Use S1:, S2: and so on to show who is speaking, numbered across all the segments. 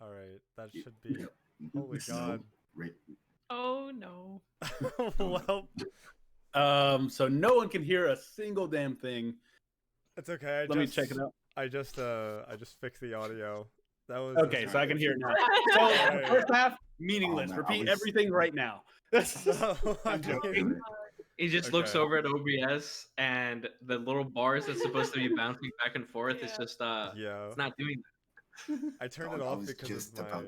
S1: All right, that should be. Holy
S2: So,
S1: God.
S2: right.
S3: Oh no.
S1: Well,
S4: So no one can hear a single damn thing.
S1: it's okay.
S4: Let me check it out.
S1: I just fixed the audio. That was
S4: Okay, so I can hear it now. So
S1: Alright.
S4: first half, meaningless.
S2: Oh, man,
S4: Repeat
S2: I was-
S4: everything right now.
S1: No,
S4: I'm joking.
S5: He just looks
S1: Okay.
S5: over at OBS and the little bars that's supposed to be bouncing back and forth. It's just
S1: Yeah,
S5: it's not doing that.
S1: I turned it
S2: I
S1: off
S2: was
S1: because
S2: just
S1: of my.
S2: about-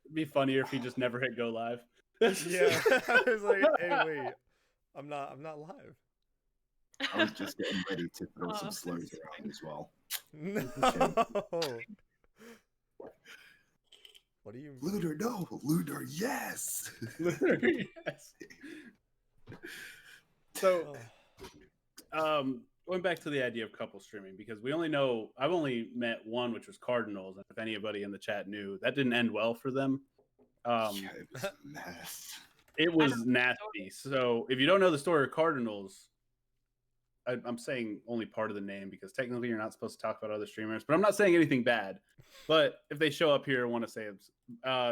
S4: It'd be funnier if he just never hit go live.
S1: Yeah, I was like, hey, wait, I'm not live.
S2: I was just getting ready to throw some
S3: Oh.
S2: slurs around as well.
S1: No. What do you?
S2: Lunar, no. Lunar, yes.
S4: Yes. So,
S1: Oh.
S4: going back to the idea of couple streaming, because I've only met one, which was Cardinals, and if anybody in the chat knew, that didn't end well for them.
S2: Yeah, it was a mess.
S4: It was nasty. So if you don't know the story of Cardinals, I'm saying only part of the name because technically you're not supposed to talk about other streamers, but I'm not saying anything bad. But if they show up here and want to say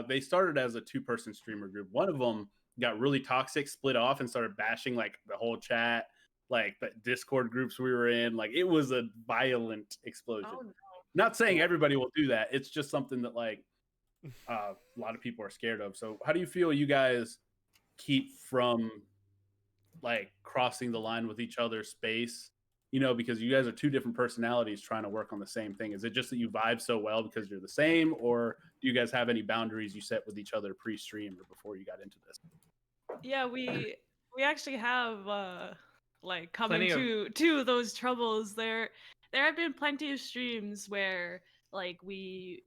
S4: they started as a 2-person streamer group. One of them got really toxic, split off, and started bashing like the whole chat, like the Discord groups we were in. Like it was a violent explosion.
S3: Oh, no.
S4: Not saying everybody will do that. It's just something that like a lot of people are scared of. So how do you feel you guys keep from like crossing the line with each other's space, because you guys are 2 different personalities trying to work on the same thing? Is it just that you vibe so well because you're the same, or do you guys have any boundaries you set with each other pre-stream or before you got into this?
S3: Yeah, we actually have like coming
S5: Plenty
S3: to those troubles. There have been plenty of streams where like we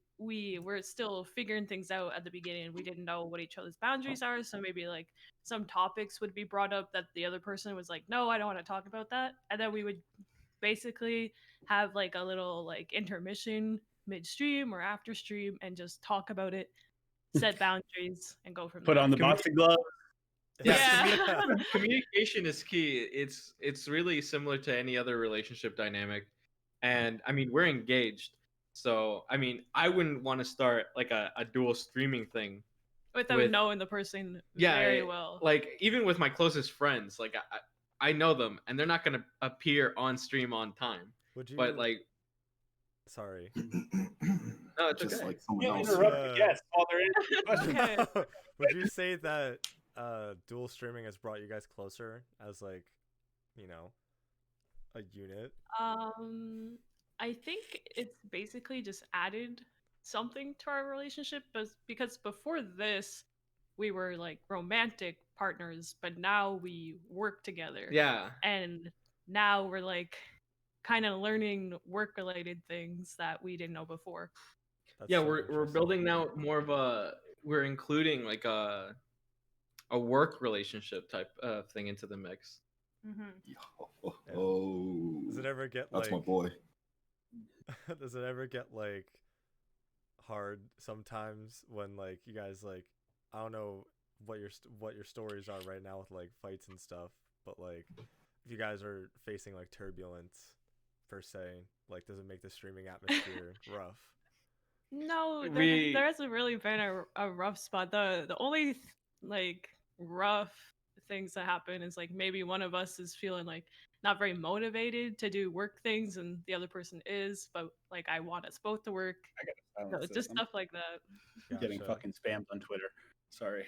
S3: were still figuring things out at the beginning. We didn't know what each other's boundaries are, so maybe like some topics would be brought up that the other person was like, no, I don't want to talk about that, and then we would basically have like a little like intermission midstream or after stream and just talk about it, set boundaries, and go from
S4: Put
S3: there.
S4: on the boxing glove.
S3: Yeah.
S5: Communication is key. It's really similar to any other relationship dynamic. And I mean, we're engaged. So, I mean, I wouldn't want to start like a dual streaming thing.
S3: Without knowing the person very well.
S5: Like even with my closest friends, like I know them and they're not going to appear on stream on time.
S1: Would you?
S5: But like,
S1: Sorry.
S5: no, it's
S2: Just
S5: okay.
S2: like someone
S4: Yeah,
S2: else.
S4: interrupt the guest while they're in.
S3: Okay.
S1: Would you say that dual streaming has brought you guys closer as like, a unit?
S3: I think it's basically just added something to our relationship, but because before this we were like romantic partners, but now we work together.
S5: Yeah.
S3: And now we're like kind of learning work related things that we didn't know before.
S1: That's
S5: Yeah,
S1: so
S5: we're
S1: interesting.
S5: building now more of we're including like a work relationship type of thing into the mix.
S2: Oh,
S1: Does it ever get
S2: that's
S1: like?
S2: my boy.
S1: Does it ever get like hard sometimes when like you guys like, I don't know what your stories are right now with like fights and stuff, but like if you guys are facing like turbulence per se, like does it make the streaming atmosphere rough?
S3: No,
S5: We-
S3: there hasn't really been a rough spot. The only like rough things that happen is like maybe one of us is feeling like not very motivated to do work things and the other person is, but like I want us both to work. So it's just stuff like that.
S4: I'm getting
S1: Gotcha.
S4: fucking spammed on Twitter. Sorry.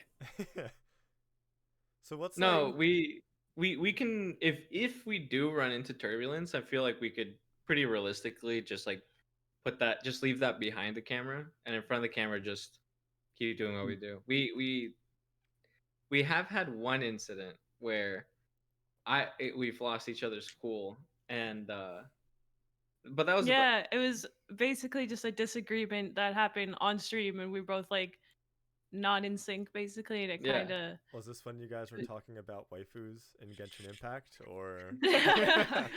S1: So what's
S5: No,
S1: like...
S5: we can if we do run into turbulence, I feel like we could pretty realistically just like just leave that behind the camera, and in front of the camera just keep doing what we do. We have had one incident where we've lost each other's cool, and but that was
S3: It was basically just a disagreement that happened on stream, and we were both like not in sync basically, and it
S5: Yeah.
S3: kind of.
S1: Was this when you guys were talking about waifus in Genshin Impact, or?
S3: I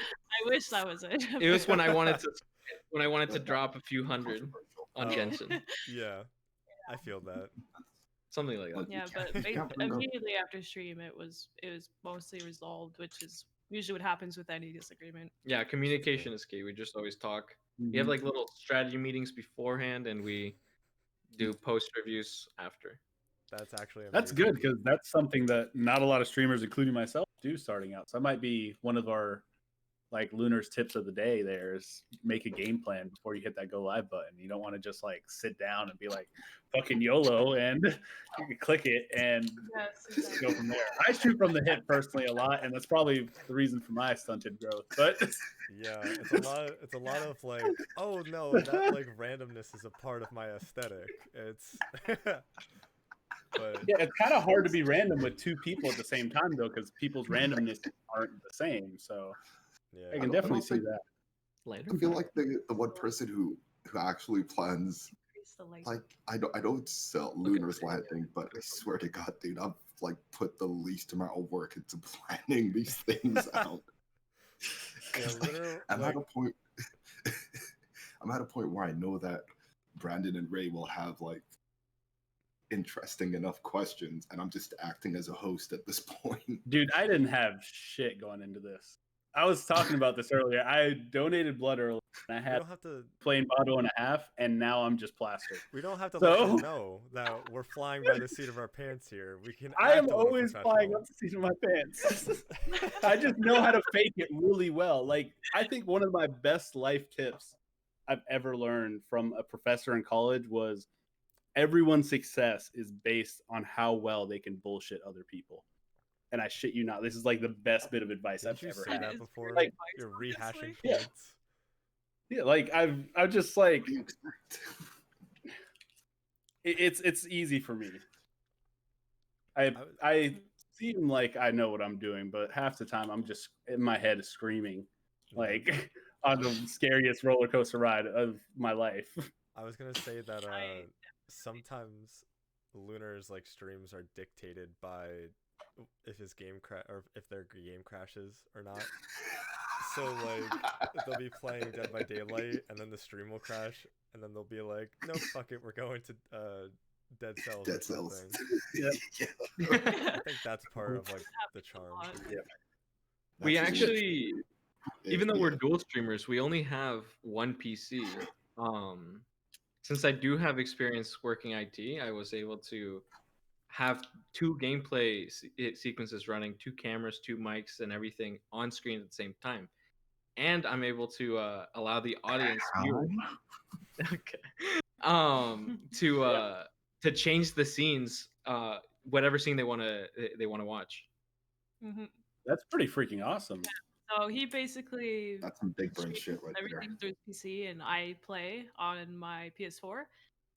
S3: wish that was it.
S5: It was when I wanted to drop a few hundred on
S1: Oh.
S5: Genshin,
S1: Yeah, I feel that.
S5: something like that.
S3: Yeah, but immediately after stream, it was mostly resolved, which is usually what happens with any disagreement.
S5: Yeah, communication is key. We just always talk. We have like little strategy meetings beforehand, and we do post reviews after.
S1: That's actually amazing.
S4: That's good because that's something that not a lot of streamers, including myself, do starting out. So that might be one of our like Lunar's tips of the day. There is make a game plan before you hit that go live button. You don't want to just like sit down and be like fucking YOLO and you can click it and
S3: Yes,
S4: go from there. I shoot from the hip personally a lot, and that's probably the reason for my stunted growth. But
S1: Yeah, it's a lot of like, oh no, that like randomness is a part of my aesthetic. It's but
S4: yeah, it's kind of hard to be random with two people at the same time though, because people's randomness aren't the same. So
S1: yeah.
S4: I can definitely see
S2: think-
S4: that.
S5: Later.
S2: I feel like the one person who actually plans,
S3: Increase the light.
S2: like I don't sell Lunar's Landing, but I swear to God, dude, I've like put the least amount of work into planning these things out.
S1: Yeah,
S2: 'Cause, like,
S1: Lunar,
S2: I'm
S1: like,
S2: at a point. I'm at a point where I know that Brandon and Ray will have like interesting enough questions, and I'm just acting as a host at this point.
S4: Dude, I didn't have shit going into this. I was talking about this earlier. I donated blood earlier, and I
S1: we
S4: had
S1: don't have to
S4: plain bottle and a half, and now I'm just plaster.
S1: we don't have to
S4: So-
S1: let them know that we're flying by the seat of our pants here. We can
S4: I am
S1: act a little
S4: always flying up the seat of my pants. I just know how to fake it really well. Like, I think one of my best life tips I've ever learned from a professor in college was everyone's success is based on how well they can bullshit other people. And I shit you not, this is like the best bit of advice
S1: Didn't
S4: I've
S1: you
S4: ever
S1: say
S4: had.
S1: that
S3: It's
S1: before?
S3: great
S1: You're
S3: advice,
S1: rehashing
S3: honestly.
S4: Yeah.
S1: points.
S4: Yeah, like I've just like
S2: What do you expect?
S4: it's easy for me. I seem like I know what I'm doing, but half the time I'm just in my head screaming like on the scariest roller coaster ride of my life.
S1: I was gonna say that
S3: I-
S1: sometimes Lunar's like streams are dictated by if his game or if their game crashes or not. So like they'll be playing Dead by Daylight and then the stream will crash and then they'll be like, no, fuck it, we're going to Dead Cells or
S2: Dead Cells.
S1: something.
S2: Yeah.
S1: I think that's part of like the charm.
S5: We
S2: That's
S5: actually, even though we're
S2: yeah.
S5: dual streamers, we only have one PC. Since I do have experience working IT, I was able to have two gameplay sequences running, two cameras, two mics, and everything on screen at the same time. And I'm able to allow the audience viewer, okay, to change the scenes, whatever scene they want to watch.
S3: Mhm.
S4: That's pretty freaking awesome.
S3: So he basically
S2: That's some big brain
S3: streams
S2: shit right there.
S3: everything through his PC, and I play on my PS4.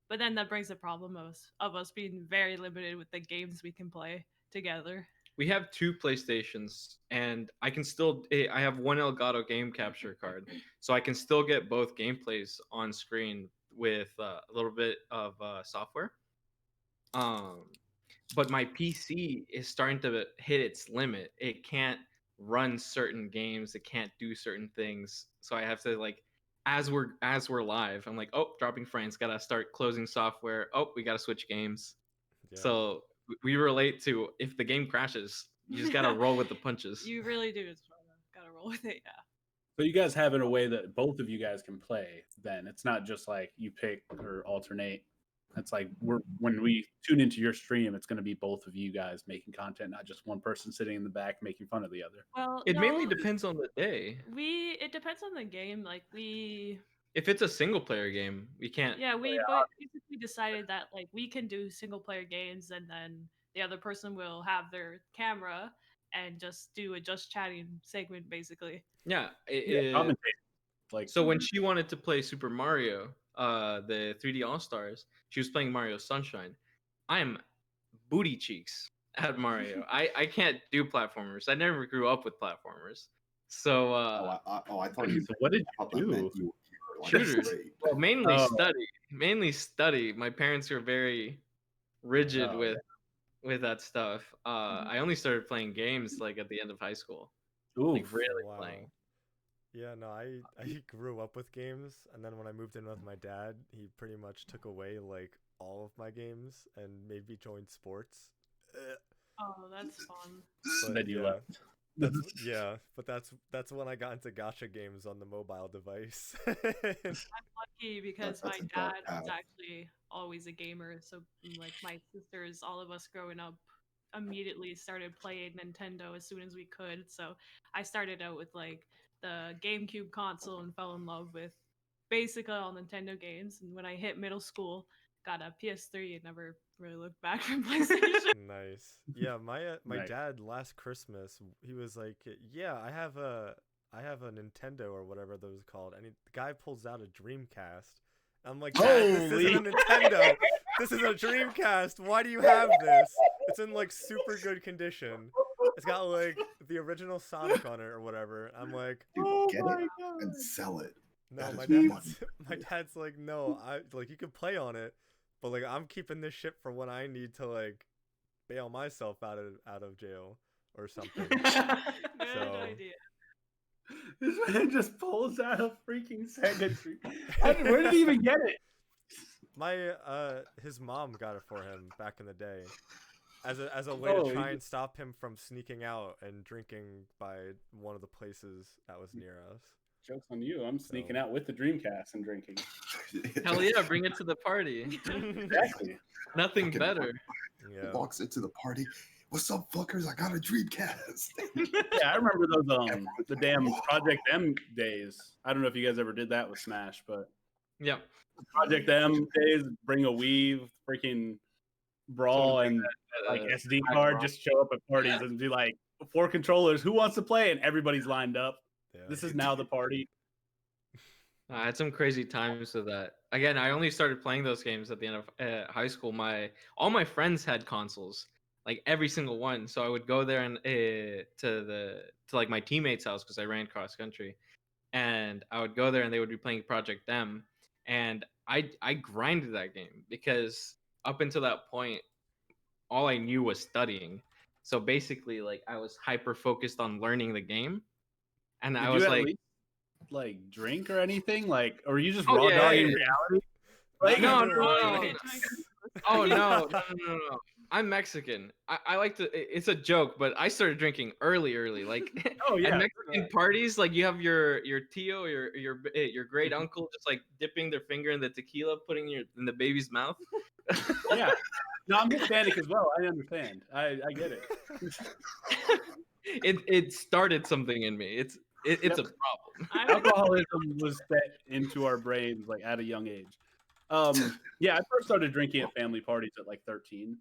S3: But then that brings the problem of us being very limited with the games we can play together.
S5: We have two PlayStations, and I can still. I have one Elgato game capture card, so I can still get both gameplays on screen with a little bit of software. But my PC is starting to hit its limit. It can't run certain games. It can't do certain things. So I have to like, as we're live, I'm like, oh, dropping frames. Gotta start closing software. Oh, we gotta switch games.
S1: Yeah.
S5: So we relate to if the game crashes, you just gotta roll with the punches.
S3: You really do just gotta roll with it, yeah.
S4: So you guys have it in a way that both of you guys can play. Then it's not just like you pick or alternate. It's like when we tune into your stream, it's going to be both of you guys making content, not just one person sitting in the back making fun of the other.
S3: Well,
S5: It mainly
S3: no,
S5: depends on the day.
S3: it depends on the game. Like
S5: If it's a single player game, we can't.
S3: we basically decided that like we can do single player games, and then the other person will have their camera and just do a just chatting segment basically.
S5: Yeah.
S4: Commentate. Like
S5: So when she wanted to play Super Mario, the 3D All Stars, she was playing Mario Sunshine. I'm booty cheeks at Mario. I can't do platformers. I never grew up with platformers. So
S2: I thought you.
S4: So what did
S2: I thought
S4: you
S2: that meant
S4: do?
S2: you were, like,
S5: Shooters.
S2: straight.
S5: well, mainly
S4: Oh.
S5: study. Mainly study. My parents were very rigid
S4: Oh,
S5: with that stuff. I only started playing games like at the end of high school.
S4: Ooh,
S5: Like really
S1: Wow.
S5: playing.
S1: Yeah, no, I grew up with games, and then when I moved in with my dad, he pretty much took away like all of my games and made me join sports.
S3: Oh, that's fun.
S1: But
S4: then you
S1: yeah.
S4: left.
S1: Yeah, but that's when I got into gotcha games on the mobile device.
S3: I'm lucky because
S2: That's
S3: my
S2: a dark
S3: dad was
S2: path.
S3: actually always a gamer. So like my sisters, all of us growing up, immediately started playing Nintendo as soon as we could. So I started out with like the GameCube console and fell in love with basically all Nintendo games. And when I hit middle school, got a PS3 and never really looked back from PlayStation.
S1: Nice. Yeah, my
S4: Nice.
S1: dad last Christmas, he was like, "Yeah, I have a Nintendo or whatever that was called." And the guy pulls out a Dreamcast. I'm like, "Dad, this isn't a Nintendo. This is a Dreamcast. Why do you have this? It's in like super good condition. It's got like the original Sonic on it or whatever." I'm like,
S2: Dude,
S4: Oh
S2: get
S4: my
S2: it
S4: god.
S2: and sell it.
S1: "No,
S2: That
S1: my
S2: is
S1: dad's
S2: money.
S1: my dad's like, no, I like you can play on it, but like I'm keeping this shit for when I need to like bail myself out of jail or something."
S3: Good
S1: So-
S3: idea.
S4: This man just pulls out a freaking Sega Dream. Where did he even get it?
S1: My his mom got it for him back in the day, as a way to
S4: Oh,
S1: try
S4: he-
S1: and stop him from sneaking out and drinking by one of the places that was near us.
S4: Joke's on you. I'm sneaking
S1: So-
S4: out with the Dreamcast and drinking.
S5: Hell yeah, bring it to the party.
S4: Exactly.
S5: Nothing
S2: Fucking
S5: better.
S1: Yeah.
S2: Walks into the party. What's up, fuckers? I got a Dreamcast.
S4: Yeah, I remember those the damn Project M days. I don't know if you guys ever did that with Smash, but
S5: Yeah.
S4: Project M days, bring a weave, freaking brawl, and like SD card, just show up at parties and be like, 4 controllers, who wants to play? And everybody's lined up.
S1: Yeah.
S4: This is now the party.
S5: I had some crazy times with that. Again, I only started playing those games at the end of high school. All my friends had consoles, like every single one. So I would go there and to like my teammates' house because I ran cross country, and I would go there and they would be playing Project M, and I grinded that game because up until that point, all I knew was studying. So basically, like I was hyper focused on learning the game, and
S4: Did
S5: I
S4: you
S5: was
S4: at
S5: like,
S4: least like drink or anything? Like, or were you just
S5: Oh,
S4: raw
S5: yeah,
S4: dogging
S5: yeah,
S4: reality?
S5: Like, no,
S3: Oh,
S5: no,
S3: yeah,
S5: oh no, no. I'm Mexican. I like to. It's a joke, but I started drinking early. Like
S4: Oh yeah.
S5: at Mexican parties, like you have your tío, your great uncle, just like dipping their finger in the tequila, putting in the baby's mouth.
S4: Yeah. No, I'm Hispanic as well. I understand. I get it.
S5: It started something in me. It's a problem.
S4: Alcoholism was set into our brains like at a young age. Yeah, I first started drinking at family parties at like 13.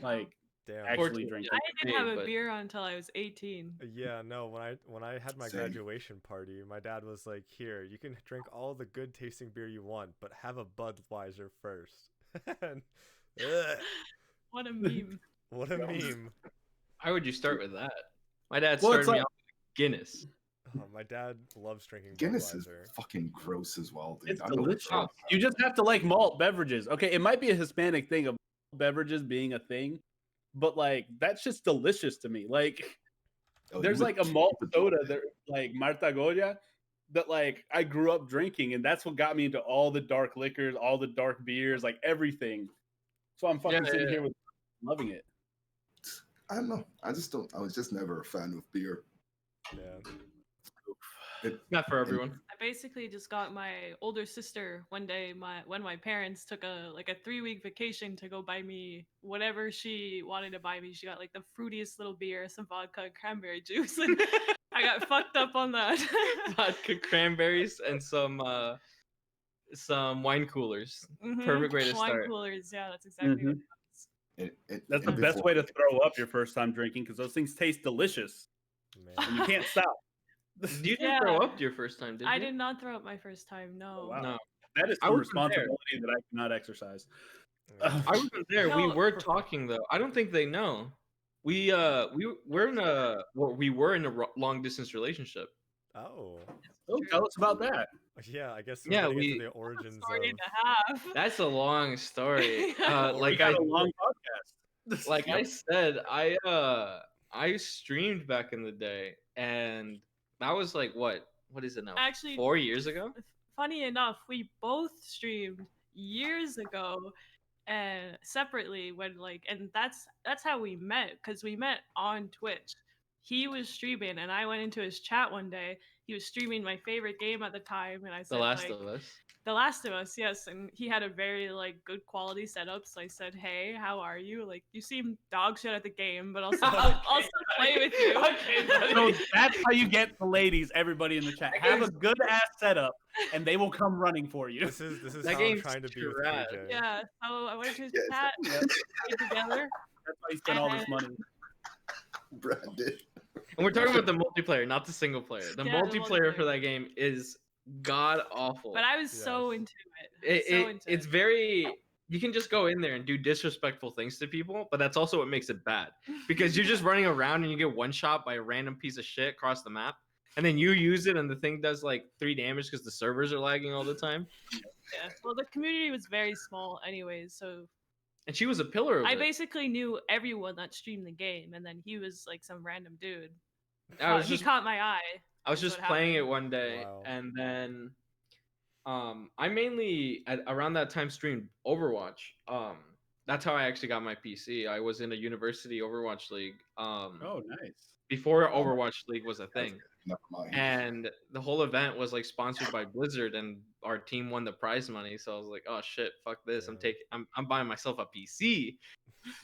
S4: Like
S1: Damn.
S4: actually
S5: 14.
S4: drinking.
S3: I didn't have a
S5: But-
S3: beer until I was 18.
S1: Yeah, no, when I had my
S2: Same.
S1: graduation party, my dad was like, "Here, you can drink all the good tasting beer you want, but have a Budweiser first." And, ugh,
S3: What a meme.
S1: what a meme.
S5: How would you start with that? My dad
S4: Well,
S5: started
S4: it's
S5: me
S4: like-
S5: off with Guinness.
S1: Oh, my dad loves drinking
S2: Guinness is
S1: Budweiser.
S2: fucking gross as well, dude.
S4: It's
S2: I know
S4: delicious.
S2: it's wrong.
S4: You just have to like malt beverages. Okay, it might be a Hispanic thing of beverages being a thing, but like that's just delicious to me. Like
S2: Oh,
S4: there's
S2: you
S4: like
S2: would
S4: a malt
S2: keep it
S4: soda
S2: going.
S4: that like Marta Goya that like I grew up drinking, and that's what got me into all the dark liquors, all the dark beers, like everything. So I'm fucking
S5: Yeah,
S4: sitting
S5: yeah.
S4: here with loving it.
S2: I don't know. I just don't. I was just never a fan of beer.
S1: Yeah.
S5: Not for everyone.
S3: I basically just got my older sister one day when my parents took a 3-week vacation to go buy me whatever she wanted to buy me. She got like the fruitiest little beer, some vodka and cranberry juice, and I got fucked up on that.
S5: Vodka, cranberries, and some wine coolers.
S3: Mhm.
S5: Perfect way to
S3: Wine
S5: start.
S3: coolers, yeah, that's exactly what it was.
S4: That's the
S2: and
S4: best
S2: before-
S4: way to throw up your first time drinking because those things taste delicious and you
S1: Man.
S4: can't stop.
S5: You didn't
S3: Yeah.
S5: throw up your first time, did you?
S3: I did not throw up my first time, no.
S4: Wow.
S5: No,
S4: That is
S5: I
S4: some
S5: wasn't there.
S4: responsibility that I cannot exercise.
S1: Yeah.
S5: I wasn't there. We
S3: No.
S5: were talking though. I don't think they know. We were in a long distance relationship.
S1: Oh.
S4: Oh, tell us about that.
S1: Yeah, I guess we're
S5: Yeah,
S1: getting into
S5: we-
S1: the origins
S3: Story
S1: of.
S3: and a half.
S5: That's a long story.
S3: Yeah.
S4: We
S5: Like
S4: had
S5: I
S4: a long podcast.
S5: like I said, I streamed back in the day, and that was like what is it now?
S3: Actually,
S5: 4 years ago.
S3: funny enough, we both streamed years ago and separately when and that's how we met because we met on Twitch. he was streaming, and I went into his chat one day. He was streaming my favorite game at the time, and I said,
S5: The Last
S3: like,
S5: of Us.
S3: The Last of Us, yes, and he had a very like good quality setup. So I said, "Hey, how are you? Like, you seem dog shit at the game, but I'll still play with you."
S4: So that's how you get the ladies, everybody in the chat. Have a good ass setup, and they will come running for you.
S1: This is
S5: That
S1: how I'm
S5: game's
S1: trying to be with
S5: trash.
S1: PJ.
S3: Yeah, so I went to his
S2: Yes.
S3: chat,
S4: Yep.
S3: get together.
S4: That's why he spent all this money.
S2: Brandon.
S5: And we're talking about the multiplayer, not the single player. The
S3: Yeah, the
S5: multiplayer for
S3: multiplayer.
S5: that game is god awful.
S3: But I was so
S1: Yes.
S3: into it.
S5: It's very. You can just go in there and do disrespectful things to people, but that's also what makes it bad because you're just running around and you get one shot by a random piece of shit across the map, and then you use it and the thing does like 3 damage because the servers are lagging all the time.
S3: Yeah. Well, the community was very small, anyways. So
S5: And she was a pillar of
S3: I
S5: it.
S3: basically knew everyone that streamed the game, and then he was like some random dude. He
S5: I
S3: caught my eye.
S5: I was
S3: is
S5: just
S3: what
S5: playing
S3: happened.
S5: it one day,
S1: Wow.
S5: and then I mainly around that time streamed Overwatch. That's how I actually got my PC. I was in a university Overwatch league.
S4: Oh, nice.
S5: Before Overwatch League was a thing,
S2: Never mind.
S5: and the whole event was like sponsored by Blizzard, and our team won the prize money. So I was like, oh shit, fuck this.
S1: Yeah.
S5: I'm buying myself a PC.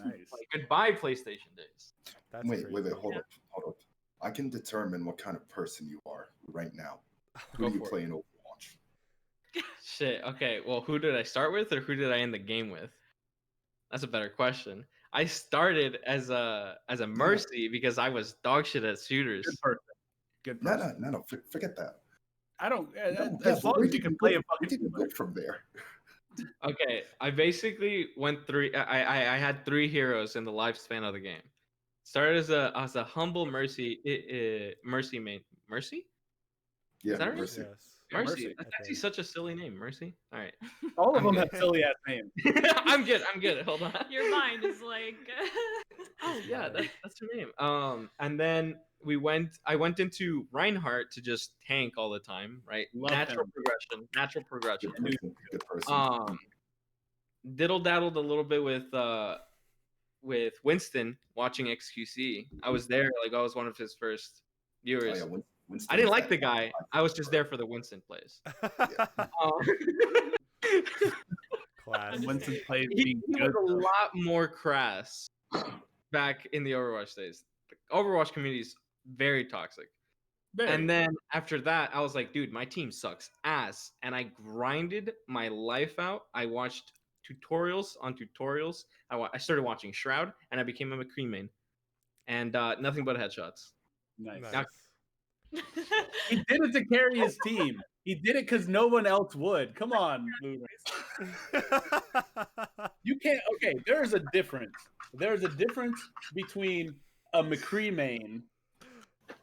S4: Nice.
S5: Like, goodbye PlayStation days.
S1: That's
S2: Wait,
S1: crazy.
S2: hold up. I can determine what kind of person you are right now. Who
S5: Go
S2: do you
S5: for it.
S2: play in Overwatch?
S5: Shit. Okay. Well, who did I start with, or who did I end the game with? That's a better question. I started as a mercy because I was dog shit at shooters.
S4: Good person. Good person.
S2: No. Forget that.
S4: I don't.
S2: No,
S4: As long
S2: where
S4: as you
S2: did
S4: can
S2: go-
S4: play a
S2: where
S4: fucking.
S2: did you go from there?
S5: Okay, I basically went through. I had 3 heroes in the lifespan of the game. Started as a humble mercy mercy main. Mercy?
S2: Yeah,
S5: that right?
S2: Mercy.
S1: Yes.
S4: Yeah,
S5: Mercy.
S4: Mercy,
S5: That's
S1: I
S5: actually
S1: think.
S5: such a silly name. Mercy. All right.
S4: All of
S5: I'm
S4: them
S5: good.
S4: have silly ass names.
S5: I'm good. Hold on.
S3: Your mind is like.
S5: Oh yeah,
S1: Nice.
S5: that's her name. And then I went into Reinhardt to just tank all the time, right?
S4: Love
S5: Natural
S4: him.
S5: progression.
S2: Good person.
S5: Diddle daddled a little bit with Winston watching XQC. I was there, like I was one of his first viewers.
S2: Oh, yeah, Winston's
S5: I didn't like
S2: that-
S5: the guy. I was just there for the Winston plays.
S1: Class.
S4: Winston plays
S5: He
S4: being
S5: was
S4: good.
S5: a lot more crass back in the Overwatch days. The Overwatch community is very toxic.
S4: Very.
S5: And then after that, I was like, dude, my team sucks ass. And I grinded my life out. I watched tutorials on tutorials. I started watching Shroud, and I became a McCree main. And nothing but headshots.
S4: Nice.
S1: Nice.
S4: He did it to carry his team. He did it because no one else would. Come on, Blu-rays. You can't. Okay, there is a difference. There is a difference between a McCree main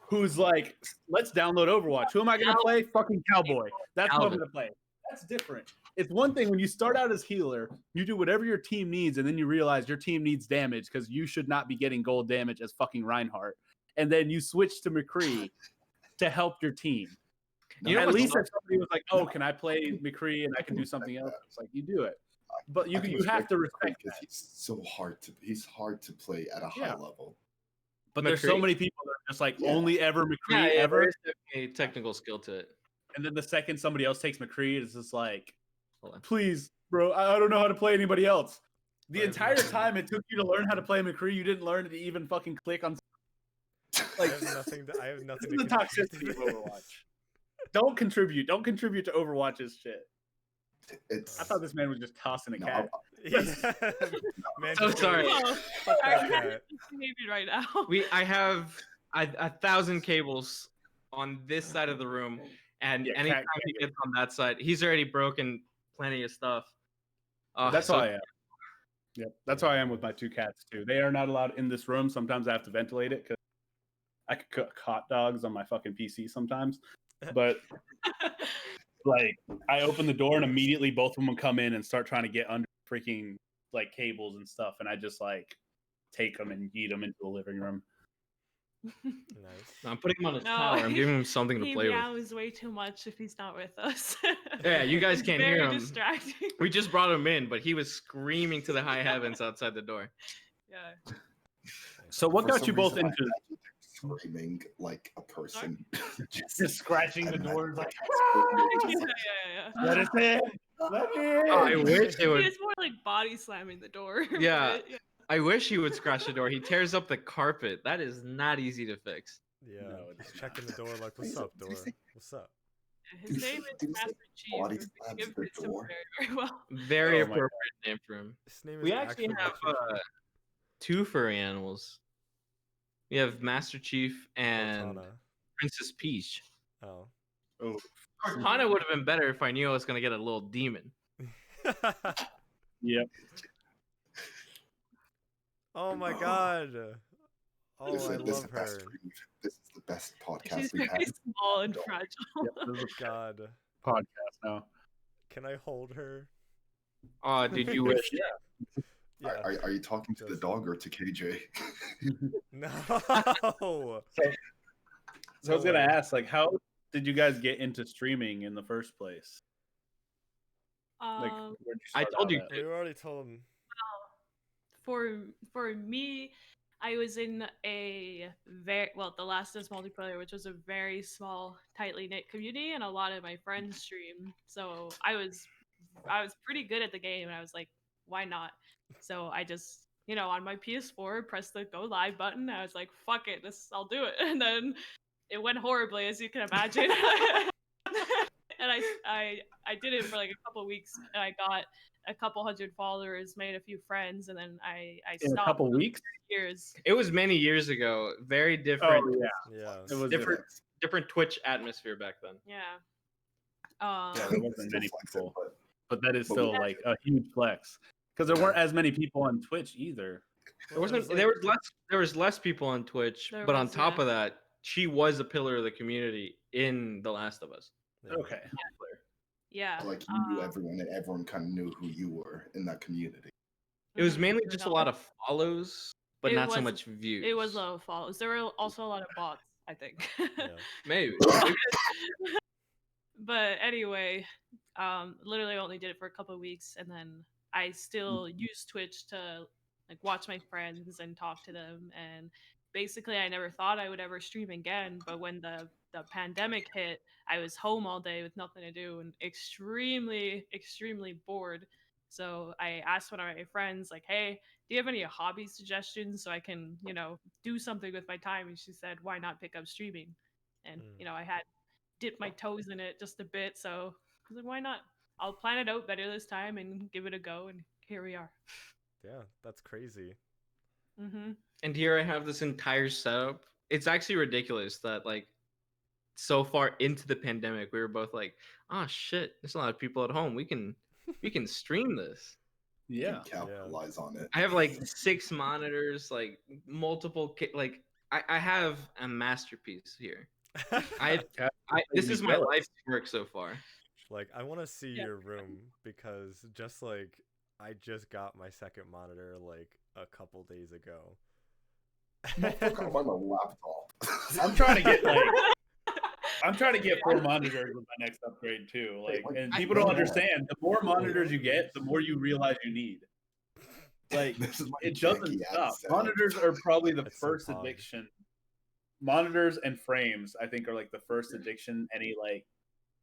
S4: who's like, let's download Overwatch. Who am I going to play? Fucking Cowboy. That's who I'm
S5: Calvin.
S4: going to play. That's different. It's one thing when you start out as healer, you do whatever your team needs, and then you realize your team needs damage because you should not be getting gold damage as fucking Reinhardt. And then you switch to McCree to help your team.
S5: You know
S4: At
S5: what's
S4: least
S5: fun?
S4: if somebody was like, "Oh, can I play McCree and I can do something else?" It's like you do it, but you
S2: I can
S4: you have to
S2: McCree
S4: respect
S2: because
S4: that.
S2: he's hard to play at a high
S4: Yeah.
S2: level.
S4: But there's so
S5: McCree?
S4: many people that are just like
S2: Yeah.
S4: only ever McCree
S5: Yeah,
S4: ever,
S5: there is definitely a technical skill to it.
S4: and then the second somebody else takes McCree, it's just like,
S5: Hold on.
S4: please, bro, I don't know how to play anybody else. The
S1: Right.
S4: entire time it took you to learn how to play McCree, you didn't learn to even fucking click on.
S1: I have nothing. I have
S4: This
S1: nothing
S4: is
S1: to
S4: the
S1: contribute
S4: toxicity
S1: to
S4: of
S1: this.
S4: Overwatch. Don't contribute. Don't contribute to Overwatch's shit.
S2: It's
S4: I thought this man was just tossing a
S2: no,
S4: cat.
S1: Yeah. Man,
S5: So
S1: just
S5: sorry.
S1: go,
S3: Oh,
S1: "Fuck that
S3: sorry,
S1: cat."
S3: maybe right now.
S5: I have a 1,000 cables on this side of the room, and
S4: Yeah,
S5: anytime
S4: cat
S5: he
S4: cable.
S5: gets on that side, he's already broken plenty of stuff.
S4: That's
S5: so
S4: how I am. Yep, that's how I am with my 2 cats too. They are not allowed in this room. Sometimes I have to ventilate it because I could cook hot dogs on my fucking PC sometimes. But like, I open the door and immediately both of them will come in and start trying to get under freaking like cables and stuff, and I just like take them and yeet them into the living room.
S1: Nice.
S5: I'm putting him on his
S3: No,
S5: tower. I'm giving him something to
S3: He
S5: play with.
S3: meows way too much if he's not with us.
S5: Yeah, you guys
S3: It's
S5: can't
S3: very
S5: hear him.
S3: distracting.
S5: We just brought him in, but he was screaming to the high heavens outside the door.
S3: Yeah.
S4: So what
S2: for
S4: got
S2: some
S4: you both
S2: reason,
S4: into?
S2: framing like a person.
S4: Just scratching the
S2: and
S4: doors like,
S3: Yeah.
S4: let us in. Let me in.
S5: Oh, I wish it would.
S3: It's more like body slamming the door.
S5: Yeah.
S3: but,
S5: I wish he would scratch the door. He tears up the carpet. That is not easy to fix.
S1: Yeah,
S4: No, it's
S1: just checking the door like, what's up, door? What's up?
S3: His name is Master Chief.
S2: body
S3: and
S2: slams
S3: Give
S2: the
S3: fits him
S2: door?
S3: very, very well.
S5: Very
S4: Oh my
S5: appropriate name for him.
S1: His name is
S5: We actually
S1: actually
S5: have
S1: Master Chief.
S5: 2 furry animals. We have Master Chief and
S1: Cortana.
S5: Princess Peach.
S1: Oh.
S4: Oh,
S5: Cortana would have been better if I knew I was gonna get a little demon.
S4: yep.
S1: Oh my god. Oh, I
S2: This is
S1: love
S2: the best
S1: her.
S2: stream. This is the best podcast
S3: She's
S2: we've
S3: very
S2: had.
S3: small and
S2: Dog.
S3: fragile.
S4: Yep, this is a
S1: God.
S4: podcast now.
S1: Can I hold her?
S5: Oh, did you wish?
S1: Yeah.
S2: Are you talking to the
S1: Just-
S2: dog or to KJ?
S1: No.
S4: So I was gonna ask, like, how did you guys get into streaming in the first place? Like,
S3: Um,
S4: where'd you
S5: I
S4: start
S5: told
S4: out
S5: you.
S4: at?
S1: We already told him.
S3: for me, I was in a the Last of Us multiplayer, which was a very small, tightly knit community, and a lot of my friends stream. So I was pretty good at the game, and I was like, why not? So I just, on my PS4, pressed the go live button. I was like, fuck it, I'll do it, and then it went horribly, as you can imagine. And I did it for like a couple of weeks, and I got a couple hundred followers, made a few friends, and then I
S4: In a
S3: stopped
S4: couple
S3: for
S4: weeks?
S3: years.
S5: It was many years ago. Very different.
S4: Oh yeah,
S1: Yeah.
S4: it was
S5: Different. Different Twitch atmosphere back then.
S3: Yeah.
S4: Yeah, there wasn't
S2: Still
S4: many
S2: flexing,
S4: people,
S2: but
S4: but that is
S2: But
S4: still
S2: we-
S4: like a huge flex because there weren't as many people on Twitch either.
S5: There wasn't. There was less people on Twitch,
S3: There
S5: but on
S3: was,
S5: top
S3: yeah.
S5: of that, she was a pillar of the community in The Last of Us.
S1: Yeah.
S4: Okay,
S3: Yeah.
S2: like you knew everyone, and everyone kind of knew who you were in that community.
S5: It was
S3: Mhm.
S5: mainly just a lot of follows, but
S3: It
S5: not so
S3: was-
S5: much views.
S3: It was low follows. There were also a lot of bots, I think.
S1: Yeah.
S5: Maybe.
S3: But anyway, literally only did it for a couple of weeks, and then I still use Twitch to like watch my friends and talk to them. And basically, I never thought I would ever stream again. But when the pandemic hit, I was home all day with nothing to do and extremely bored. So I asked one of my friends, like, "Hey, do you have any hobby suggestions so I can, do something with my time?" And she said, "Why not pick up streaming?" And I had dipped my toes in it just a bit, so I was like, why not? I'll plan it out better this time and give it a go, and here we are.
S1: Yeah, that's crazy.
S5: And here I have this entire setup. It's actually ridiculous that like so far into the pandemic, we were both like, "Oh shit, there's a lot of people at home. We can stream this."
S2: You
S4: yeah.
S2: can capitalize on it.
S5: I have like 6 monitors, like multiple, I have a masterpiece here. This is my life's work so far.
S1: Like, I want to see
S3: Yeah.
S1: your room because just like I just got my second monitor like a couple days ago.
S2: Motherfucker, I'm on a laptop.
S4: I'm trying to get I'm trying to get 4 monitors with my next upgrade too. Like,
S2: Wait,
S4: and
S2: I
S4: people don't
S2: know.
S4: understand. The more monitors you get, the more you realize you need. Like,
S2: This is my
S4: it doesn't
S2: janky
S4: stop.
S2: ass setup.
S4: Monitors are probably the
S1: It's so
S4: first
S1: pog.
S4: addiction. Monitors and frames, I think, are like the first addiction any like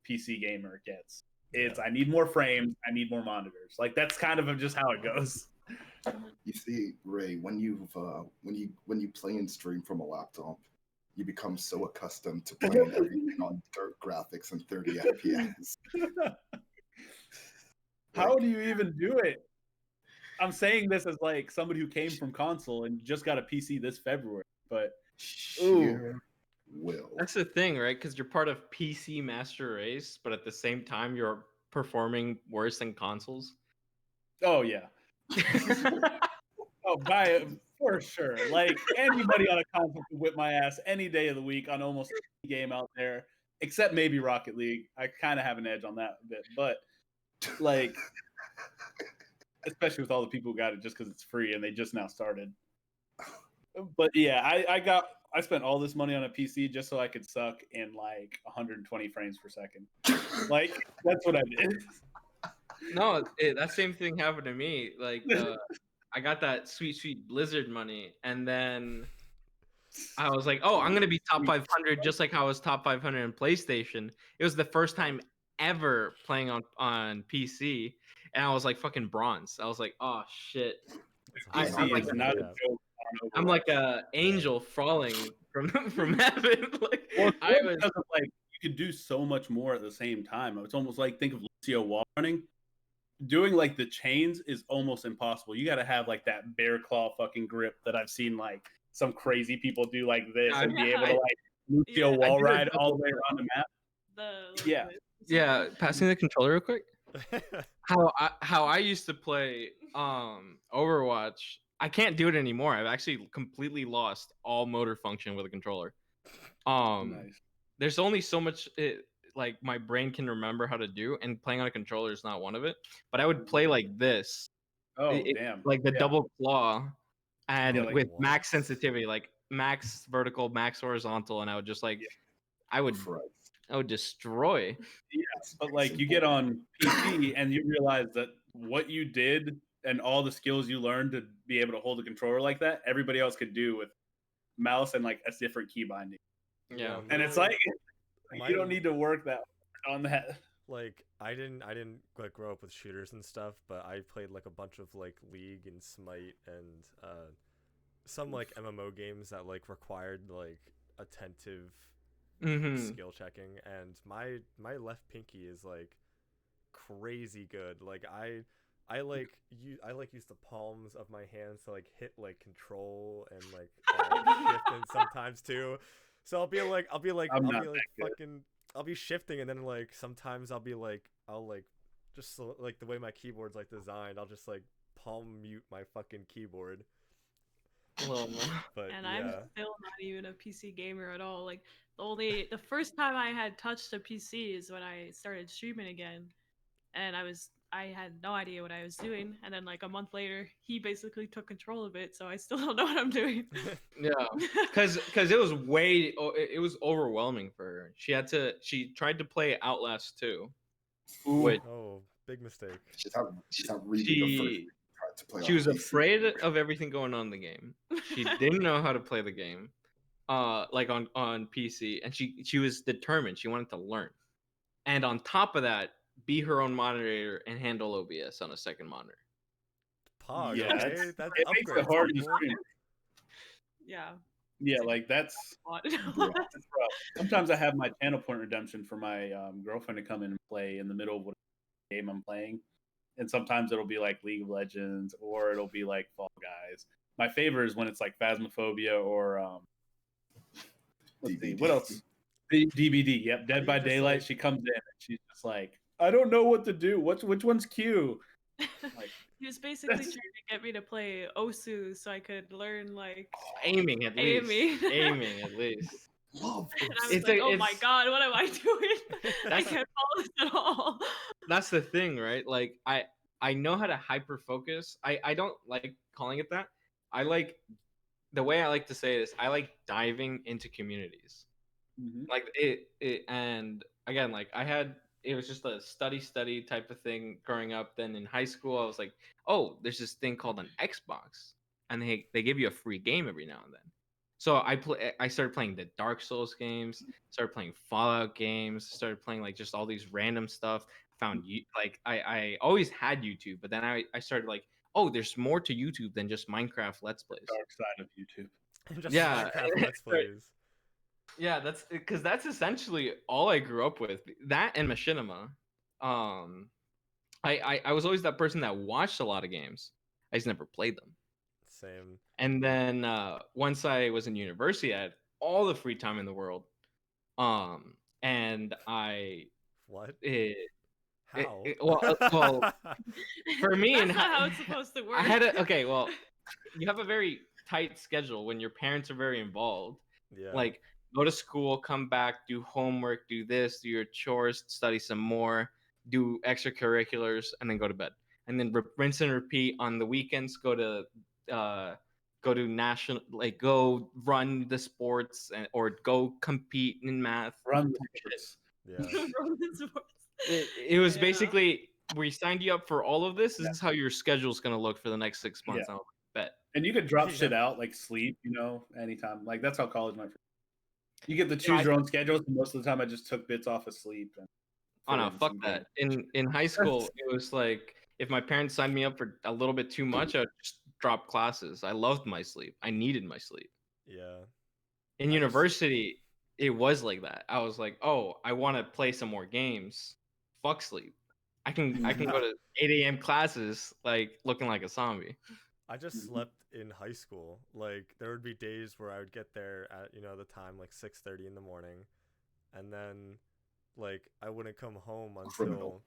S4: PC gamer gets. It's I need more frames, I need more monitors. Like that's kind of just how it goes.
S2: You see, Ray, when you play and stream from a laptop, you become so accustomed to playing everything on dirt graphics and 30 FPS.
S4: How do you even do it? I'm saying this as like somebody who came from console and just got a PC this February, but
S2: Sheer will.
S5: That's the thing, right? Because you're part of PC Master Race, but at the same time, you're performing worse than consoles.
S4: oh yeah. Oh, buy it for sure. Like anybody on a console can whip my ass any day of the week on almost any game out there, except maybe Rocket League. I kind of have an edge on that a bit, but like, especially with all the people who got it just because it's free and they just now started. But yeah, I spent all this money on a PC just so I could suck in like 120 frames per second. Like that's what I did.
S5: No, that same thing happened to me. Like, I got that sweet Blizzard money, and then I was like, oh, I'm gonna be top 500, just like how I was top 500 in PlayStation. It was the first time ever playing on PC, and I was like fucking bronze. I was like, oh shit.
S1: That's
S5: I'm
S4: PC
S5: like
S4: is
S1: amazing.
S4: not a
S1: Yeah.
S4: joke on
S5: I'm
S4: Overwatch.
S5: like a angel falling from from heaven. Like
S4: Well, it's
S5: I
S4: more
S5: was.
S4: because of, like, you could do so much more at the same time. It's almost like, think of Lucio wall running. Doing like the chains is almost impossible. You got to have like that bear claw fucking grip that I've seen like some crazy people do like this
S5: Yeah,
S4: and be
S3: yeah,
S4: able to like Lucio
S3: yeah,
S5: I
S4: wall
S5: did a
S4: ride all the
S5: double
S4: way around the map. Yeah.
S5: Yeah, passing the controller real quick. How I used to play Overwatch, I can't do it anymore. I've actually completely lost all motor function with a controller.
S4: Nice.
S5: There's only so much like my brain can remember how to do, and playing on a controller is not one of it. But I would play like this,
S4: Oh, damn.
S5: like the
S4: Yeah.
S5: double claw, and
S4: Yeah, like
S5: with
S1: what?
S5: max sensitivity, like max vertical, max horizontal, and I would just like, I would destroy.
S4: Yeah, but like you get on PC and you realize that what you did and all the skills you learned to be able to hold a controller like that, everybody else could do with mouse and like a different key binding.
S5: Yeah.
S4: And it's
S1: literally,
S4: like you don't need to work that hard on that.
S1: like I didn't like grow up with shooters and stuff, but I played like a bunch of like League and Smite and some like MMO games that like required like attentive skill checking, and my left pinky is like crazy good. Like I like use the palms of my hands to like hit like control and like shift and sometimes too. So I'll be like fucking I'll be shifting, and then like sometimes I'll like just so, like the way my keyboard's like designed, I'll just like palm mute my fucking keyboard. But
S3: And
S1: yeah.
S3: I'm still not even a PC gamer at all. Like the first time I had touched a PC is when I started streaming again, and I had no idea what I was doing. And then like a month later, he basically took control of it, so I still don't know what I'm doing.
S5: Yeah, because it was it was overwhelming for her. She tried to play Outlast 2, which
S1: Oh, big mistake.
S2: She's not reading the first tried to play
S5: she
S2: on
S5: was
S2: PC.
S5: afraid of everything going on in the game. She didn't know how to play the game, like on PC, and she was determined. She wanted to learn, and on top of that, be her own moderator and handle OBS on a second monitor.
S1: Pog,
S4: Yeah,
S1: okay? That's
S4: it makes it
S1: upgrades,
S4: hard to
S1: people.
S4: stream.
S3: Yeah.
S4: Yeah, like that's rough. Sometimes I have my channel point redemption for my girlfriend to come in and play in the middle of what game I'm playing. And sometimes it'll be like League of Legends or it'll be like Fall Guys. My favorite is when it's like Phasmophobia or let's see, what else? The DBD, yep, Dead by Daylight.
S1: Like...
S4: She comes in and she's just like, I don't know what to do. Which one's Q? Like,
S3: he was basically trying to get me to play Osu so I could learn like
S5: aiming at least.
S3: Aiming.
S5: Aiming at least.
S2: Love
S3: and I was
S5: It's
S3: like,
S5: like-
S3: oh my
S5: it's-
S3: god, what am I doing? I can't follow this at all.
S5: That's the thing, right? Like I know how to hyper focus. I don't like calling it that. I like the way I like to say this. I like diving into communities. Like it and again, like it was just a study type of thing growing up. Then in high school, I was like, oh, there's this thing called an Xbox, and they give you a free game every now and then. So I started playing the Dark Souls games, started playing Fallout games, started playing like just all these random stuff. Found you like I always had YouTube, but then I started like, oh, there's more to YouTube than just Minecraft Let's Plays.
S4: dark side of YouTube.
S1: Just
S5: Yeah.
S1: Minecraft Let's Plays.
S5: Yeah, that's essentially all I grew up with. That and machinima. I was always that person that watched a lot of games. I just never played them.
S1: Same.
S5: And then once I was in university, I had all the free time in the world. And I
S1: What?
S5: How?
S1: How?
S5: Well, for me,
S3: That's
S5: and
S3: not how it's supposed to work.
S5: I had okay. Well, you have a very tight schedule when your parents are very involved.
S1: Yeah.
S5: Like go to school, come back, do homework, do this, do your chores, study some more, do extracurriculars, and then go to bed. And then rinse and repeat on the weekends. Go to national, like go run the sports or go compete in math.
S4: Run the sports.
S1: Yeah.
S5: It was basically we signed you up for all of this. This is how your schedule's gonna look for the next 6 months.
S4: Yeah.
S5: I'll bet.
S4: And you could drop
S1: Yeah.
S4: shit out like sleep, anytime. Like that's how college went. You get to
S5: No,
S4: choose your own schedule. So most of the time, I just took bits off of sleep. And
S5: Oh no,
S4: fit in
S5: fuck
S4: some
S5: that.
S4: games.
S5: In high school, it was like if my parents signed me up for a little bit too much, I'd just drop classes. I loved my sleep. I needed my sleep.
S1: Yeah.
S5: In
S1: I just-
S5: university, it was like that. I was like, oh, I want to play some more games. Fuck sleep. I can go to 8 a.m. classes like looking like a zombie.
S1: I just slept in high school. Like there would be days where I would get there at the time like 6:30 in the morning, and then like I wouldn't come home until
S2: Criminal.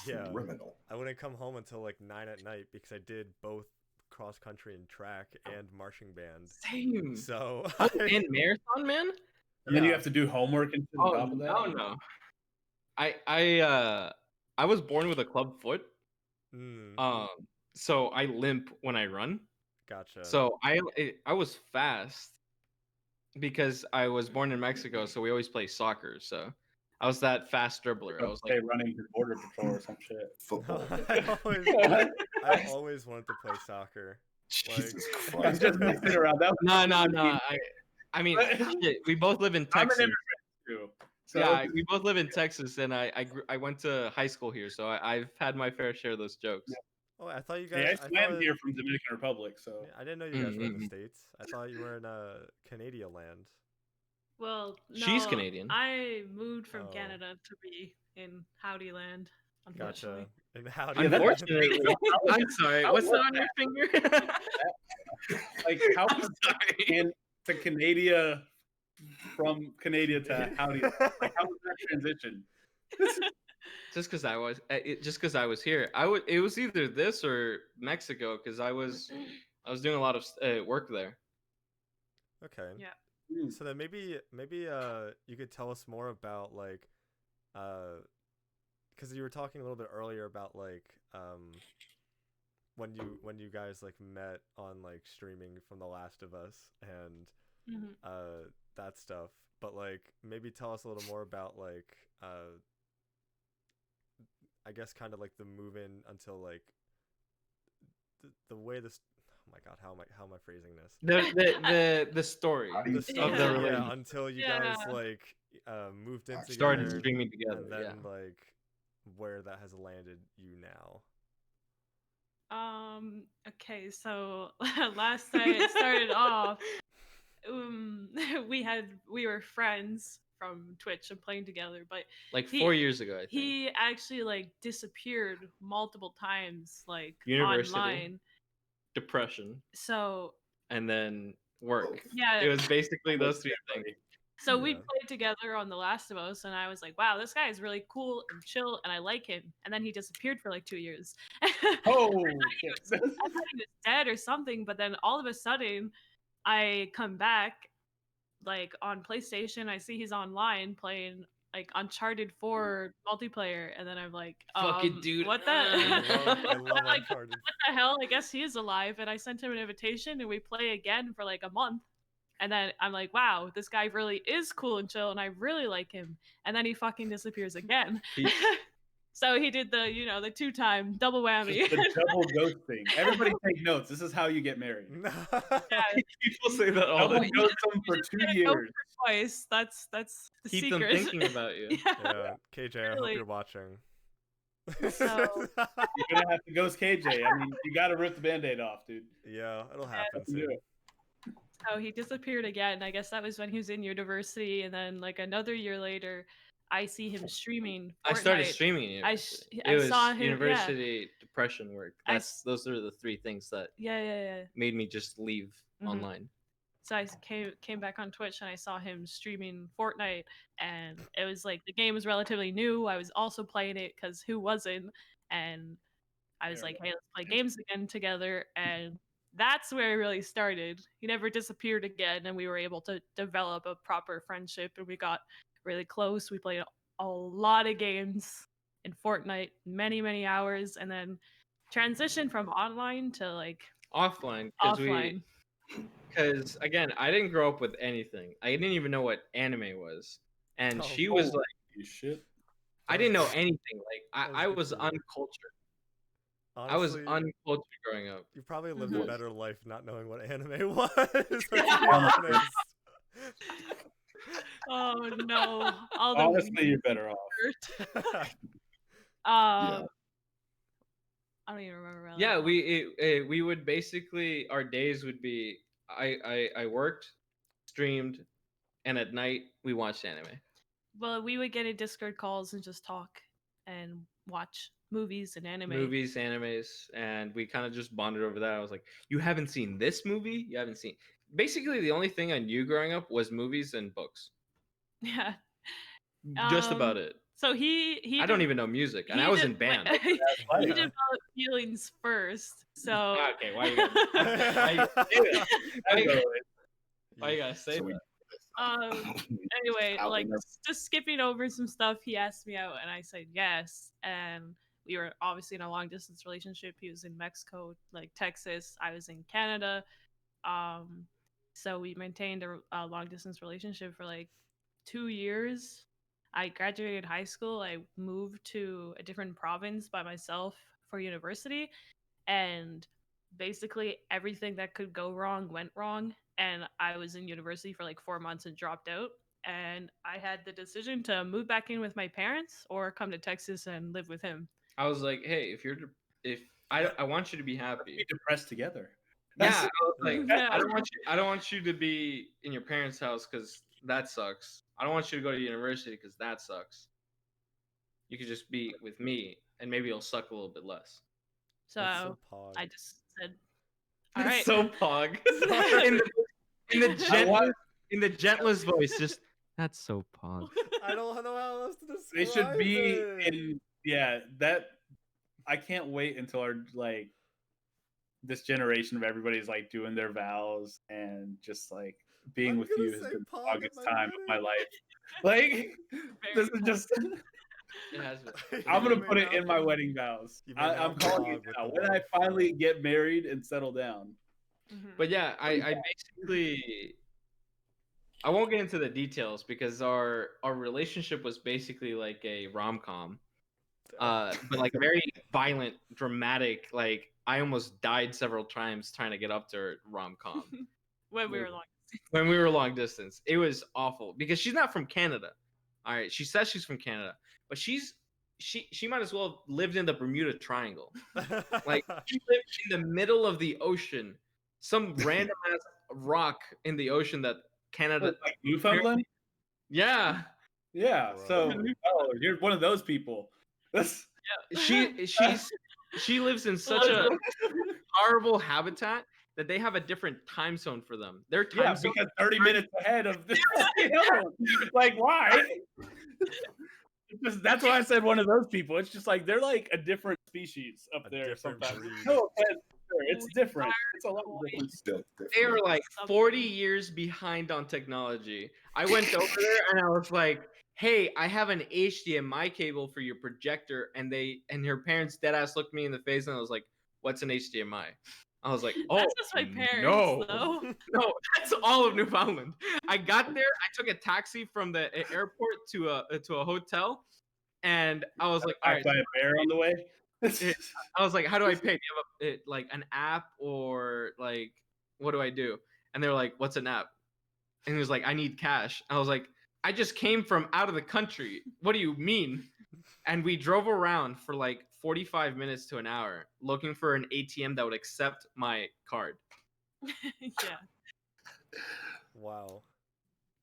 S1: yeah
S2: Criminal.
S1: I wouldn't come home until like 9 at night because I did both cross country and track and marching band.
S5: Same.
S1: So
S5: Oh, and marathon, man.
S4: And then you
S1: Yeah.
S4: have to do homework and shit on
S5: Oh
S4: top of that.
S5: no. I was born with a club foot. So I limp when I run.
S1: Gotcha.
S5: So I was fast because I was born in Mexico, so we always play soccer. So I was that fast dribbler. I was like,
S4: running to border patrol or some shit.
S2: Football.
S1: I always wanted to play soccer.
S2: Jesus
S4: It's
S2: Christ.
S4: just mixing around. That
S5: no. I mean, shit, we both live in
S4: I'm an
S5: Texas.
S4: immigrant too. So
S5: Yeah, we both live in Texas, and I went to high school here, so I've had my fair share of those jokes.
S1: Oh, I thought you
S4: hey,
S1: guys.
S4: I swam here from Dominican Republic, so
S1: I didn't know you guys were in the
S5: Mhm.
S1: States. I thought you were in Canadian land.
S3: Well, no,
S5: She's Canadian.
S3: I moved from
S1: Oh.
S3: Canada to be in Howdy Land. Unfortunately.
S1: Gotcha. And how do you?
S5: Unfortunately, I'm sorry.
S4: How
S5: What's
S4: was
S5: that on your finger?
S4: like how
S5: I'm sorry.
S4: in to Canada from Canada to Howdy? Like how was that transition?
S5: Just because I was here, it was either this or Mexico because I was doing a lot of work there.
S1: Okay.
S3: Yeah.
S1: So then maybe you could tell us more about like because you were talking a little bit earlier about like when you guys like met on like streaming from The Last of Us and that stuff, but like maybe tell us a little more about like I guess kind of like the move in until like the way this. Oh my God, how am I phrasing this?
S5: The story
S2: How do you
S5: of
S2: feel?
S5: the
S1: Yeah,
S5: relationship.
S1: until you
S3: Yeah.
S1: guys like moved in together,
S5: Started streaming together.
S1: and then
S5: Yeah.
S1: like where that has landed you now.
S3: Okay, so last night it started off. We were friends from Twitch and playing together, but
S5: Like
S3: He-
S5: 4 years ago, I think.
S3: he actually like disappeared multiple times, like
S5: University.
S3: online.
S5: Depression,
S3: So
S5: and then work.
S3: yeah,
S5: It was basically those three things.
S3: so we
S1: Yeah.
S3: played together on The Last of Us, and I was like, "Wow, this guy is really cool and chill, and I like him." And then he disappeared for like 2 years.
S4: Oh,
S3: I thought he was dead or something, but then all of a sudden, I come back, like on PlayStation. I see he's online playing like Uncharted 4 multiplayer, and then I'm like,
S5: Fucking dude.
S3: what the?
S1: I love
S3: Like,
S1: Uncharted.
S3: what the hell? I guess he is alive. And I sent him an invitation, and we play again for like a month. And then I'm like, wow, this guy really is cool and chill, and I really like him. And then he fucking disappears again.
S5: He-
S3: So he did the, the 2-time double whammy.
S4: the double ghosting. Everybody take notes. This is how you get married.
S5: People say that all
S4: Double
S5: the
S4: ghost them for 2
S3: Go
S4: years.
S3: Twice. That's the
S5: Keep
S3: secret.
S5: them thinking about you.
S1: Yeah, KJ, I hope
S3: Really.
S1: you're watching.
S3: So-
S4: You're gonna have to ghost KJ. I mean, you gotta rip the band-aid off, dude.
S1: Yeah, it'll happen
S4: Do
S1: soon.
S4: it.
S3: So he disappeared again. I guess that was when he was in university, and then like another year later, I see him streaming.
S5: I started
S3: Fortnite.
S5: streaming in
S3: I
S5: university.
S3: sh- I
S5: It was
S3: saw him- yeah.
S5: university depression work.
S3: I
S5: Those are the three things that
S3: Yeah.
S5: made me just leave
S3: Mhm.
S5: online.
S3: So I came back on Twitch, and I saw him streaming Fortnite, and it was like the game was relatively new. I was also playing it because who wasn't? And I was
S4: There we
S3: like, hey, let's play games again together. And that's where it really started. He never disappeared again, and we were able to develop a proper friendship, and we got really close. We played a lot of games in Fortnite, many hours, and then transitioned from online to like
S5: Offline,
S3: offline.
S5: because again, I didn't grow up with anything. I didn't even know what anime was, and
S1: Oh,
S5: she was
S4: oh.
S5: like,
S4: You shit.
S5: I didn't know anything. Like
S1: That was
S5: I
S1: good
S5: was
S1: for you.
S5: uncultured. I was
S1: Honestly,
S5: uncultured growing up.
S1: you probably lived a
S3: Mhm.
S1: better life not knowing what anime was. Let's be
S4: Yeah.
S1: honest.
S3: Oh no! All the
S4: Honestly, you're better off.
S3: hurt.
S2: Yeah.
S3: I don't even remember. Really
S5: Yeah, we would basically, our days would be I worked, streamed, and at night we watched anime.
S3: Well, we would get in Discord calls and just talk and watch movies and anime.
S5: Movies, animes, and we kind of just bonded over that. I was like, "You haven't seen this movie? You haven't seen." Basically, the only thing I knew growing up was movies and books.
S3: Yeah.
S5: Just about it.
S3: So he
S5: I don't even know music, and I was in band.
S3: he
S1: Yeah.
S3: developed feelings first. So
S5: Okay, why you gotta why you gotta say
S2: So we-
S5: that?
S3: anyway,
S2: Out
S3: like
S2: in the-
S3: just skipping over some stuff, he asked me out and I said yes. And we were obviously in a long distance relationship. He was in Mexico, like Texas. I was in Canada. So we maintained a long distance relationship for like 2 years. I graduated high school. I moved to a different province by myself for university, and basically everything that could go wrong went wrong. And I was in university for like 4 months and dropped out. And I had the decision to move back in with my parents or come to Texas and live with him.
S5: I was like, "Hey, if I want you to be happy."
S4: Be depressed together.
S5: Yeah,
S4: That's-
S5: I was like,
S3: Yeah.
S5: I don't want you to be in your parents' house because that sucks. I don't want you to go to university because that sucks. You could just be with me, and maybe it'll suck a little bit less.
S3: So,
S1: That's so pog.
S3: I just said, all right.
S5: So pog. in the gentlest voice, just that's so pog.
S1: I don't know how else to describe
S4: They should be
S1: it.
S4: in. Yeah, that. I can't wait until our like this generation of everybody's like doing their vows and just like being
S1: I'm
S4: with
S1: gonna
S4: you has
S1: say
S4: been the
S1: pog at
S4: longest
S1: my
S4: time of my
S1: wedding.
S4: life. Like this is just.
S5: It has been.
S4: I'm gonna
S1: You
S4: put
S1: may
S4: it in
S1: not-
S4: my wedding vows.
S1: You may
S4: I'm
S1: not
S4: calling
S1: pog
S4: it
S1: with
S4: now.
S1: the
S4: When I
S1: love.
S4: finally get married and settle down.
S3: Mhm.
S5: But yeah, I basically I won't get into the details because our relationship was basically like a rom-com. But like very violent, dramatic, like I almost died several times trying to get up to her rom-com
S3: When we were long.
S5: when we were long distance. It was awful because she's not from Canada. All right, she says she's from Canada, but she might as well have lived in the Bermuda Triangle. Like she lived in the middle of the ocean, some random ass rock in the ocean that Canada.
S4: Like Newfoundland?
S5: Yeah,
S4: Yeah. So
S1: Bro.
S4: you're one of those people. That's
S5: she lives in such a horrible habitat that they have a different time zone for them. Their time
S4: yeah,
S5: zone.
S4: because 30 minutes ahead of the other one. Like why? It's just, that's why I said one of those people. It's just like they're like a different species up
S1: A
S4: there
S1: different
S4: sometimes.
S1: breed.
S4: No offense, sir, it's different. It's a lot different.
S2: Still
S5: They are
S2: different.
S5: like 40 years behind on technology. I went over there and I was like, "Hey, I have an HDMI cable for your projector," and her parents deadass looked me in the face and I was like, "What's an HDMI?" I was like, "Oh,
S3: That's just my parents,
S5: no,
S3: though.
S5: no, that's all of Newfoundland." I got there, I took a taxi from the airport to a hotel, and I was like, "All right."
S4: By a bear on the way.
S5: I was like, "How do I pay? Do you have like an app or like what do I do?" And they're like, "What's an app?" And he was like, "I need cash." I was like, "I just came from out of the country. What do you mean?" And we drove around for like 45 minutes to an hour looking for an ATM that would accept my card.
S3: Yeah.
S1: Wow.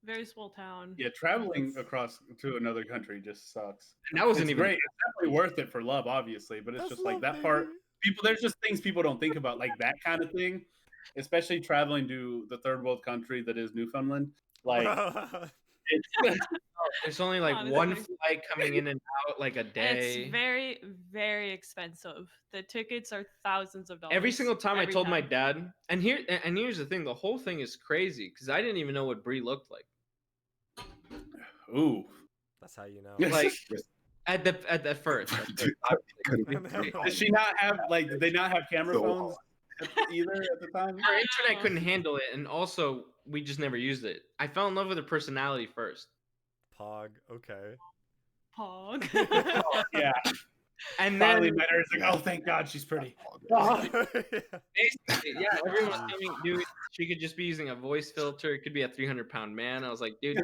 S3: Very small town.
S4: Yeah, traveling across to another country just sucks.
S5: And that wasn't
S4: It's
S5: even
S4: great. It's definitely worth it for love, obviously, but it's
S1: That's
S4: just like
S1: love,
S4: that part.
S1: baby.
S4: People, there's just things people don't think about, like that kind of thing, especially traveling to the third world country that is Newfoundland. Like, it's,
S5: There's only like one
S3: Honestly.
S5: flight coming in and out like a day.
S3: It's very, very expensive. The tickets are thousands of dollars.
S5: Every single time I
S3: every
S5: told my
S3: time.
S5: dad, and here's the thing, the whole thing is crazy because I didn't even know what Brie looked like.
S4: ooh.
S1: That's how you know.
S5: Like at the first.
S4: Does she not have like? Did they not have camera
S2: So
S4: phones either at the time?
S5: Our internet couldn't handle it, and also we just never used it. I fell in love with her personality first.
S1: Pog. Okay.
S3: Pog.
S4: Oh, yeah.
S5: And
S4: Finally
S5: then
S4: met her. It's like, oh, thank God, she's pretty.
S5: basically, yeah, everyone was telling me, dude, she could just be using a voice filter. It could be a 300-pound man. I was like, dude,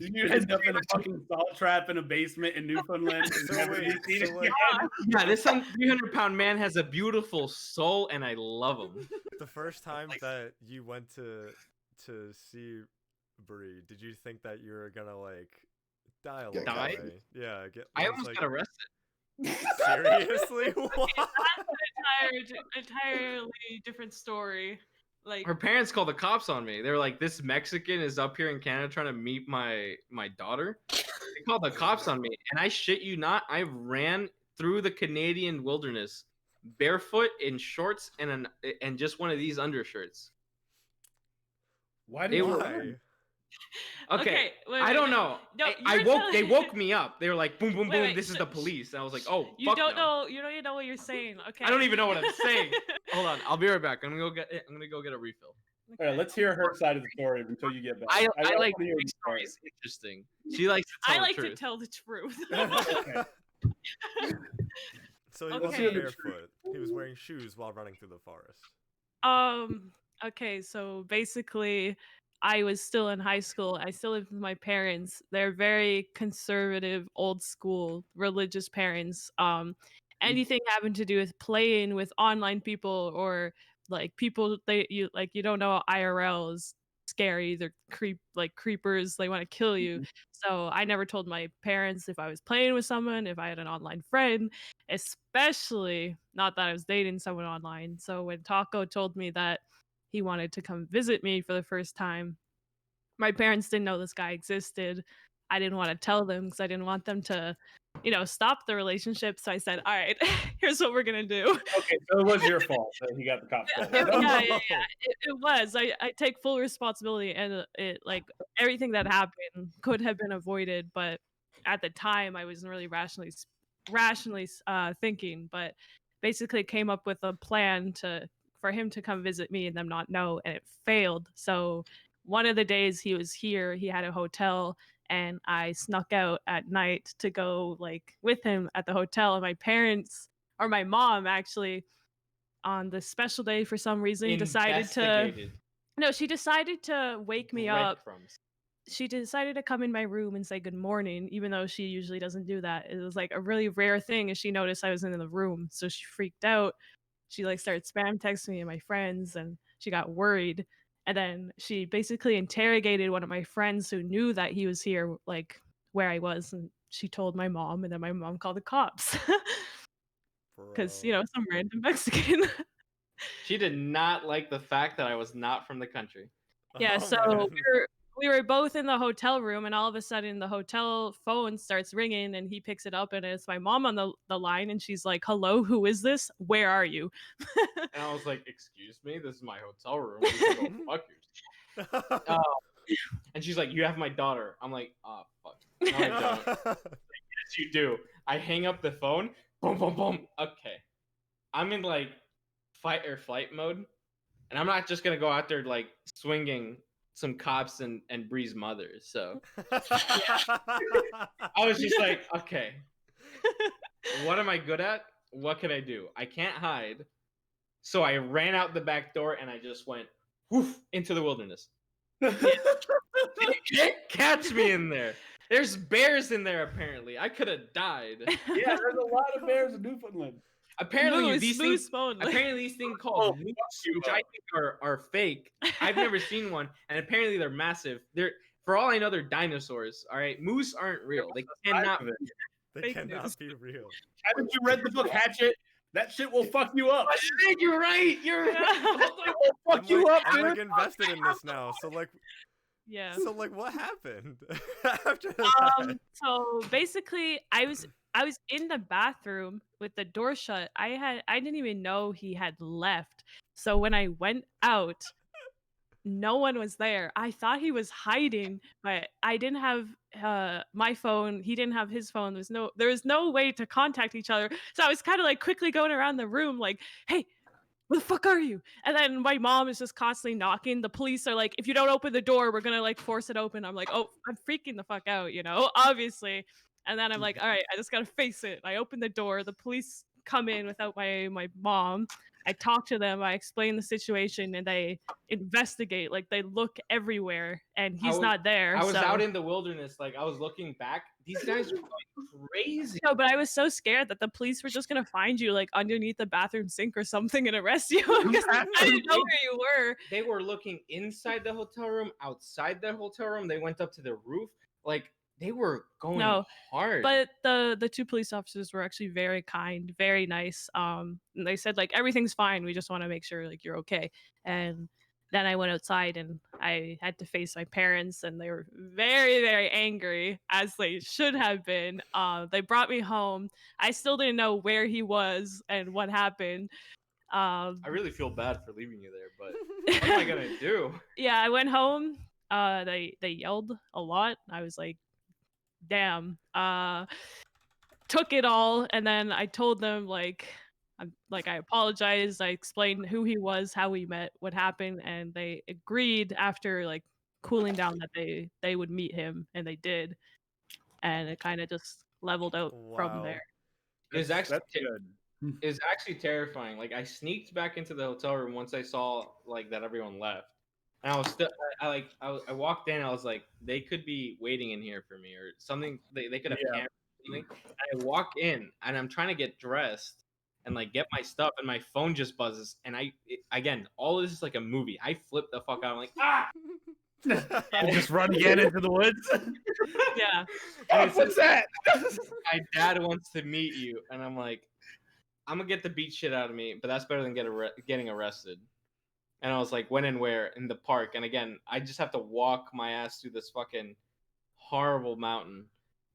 S4: You end up in a fucking salt trap in a basement in Newfoundland. And
S1: So
S4: never
S1: wait,
S4: be seen
S1: so, like,
S4: again.
S5: yeah, this 300-pound man has a beautiful soul, and I love him.
S1: the first time that you went to see Bree, did you think that you were gonna like die along the
S5: Die?
S1: way? Yeah,
S5: I
S1: was
S5: almost
S1: like,
S5: got arrested.
S1: seriously? What?
S3: That's an entirely different story. Like,
S5: Her parents called the cops on me. They were like, "This Mexican is up here in Canada trying to meet my daughter." They called the cops on me, and I shit you not, I ran through the Canadian wilderness barefoot in shorts and just one of these undershirts.
S4: Why did
S5: They
S4: you
S5: were-
S1: Why?
S5: Okay,
S3: wait,
S5: I don't
S3: no,
S5: know.
S3: no,
S5: I
S3: you're
S5: woke.
S3: telling-
S5: They woke me up. They were like, "Boom, boom,
S3: Wait,
S5: boom!
S3: wait,
S5: This is
S3: so-
S5: the police." And I was like, "Oh,
S3: You
S5: fuck
S3: don't
S5: no."
S3: know. You don't even know what you're saying. Okay.
S5: I don't even know what I'm saying. Hold on, I'll be right back. I'm gonna go get a refill.
S4: All right, let's hear her side of the story until you get back.
S5: I
S4: don't
S5: like
S4: wanna hear
S5: big
S4: the story.
S5: stories. Interesting. She likes to tell
S3: I
S5: the
S3: like to
S5: truth.
S3: tell the truth.
S4: Okay.
S1: So he
S3: Okay.
S1: wasn't barefoot. He was wearing shoes while running through the forest.
S3: Okay, so basically I was still in high school. I still lived with my parents. They're very conservative, old school, religious parents. Anything having to do with playing with online people or like people you don't know IRL is scary. They're creepers. They want to kill you. So I never told my parents if I was playing with someone, if I had an online friend, especially not that I was dating someone online. So when Taco told me that he wanted to come visit me for the first time, my parents didn't know this guy existed. I didn't want to tell them because I didn't want them to, stop the relationship. So I said, all right, here's what we're going to do.
S4: Okay, so it was your fault that he got the cops called.
S3: Yeah. It was. I take full responsibility, and it like everything that happened could have been avoided, but at the time I wasn't really rationally thinking. But basically came up with a plan for him to come visit me and them not know, and it failed. So one of the days he was here, he had a hotel, and I snuck out at night to go like with him at the hotel, and my parents or my mom actually on the special day for some reason decided to
S5: Investigated.
S3: no she decided to wake me up.
S5: Breadcrumbs.
S3: She decided to come in my room and say good morning, even though she usually doesn't do that. It was like a really rare thing, and she noticed I was in the room, so she freaked out. She like started spam texting me and my friends, and she got worried. And then she basically interrogated one of my friends who knew that he was here, like where I was, and she told my mom, and then my mom called the cops because
S1: Bro.
S3: some random Mexican.
S5: She did not like the fact that I was not from the country.
S3: Yeah,
S1: Oh,
S3: so
S1: man.
S3: we were both in the hotel room, and all of a sudden the hotel phone starts ringing, and he picks it up, and it's my mom on the line, and she's like, "Hello, who is this? Where are you?"
S5: And I was like, "Excuse me, this is my hotel room. You can go fuck yourself." And she's like, "You have my daughter." I'm like, "Oh fuck, no, I don't." Yes, you do. I hang up the phone. Boom, boom, boom. Okay, I'm in like fight or flight mode, and I'm not just gonna go out there like swinging some cops and Bree's mother. So I was just like, okay, what am I good at? What can I do? I can't hide. So I ran out the back door and I just went woof into the wilderness. You can't catch me in there. There's bears in there apparently. I could have died.
S4: Yeah, there's a lot of bears in Newfoundland.
S5: Apparently
S3: Moose,
S5: these
S3: moose
S5: things
S3: phone.
S5: apparently these things called moose, which I think are fake. I've never seen one, and apparently they're massive. They're for all I know, they're dinosaurs. All right, moose aren't real. They cannot.
S1: They
S3: Fake
S1: cannot
S3: news.
S1: be real.
S4: Haven't you read the book Hatchet? That shit will fuck you up.
S5: You're right. You're right.
S4: It will fuck you up,
S1: I'm
S4: dude.
S1: like invested in this now.
S3: Yeah.
S1: So what happened after that?
S3: So basically I was in the bathroom with the door shut. I didn't even know he had left. So when I went out, no one was there. I thought he was hiding, but I didn't have my phone. He didn't have his phone. There was no way to contact each other. So I was kind of like quickly going around the room like, "Hey, where the fuck are you?" And then my mom is just constantly knocking. The police are like, "If you don't open the door, we're gonna like force it open." I'm like, "Oh, I'm freaking the fuck out," obviously. And then I'm like, all right, I just gotta face it. I open the door. The police come in without my mom. I talk to them. I explain the situation, and they investigate. Like they look everywhere, and he's not there.
S5: I was
S3: so.
S5: out in the wilderness, like I was looking back. These guys are going crazy.
S3: No, but I was so scared that the police were just gonna find you like underneath the bathroom sink or something and arrest you because I didn't know where you were.
S5: They were looking inside the hotel room, outside the hotel room. They went up to the roof. Like they were going hard.
S3: But the two police officers were actually very kind, very nice. And they said like everything's fine. We just want to make sure like you're okay. And then I went outside and I had to face my parents, and they were very, very angry, as they should have been. They brought me home. I still didn't know where he was and what happened.
S5: I really feel bad for leaving you there, but what am I gonna do?
S3: Yeah, I went home. They yelled a lot. I was like, damn. Took it all, and then I told them like I apologized. I explained who he was, how we met, what happened, and they agreed after like cooling down that they would meet him, and they did, and it kind of just leveled out from there.
S5: It's actually
S4: That's good.
S5: It's actually terrifying. Like I sneaked back into the hotel room once I saw like that everyone left, and I was still I walked in. I was like, they could be waiting in here for me or something. They could have cameras or something. And I walk in and I'm trying to get dressed and like get my stuff, and my phone just buzzes. And again, all of this is like a movie. I flip the fuck out. I'm like, ah!
S4: Just run again into the woods.
S3: Yeah.
S4: What's that?
S5: My dad wants to meet you, and I'm like, I'm gonna get the beat shit out of me, but that's better than getting arrested. And I was like, when and where? In the park. And again, I just have to walk my ass through this fucking horrible mountain.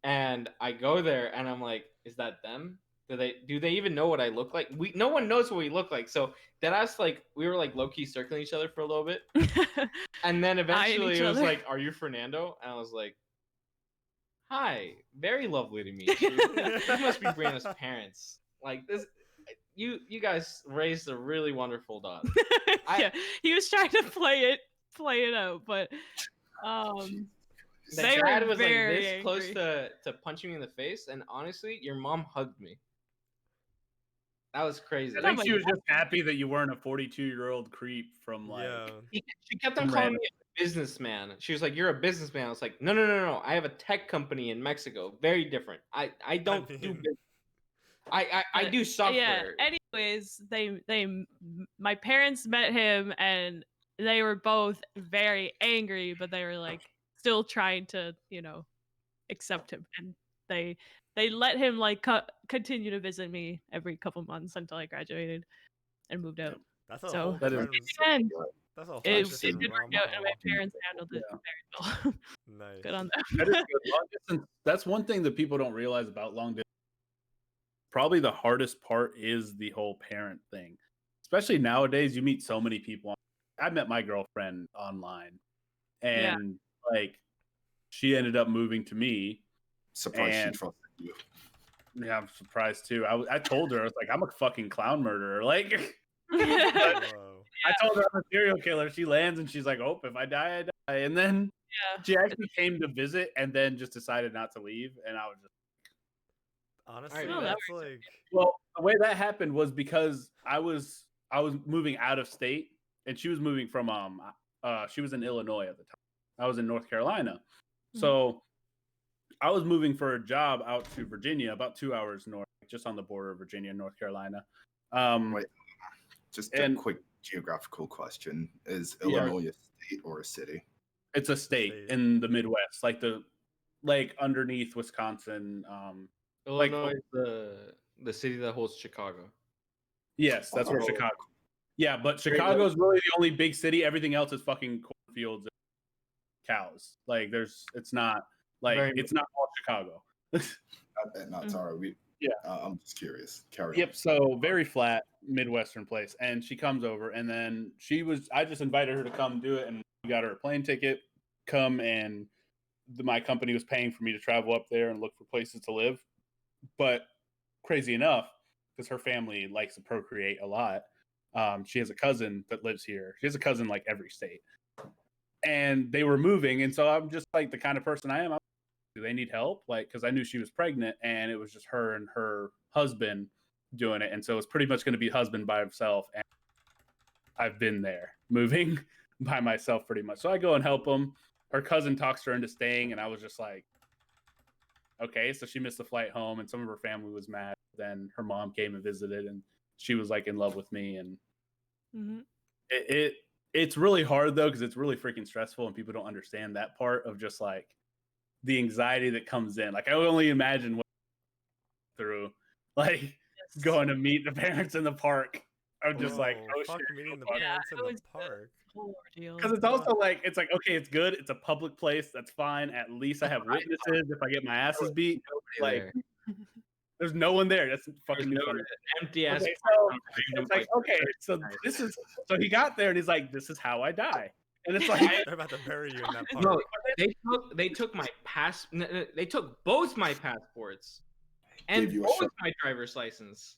S5: And I go there, and I'm like, is that them? Do they even know what I look like? No one knows what we look like. So that I was like, we were like low key circling each other for a little bit, and then eventually it was like, "Are you Fernando?" And I was like, "Hi, very lovely to meet you. You must be Brianna's parents. Like this, you guys raised a really wonderful daughter."
S3: Yeah, he was trying to play it out, but
S5: the
S3: they
S5: dad
S3: were
S5: was like
S3: very
S5: this close
S3: angry.
S5: to punching me in the face, and honestly, your mom hugged me. That was crazy.
S4: I think she was just happy that you weren't a 42-year-old creep from like.
S1: Yeah.
S5: She kept on calling me a businessman. She was like, "You're a businessman." I was like, "No. I have a tech company in Mexico. Very different. I don't do business. I do software."
S3: Yeah. Anyways, my parents met him, and they were both very angry, but they were like still trying to accept him, and they let him like continue to visit me every couple months until I graduated and moved out.
S1: That's a
S3: So
S1: whole
S4: That is-
S1: different- that's a whole
S3: it
S1: different
S3: did work
S1: realm.
S3: out, and my parents handled it very well.
S1: Nice.
S3: Good on
S4: That
S3: them.
S4: is good. Long distance, that's one thing that people don't realize about long distance. Probably the hardest part is the whole parent thing. Especially nowadays, you meet so many people. I met my girlfriend online, and like she ended up moving to me.
S2: Surprised she trusted you.
S4: Yeah, I'm surprised too. I told her, I was like, I'm a fucking clown murderer. Like,
S1: Whoa.
S4: I told her I'm a serial killer. She lands and she's like, oh, if I die, I die. And then she actually came to visit and then just decided not to leave. And I was just.
S1: Honestly,
S5: Alright,
S1: that's like.
S4: Well, the way that happened was because I was moving out of state and she was moving from she was in Illinois at the time. I was in North Carolina. So I was moving for a job out to Virginia, about 2 hours north, just on the border of Virginia and North Carolina.
S2: Wait, just a quick geographical question. Is Illinois a state or a city?
S4: It's a state in the Midwest, like underneath Wisconsin.
S5: Illinois is the city that holds Chicago.
S4: Yes, that's where Chicago. Yeah, but Chicago is really the only big city. Everything else is fucking cornfields and cows. Like it's not all Chicago.
S2: No, it's all right. I'm just curious. Carry on.
S4: Yep. So very flat Midwestern place, and she comes over, and then I just invited her to come do it, and we got her a plane ticket, and my company was paying for me to travel up there and look for places to live. But crazy enough, because her family likes to procreate a lot, she has a cousin that lives here. She has a cousin like every state, and they were moving, and so I'm just like the kind of person I am. do they need help? Like, because I knew she was pregnant, and it was just her and her husband doing it, and so it's pretty much going to be husband by himself. And I've been there moving by myself pretty much, so I go and help him. Her cousin talks her into staying, and I was just like, okay. So she missed the flight home, and some of her family was mad. Then her mom came and visited, and she was like in love with me, and it's really hard though, because it's really freaking stressful, and people don't understand that part of just like the anxiety that comes in. Like, I would only imagine what through, like, going to meet the parents in the park. I'm just like, oh
S1: fuck,
S4: shit,
S1: meeting the
S4: fuck.
S1: parents in
S3: it
S1: the
S3: was
S1: park.
S4: Because it's also like, it's like, okay, it's good. It's a public place. That's fine. At least I have witnesses if I get my asses beat.
S5: Nobody
S4: Like,
S5: there.
S4: there's no one there. That's fucking
S5: There's
S4: funny.
S5: empty ass.
S4: Okay, so it's like, okay, so this is, so he got there and he's like, this is how I die. And it's like,
S1: They're about to bury you in that park.
S5: No, they took my they took both my passports and
S2: Gave you a
S5: both
S2: shot.
S5: my driver's license.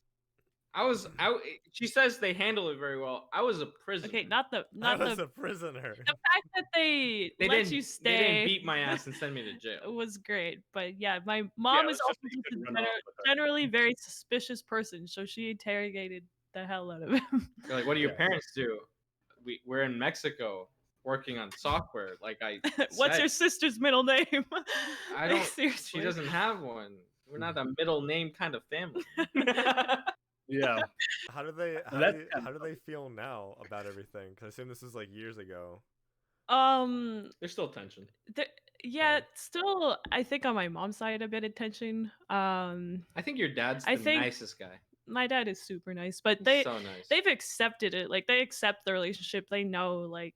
S5: I was out. She says they handle it very well. I was a prisoner.
S3: Okay, not
S1: I
S3: the
S1: was a prisoner.
S3: the fact that they let
S5: didn't,
S3: you
S5: They
S3: stay
S5: didn't beat my ass and send me to jail.
S3: was great. But yeah, my mom
S4: it
S3: is
S4: was
S3: also
S4: just that you
S3: just
S4: couldn't
S3: a
S4: run off with her.
S3: generally very suspicious person, so she interrogated the hell out of him.
S5: They're like, what do your
S4: Yeah.
S5: parents do? We're in Mexico working on software. Like I
S3: What's
S5: said,
S3: your sister's middle name?
S5: I don't.
S3: Seriously.
S5: She doesn't have one. We're not a middle name kind of family.
S4: yeah.
S1: How do they
S4: That's
S1: how do they feel now about everything? Because I assume this is like years ago.
S5: There's still tension.
S3: Yeah, still, I think on my mom's side a bit of tension.
S5: I think your dad's
S3: I
S5: the
S3: think-
S5: nicest guy.
S3: My dad is super nice, but
S5: He's so nice.
S3: they've accepted it. Like, they accept the relationship. They know, like,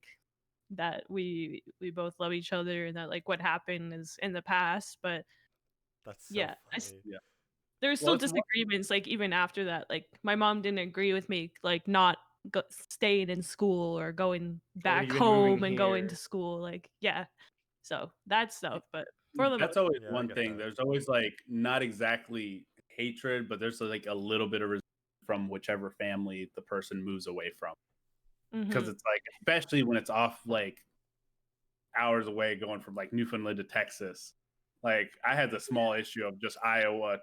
S3: that we both love each other and that, like, what happened is in the past. But
S1: That's so
S3: yeah,
S1: funny.
S3: there's still
S4: it's what-
S3: disagreements. Like, even after that, like, my mom didn't agree with me, like, not staying in school or going back
S5: even
S3: home
S5: moving
S3: and going
S5: here.
S3: to school. Like, yeah, so that stuff. But for the
S4: That's
S3: most,
S4: always
S1: Yeah, I
S4: one
S1: get
S4: thing.
S1: that.
S4: There's always like not exactly hatred, but there's like a little bit of resentment from whichever family the person moves away from. Because it's like, especially when it's off like hours away, going from like Newfoundland to Texas. Like, I had the small issue of just Iowa,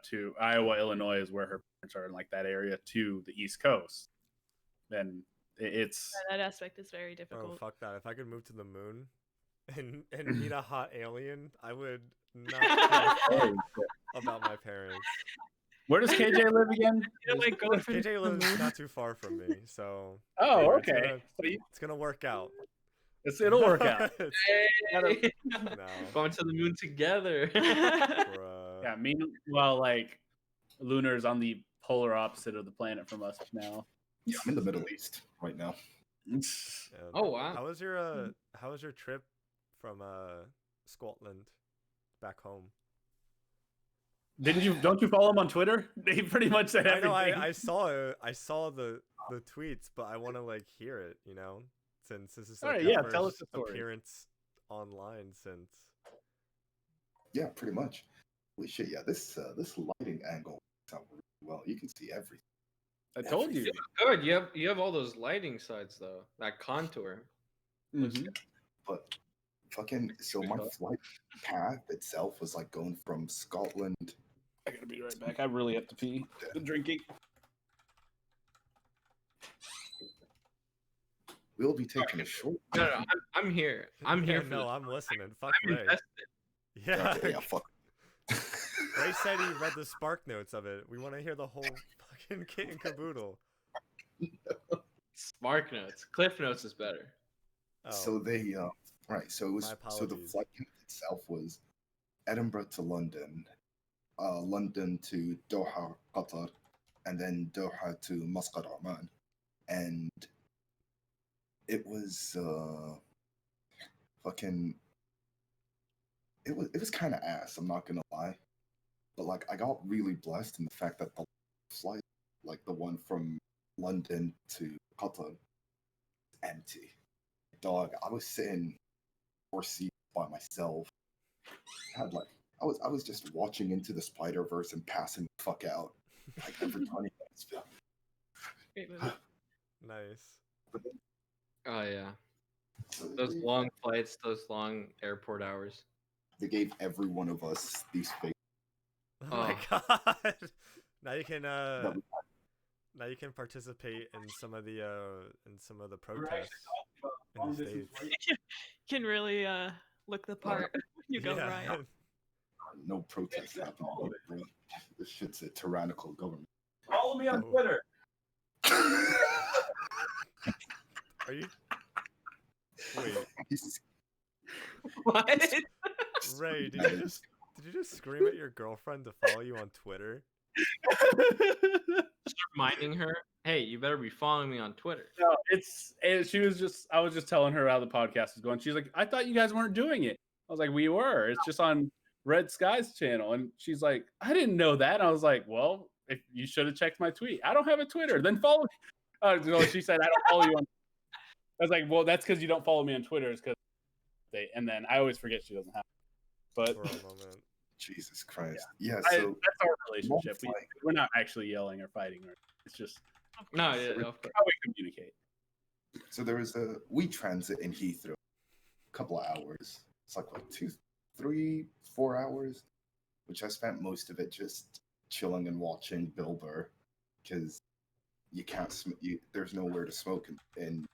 S4: Illinois is where her parents are in like that area, to the East Coast. Then it's
S3: that aspect is very
S1: Oh
S3: difficult.
S1: fuck that! If I could move to the moon and meet a hot alien, I would not give a fuck about my parents.
S4: where does KJ live again?
S3: You know, like, going from
S1: KJ
S3: the
S1: lives
S3: moon.
S1: not too far from me, so
S4: Oh,
S1: it's
S4: okay.
S1: gonna-
S4: So
S1: it's gonna work out.
S4: it'll work out.
S5: Hey!
S1: No.
S5: Going to the moon together.
S1: Bruh.
S4: Yeah, meanwhile, like, Lunar's on the polar opposite of the planet from us now.
S2: Yeah, I'm in the Middle East right now.
S1: Yeah.
S5: Oh, wow.
S1: How was your trip from Scotland back home?
S4: Don't you follow him on Twitter? They pretty much said
S1: I know
S4: everything.
S1: I saw it. I saw the tweets, but I want to like hear it, you know, since this is like
S4: Alright,
S1: your
S4: yeah,
S1: first
S4: tell us the story.
S1: appearance online since.
S2: Yeah, pretty much. Holy shit! Yeah, this lighting angle works out really well. You can see everything.
S4: I told you.
S5: Good. You have all those lighting sides though. That contour.
S4: Mhm.
S2: But fucking, so my flight path itself was like going from Scotland.
S4: I gotta be right back. I really have to pee. Been drinking.
S2: We'll be taking a short.
S5: No, I'm here. I'm here.
S1: Yeah,
S5: For
S1: no,
S5: this.
S1: I'm listening. Fuck
S5: I'm
S1: Ray.
S5: invested.
S1: Yeah.
S2: Okay, yeah, fuck.
S1: Ray said he read the spark notes of it. We want to hear the whole fucking kit and caboodle.
S5: Spark notes. Cliff notes is better.
S1: Oh.
S2: So they right. So it was
S1: My
S2: so the
S1: apologies.
S2: flight itself was Edinburgh to London, London to Doha, Qatar, and then Doha to Muscat, Oman, and it was fucking. It was kind of ass. I'm not gonna lie, but like I got really blessed in the fact that the flight, like the one from London to Qatar, empty. Dog, I was sitting 4 seats by myself. Had like I was just watching into the Spider-Verse and passing the fuck out like every 20 minutes.
S3: Great movie.
S1: Nice.
S5: Oh yeah.
S2: So
S5: Those long flights, those long airport hours.
S2: They gave every one of us these fake.
S1: Oh my
S5: Oh.
S1: god! Now you can
S2: that we-
S1: now you can participate in some of the protests in the states.
S3: Can really look the part when you go
S1: Yeah.
S3: riot.
S2: No protests happening, bro. This shit's a tyrannical government.
S4: Follow me on
S1: Oh.
S4: Twitter.
S1: Are you? Wait,
S5: What?
S1: Ray, did you just scream at your girlfriend to follow you on Twitter?
S5: Just reminding her, hey, you better be following me on Twitter.
S4: No, she was just. I was just telling her how the podcast was going. She's like, I thought you guys weren't doing it. I was like, we were. It's just on Red Sky's channel, and she's like, I didn't know that. And I was like, well, if you should have checked my tweet. I don't have a Twitter. Then follow me. No, she said, I don't follow you on. I was like, well, that's because you don't follow me on Twitter. It's because and then I always forget she doesn't have. But
S1: For a moment.
S2: Jesus Christ. Yeah,
S4: that's
S2: so
S4: our relationship.
S2: like-
S4: We're not actually yelling or fighting. It's just
S5: No, yeah, of course.
S4: how we communicate.
S2: so there was we transit in Heathrow, a couple of hours. It's like what 2, 3, 4 hours, which I spent most of it just chilling and watching Bill Burr, because you can't there's nowhere to smoke in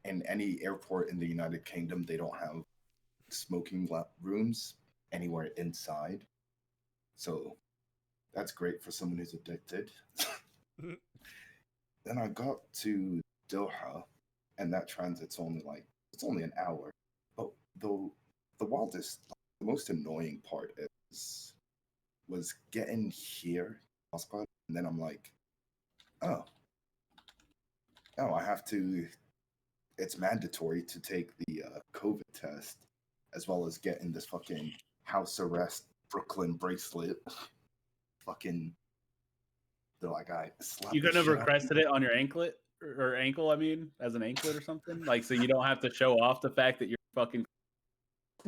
S2: any airport in the United Kingdom. They don't have smoking rooms anywhere inside, so that's great for someone who's addicted. Then I got to Doha, and that transit's only it's only an hour. But the wildest, the most annoying part was getting here, and then I'm like, oh, I have to. It's mandatory to take the COVID test, as well as getting this fucking house arrest Brooklyn bracelet. Fucking, they're like, I slapped
S4: You
S2: the
S4: couldn't have
S2: shit out of
S4: requested it on your anklet or ankle. I mean, as an anklet or something, like so you don't have to show off the fact that you're fucking.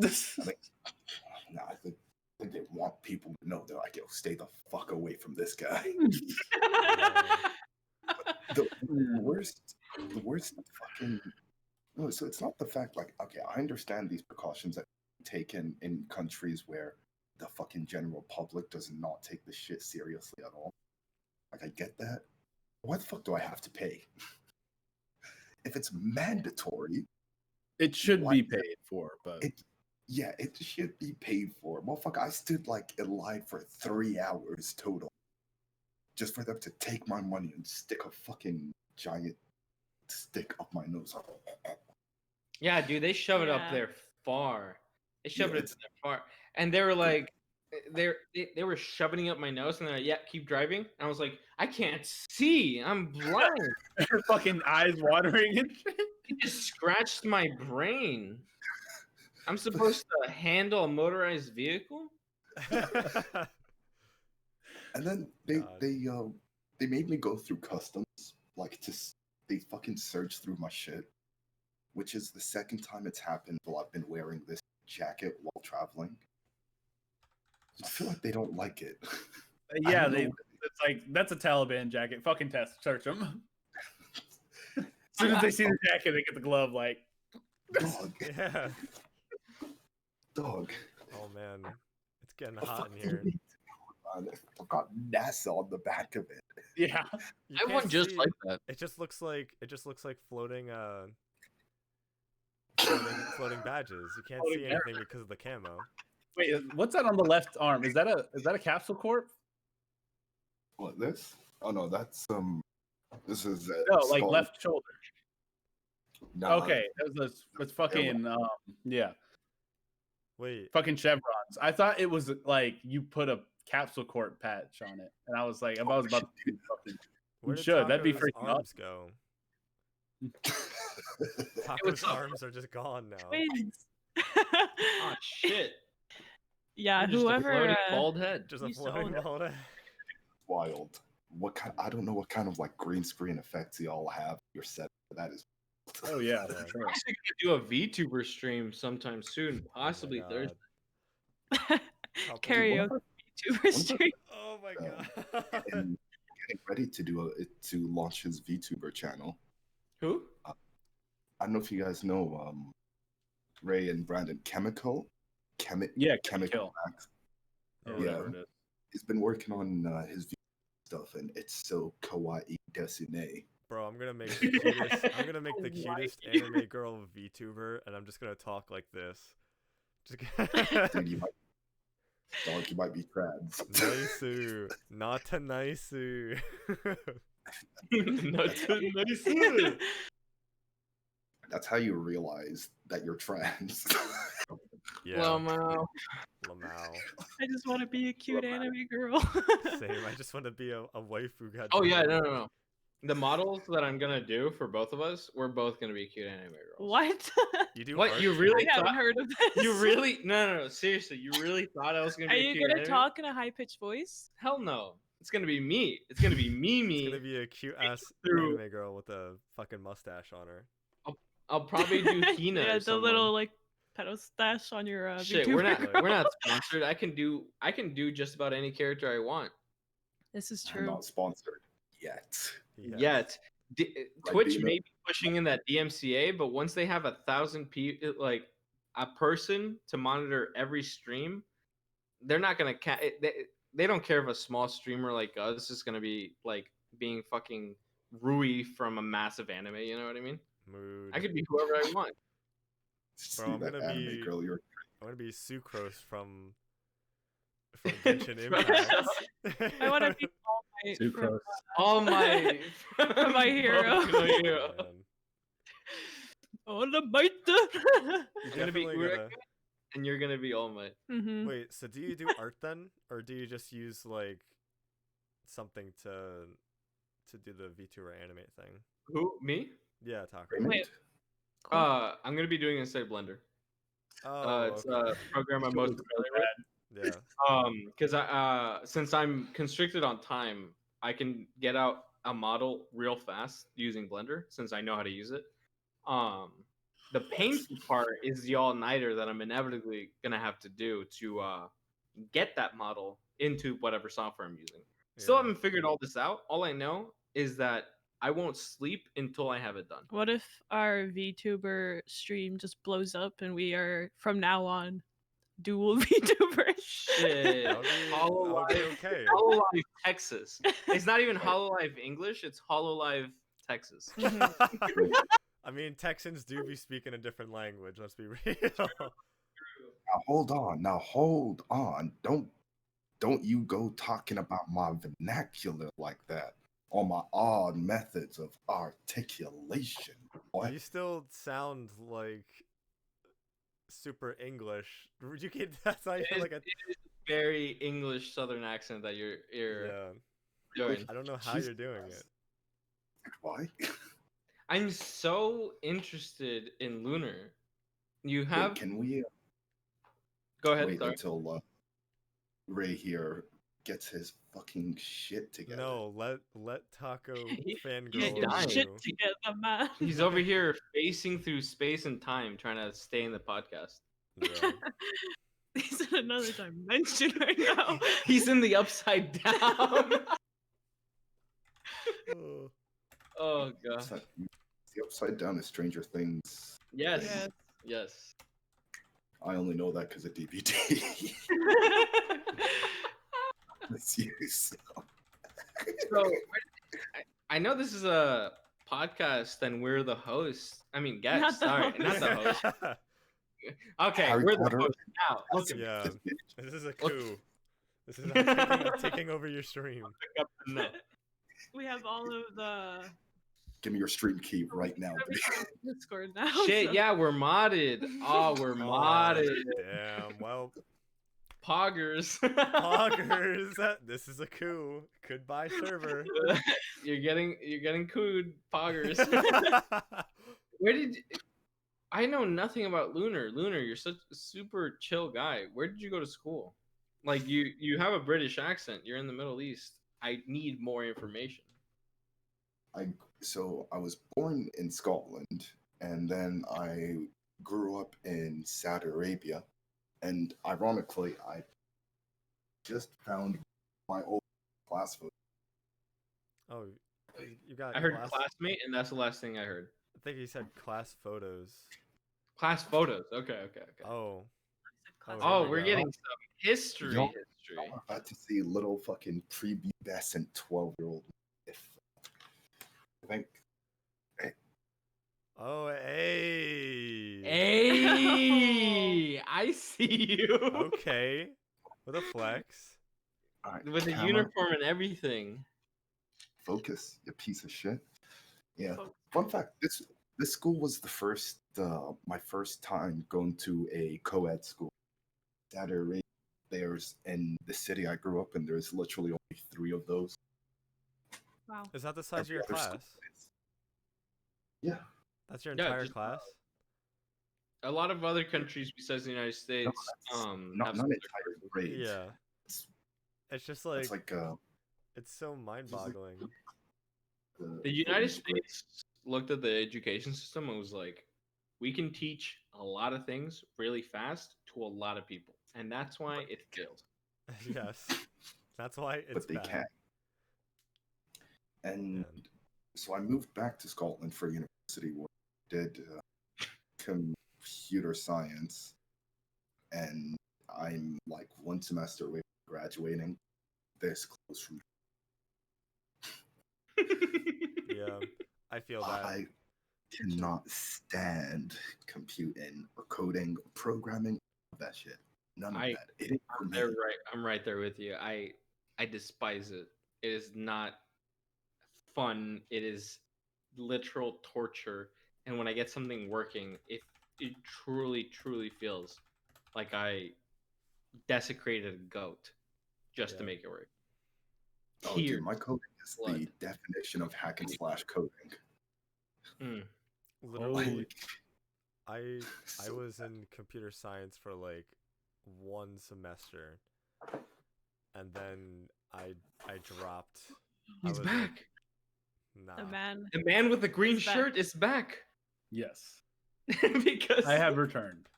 S2: I think, nah, I think they want people to know. They're like, yo, stay the fuck away from this guy. The worst fucking. No, so it's not the fact, like, okay, I understand these precautions that are taken in countries where the fucking general public does not take the shit seriously at all. Like, I get that. Why the fuck do I have to pay? If it's mandatory,
S4: It should
S2: Why-
S4: be paid for, but
S2: it should be paid for. Motherfucker, I stood like in line for 3 hours total, just for them to take my money and stick a fucking giant stick up my nose.
S5: Yeah, dude, they shove it up
S3: Yeah.
S5: there far. They shoved it
S2: it's-
S5: there far, and they were like, they were shoving it up my nose, and they're like, yeah, keep driving. And I was like, I can't see, I'm blind.
S4: your fucking eyes watering and shit.
S5: It just scratched my brain. I'm supposed to handle a motorized vehicle.
S2: And then
S1: God.
S2: they made me go through customs, like they fucking searched through my shit, which is the second time it's happened while I've been wearing this jacket while traveling. I feel like they don't like it. I
S4: Yeah,
S2: don't know
S4: it's like that's a Taliban jacket. Fucking search them. As soon as they see the jacket, they get the glove. Like,
S2: dog,
S1: Yeah.
S2: dog.
S1: Oh man, it's getting
S2: The
S1: hot
S2: fuck
S1: in
S2: do
S1: here.
S2: they do, man? I've got NASA on the back of it.
S4: yeah,
S1: You
S5: I
S1: can't
S5: want just
S1: see-
S5: like that.
S1: It just looks like floating floating badges. You can't
S4: Floating
S1: see anything because of the camo.
S4: wait, what's that on the left arm? Is that a capsule corp?
S2: What, this? Oh no, that's this is
S4: No, like
S2: Scotland.
S4: left shoulder.
S2: Nah,
S4: Okay, that's fucking yeah,
S1: Wait,
S4: fucking chevrons. I thought it was like you put a capsule corp patch on it, and I was like, if I was about to fucking,
S1: where did
S4: should. That'd be
S1: Taco's
S4: freaking
S1: arms go? Taco's arms are just gone now.
S3: Twins.
S5: Oh shit!
S3: Yeah,
S5: Just a
S3: whoever.
S5: floating bald head.
S1: Just a
S3: He's so
S1: floating
S3: old.
S1: bald head.
S2: Wild. What kind? I don't know what kind of like green screen effects y'all have. Your set. That is.
S4: oh yeah,
S1: Yeah.
S4: for sure.
S5: We're actually gonna do a VTuber stream sometime soon, possibly
S1: Oh my
S5: Thursday.
S1: God. Couple-
S3: Karaoke YouTuber stream.
S1: Oh my
S2: Oh.
S1: god.
S2: And getting ready to launch his VTuber channel.
S5: Who?
S2: I don't know if you guys know Ray and Brandon Chemical.
S4: Yeah,
S2: Chemical
S4: Kill.
S2: Max.
S4: Or
S2: Yeah.
S4: whatever it is.
S2: He's been working on his stuff, and it's so kawaii desune.
S1: Bro, I'm gonna make the cutest. I'm gonna make the cutest anime girl VTuber, and I'm just gonna talk like this. Just
S2: Dude, you might be trans.
S1: Naisu, not a naisu.
S5: Not too nice.
S2: That's how you realize that you're trans.
S1: Yeah,
S5: Lamau.
S1: Lamau.
S3: I just want to be a cute anime girl.
S1: Same. I just want to be a waifu god.
S5: Oh yeah, no. The models that I'm gonna do for both of us, we're both gonna be cute anime girls.
S3: What?
S1: You do
S5: What,
S1: art
S5: you
S1: too?
S5: really
S3: I haven't
S5: thought-
S3: heard of this.
S5: You really no, seriously, you really thought I was gonna
S3: Are
S5: be a
S3: you
S5: cute
S3: gonna
S5: anime?
S3: talk in a high pitched voice?
S5: Hell no. It's gonna be me. It's gonna be me.
S1: It's gonna be a cute ass
S5: through-
S1: anime girl with a fucking mustache on her.
S5: I'll probably do Hina.
S3: Yeah,
S5: or
S3: the
S5: someone.
S3: little like pedo stash on your
S5: Shit.
S3: VTuber.
S5: We're not sponsored. I can do just about any character I want.
S3: This is
S2: I'm
S3: true.
S2: not sponsored yet.
S1: Yes.
S5: Yet
S2: Like
S5: Twitch
S2: being
S5: may be pushing in that DMCA, but once they have 1,000 people, like a person to monitor every stream, they're not gonna they don't care if a small streamer like us is gonna be like being fucking Rui from a massive anime. You know what I mean?
S1: Mood.
S5: I could be whoever I want.
S1: Bro,
S2: See
S1: I'm
S2: that
S1: gonna
S2: anime
S1: be-
S2: girl, you're
S1: I'm gonna be Sucrose from Genshin Impact.
S3: I want to be All Might
S4: Too
S3: from,
S4: close.
S5: All my
S3: My hero.
S5: Boku no Hero.
S1: Man.
S3: All Might.
S1: You're
S5: gonna be
S1: definitely gonna...
S5: And you're gonna be All Might.
S3: Mm-hmm.
S1: Wait, so do you do art then? Or do you just use like something to do the VTuber animate thing?
S5: Who? Me?
S1: Yeah, Taco.
S2: Raymond.
S3: Wait.
S5: I'm gonna be doing it inside Blender.
S1: Oh,
S5: It's
S1: okay.
S5: a program I'm
S4: Sure,
S5: most familiar with.
S1: Yeah.
S5: Because I since I'm constricted on time, I can get out a model real fast using Blender since I know how to use it. The painful part is the all-nighter that I'm inevitably gonna have to do to get that model into whatever software I'm using. Still
S1: Yeah.
S5: haven't figured all this out. All I know is that I won't sleep until I have it done.
S3: What if our VTuber stream just blows up and we are from now on dual VTubers?
S5: Shit.
S1: That would be
S5: Hololive,
S1: okay.
S5: Hololive Texas. It's not even Hololive English. It's Hololive Texas.
S1: I mean, Texans do be speaking a different language. Let's be real.
S2: Now hold on. Don't you go talking about my vernacular like that, or my odd methods of articulation. Boy.
S1: You still sound like super English. You can. That's how you feel like a.
S5: It is a very English Southern accent that you're
S1: Yeah.
S5: doing.
S1: I don't know how you're doing it.
S2: Why?
S5: I'm so interested in Lunar. You
S2: Wait,
S5: have.
S2: can we
S5: Go ahead.
S2: wait
S5: Sorry.
S2: until Ray here gets his fucking shit together?
S1: No, let Taco
S5: He's
S1: fangirl
S3: Get
S1: over
S3: your
S5: dying.
S3: shit
S1: you.
S3: together, man.
S5: He's over here facing through space and time, trying to stay in the podcast.
S1: Yeah.
S3: He's in another dimension right now.
S5: He's in the upside down.
S1: Oh.
S5: Oh god.
S2: Upside- The upside down is Stranger Things.
S5: Yes.
S3: Yes.
S5: Yes.
S2: I only know that because of DVD. It's you. So.
S5: So I know this is a podcast and we're the hosts. I mean, guests.
S3: Not the
S5: Sorry,
S3: host.
S5: not the host. Okay,
S2: Harry
S5: we're the
S2: Potter.
S5: host now. Look at me.
S1: Yeah. This is a
S5: Look-
S1: coup. This is I'm taking over your stream.
S5: Pick up the net.
S3: We have all of the
S2: Give me your stream key right now.
S3: Discord now.
S5: Shit,
S3: so-
S5: yeah, we're modded. Oh, we're modded.
S1: Damn. Well,
S5: Poggers.
S1: poggers. This is a coup. Goodbye, server.
S5: you're getting cooed, Poggers. Where did I know nothing about Lunar? Lunar, you're such a super chill guy. Where did you go to school? Like you have a British accent. You're in the Middle East. I need more information.
S2: So I was born in Scotland, and then I grew up in Saudi Arabia, and ironically, I just found my old class photo.
S1: Oh, you got.
S5: I heard
S1: class...
S5: classmate, and that's the last thing I heard.
S1: I think he said class photos.
S5: Class photos. Okay.
S1: Oh,
S3: Classic.
S5: Oh,
S1: here
S5: we're
S1: we
S5: getting
S1: go.
S5: some history.
S2: Y'all-
S5: History.
S2: I'm about to see little fucking prepubescent 12-year-old. If I think
S1: Oh, hey.
S5: Hey, I see you.
S1: Okay. With a flex.
S2: all right,
S5: With a
S2: camera,
S5: uniform and everything.
S2: focus, you piece of shit. Yeah.
S3: Focus.
S2: Fun fact: this school was the first my first time going to a co-ed school. Saturday, there's in the city I grew up in. There's literally only 3 of those.
S3: Wow.
S1: Is that the size of
S2: Every
S1: your
S2: other school
S1: class?
S2: is- Yeah.
S1: That's your
S5: Yeah,
S1: entire
S5: just-
S1: class?
S5: A lot of other countries besides the United States,
S2: that's not
S5: have
S2: not
S5: some
S2: entire grades.
S1: Yeah.
S2: It's,
S1: It's just
S2: it's
S1: like,
S2: like
S1: it's so mind-boggling.
S5: The United States looked at the education system and was like, we can teach a lot of things really fast to a lot of people. And that's why it failed.
S1: Yes. That's why it's
S2: but they
S1: bad.
S2: can. And
S1: Man.
S2: so I moved back to Scotland for university where I did computer science, and I'm like 1 semester away from graduating. This close from
S1: Yeah. I feel that.
S2: I cannot stand computing or coding or programming. That shit. None of
S5: I-
S2: that. It ain't for me.
S5: I'm right there with you. I despise it. It is not fun. It is literal torture. And when I get something working, it truly feels like I desecrated a goat just to
S1: Yeah.
S5: make it work.
S2: Oh, dude,
S5: Tears.
S2: my coding is the
S5: blood.
S2: definition of hack and slash coding.
S5: Mm.
S1: Literally,
S2: Like,
S1: I
S2: so
S1: was
S2: bad.
S1: in computer science for like 1 semester, and then I dropped. I
S5: He's
S1: was like,
S5: back.
S1: nah.
S3: The man.
S5: The man with the green
S3: He's back.
S5: shirt is back.
S4: Yes,
S5: Because
S4: I have returned.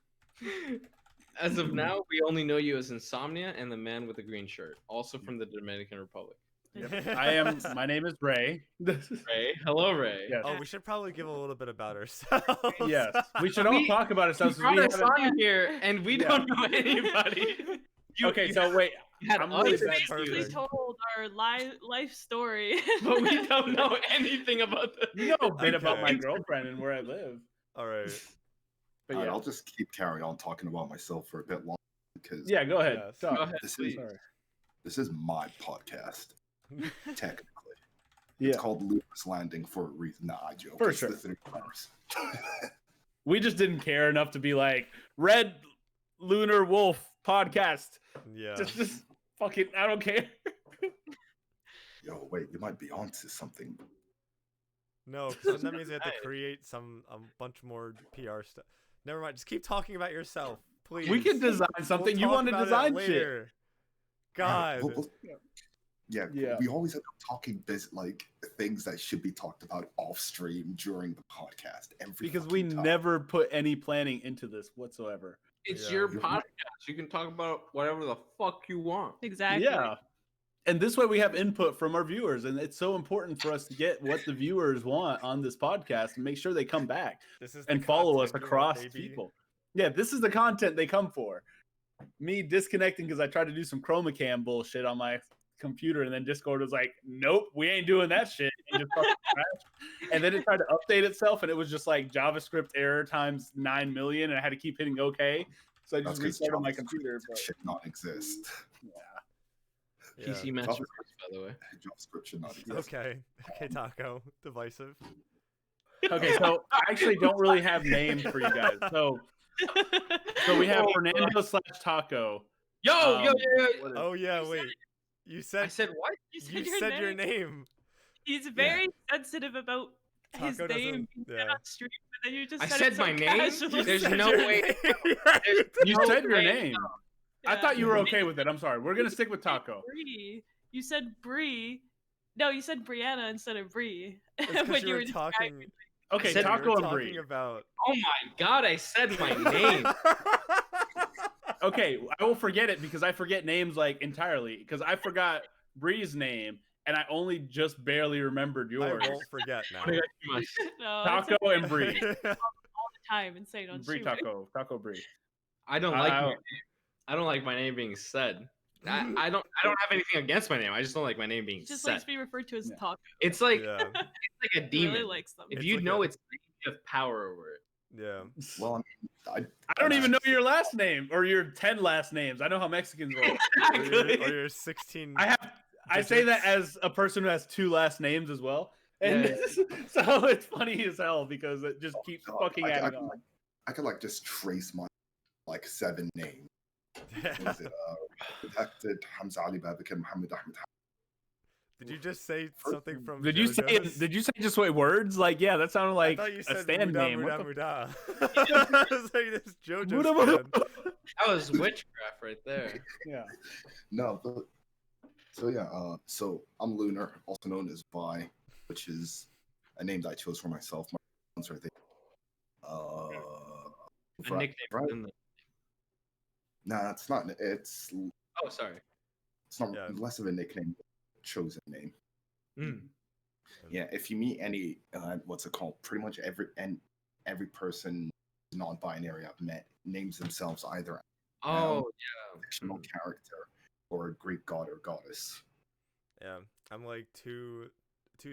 S5: as of now, we only know you as Insomnia and the man with the green shirt, also from the Dominican Republic.
S4: I am. My name is Ray.
S5: Ray, hello, Ray.
S4: Yes.
S1: Oh, we should probably give a little bit about ourselves.
S4: Yes, we should all talk about ourselves.
S5: You
S4: 'Cause
S5: brought
S4: we
S5: us
S4: haven't-
S5: on here, and we
S4: Yeah.
S5: don't know anybody.
S4: Okay, so wait.
S5: had
S4: I'm
S5: us
S4: really
S5: as
S4: bad.
S3: Basically
S1: Perfect.
S3: told our life story.
S5: but we don't know anything about the.
S4: You know a bit about my
S1: Okay.
S4: girlfriend and where I live.
S1: All right.
S4: But
S2: Alright,
S4: yeah,
S2: I'll just carry on talking about myself for a bit longer because
S4: yeah. Go ahead.
S1: Yes.
S4: Talk.
S5: Go ahead,
S2: this
S5: please.
S2: is this is my podcast. Technically,
S4: Yeah,
S2: it's called Luna's Landing for a reason. Nah, I joke.
S4: For
S2: It's
S4: sure.
S2: the 3 hours.
S4: we just didn't care enough to be like Red Lunar Wolf podcast.
S1: Yeah.
S4: Just fucking. I don't care.
S2: Yo, wait, you might be onto something.
S1: No, 'cause then that means they have to create a bunch more PR stuff. Never mind. Just keep talking about yourself, please.
S4: We can design
S1: We'll
S4: something. You
S1: talk
S4: want to
S1: about it
S4: design shit?
S1: later. God.
S2: Yeah,
S4: Yeah.
S2: we always end up talking like things that should be talked about off stream during the podcast.
S4: Because we
S2: fucking time.
S4: never put any planning into this whatsoever.
S5: It's
S1: Yeah.
S5: your
S2: You're
S5: podcast.
S2: right.
S5: You can talk about whatever the fuck you want.
S3: Exactly.
S4: Yeah. And this way we have input from our viewers. And it's so important for us to get what the viewers want on this podcast and make sure they come back
S1: This is the
S4: and follow us
S1: content we want,
S4: across
S1: baby.
S4: people. Yeah, this is the content they come for. Me disconnecting because I tried to do some chroma cam bullshit on my computer, and then Discord was like, nope, we ain't doing that shit. And, just fucking crashed. And then it tried to update itself, and it was just like JavaScript error times 9 million, and I had to keep hitting OK. So I
S2: That's
S4: just
S2: 'cause
S4: restarted my
S2: JavaScript
S4: computer. But
S2: should not exist.
S1: Yeah.
S5: PC Master Race, by the way.
S2: JavaScript should not exist.
S1: Okay. Okay, Taco. Divisive.
S4: okay, so I actually don't really have names for you guys. So we have Fernando / Taco.
S5: Yo.
S4: What is-
S1: Oh yeah,
S3: You said
S1: wait. You said
S5: I said what?
S1: you said your name.
S3: He's very sensitive about his
S1: Taco doesn't-
S3: name being said
S1: yeah.
S3: on stream, but then you just
S5: I
S3: said,
S5: said
S3: it so
S5: my name?
S3: casually.
S1: You
S5: There's
S1: said
S5: no
S1: your
S5: way-
S1: name. Right.
S4: You
S5: No
S4: said your
S5: way.
S4: name. I
S3: Yeah.
S4: thought you were okay with it. I'm sorry. We're gonna stick with Taco.
S3: Bree. You said Bree. No, you said Brianna instead of Bree.
S1: It's 'cause
S3: when
S1: you were
S3: describing-
S1: talking.
S4: Okay,
S5: I said we
S4: Taco
S1: were
S4: and
S1: talking
S4: Bree.
S1: about.
S5: Oh my god, I said my name.
S4: Okay, I will forget it because I forget names like entirely because I forgot Bree's name and I only just barely remembered
S1: I
S4: yours.
S1: won't forget now.
S5: What did I do myself?
S3: No,
S4: Taco
S3: it's
S4: and Bree.
S3: all the time and say it on
S4: Bree
S3: stream.
S4: Taco. Taco Bree.
S5: I don't like
S4: I-
S5: your name. I don't like my name being said. I don't have anything against my name. I just don't like my name being
S3: He just
S5: said.
S3: likes to be referred to as
S4: Yeah.
S3: Taco.
S5: It's like
S1: Yeah.
S5: it's like a
S3: He
S5: demon.
S3: really likes them.
S5: If
S1: It's
S5: you
S1: like
S5: know
S1: a-
S5: it's you have power over it.
S1: Yeah.
S2: Well, I
S4: I don't even know your last name or your 10 last names. I know how Mexicans roll.
S1: Or your 16.
S4: I say that
S1: digits.
S4: as a person who has 2 last names as well. And
S5: Yeah.
S4: so it's funny as hell because it just keeps
S2: God,
S4: fucking adding on.
S2: I could like just trace my like 7 names.
S1: Yeah.
S2: What is it? Redacted Hamza Ali Babakar Muhammad Ahmed.
S1: Did you just say something from
S4: Did you say
S1: JoJo's?
S4: did you say just words? Like, yeah, that sounded like
S1: I thought you
S4: a
S1: said
S4: stand
S1: Muda,
S4: name.
S1: Muda,
S4: What the-
S1: Muda. I was like, this JoJo's
S4: Muda, Muda.
S1: fan.
S5: That was witchcraft right there.
S4: Yeah.
S2: No, but so yeah, so I'm Lunar, also known as Vi, which is a name that I chose for myself. My parents are there.
S5: A nickname.
S2: Right?
S5: in the-
S2: Nah, it's not.
S5: Oh, sorry.
S2: It's not
S1: Yeah.
S2: less of a nickname, chosen name.
S5: Mm.
S2: Yeah, if you meet any, what's it called? Pretty much every person non-binary I've met names themselves either
S5: Oh,
S2: a fictional character or a Greek god or goddess.
S1: Yeah, I'm like two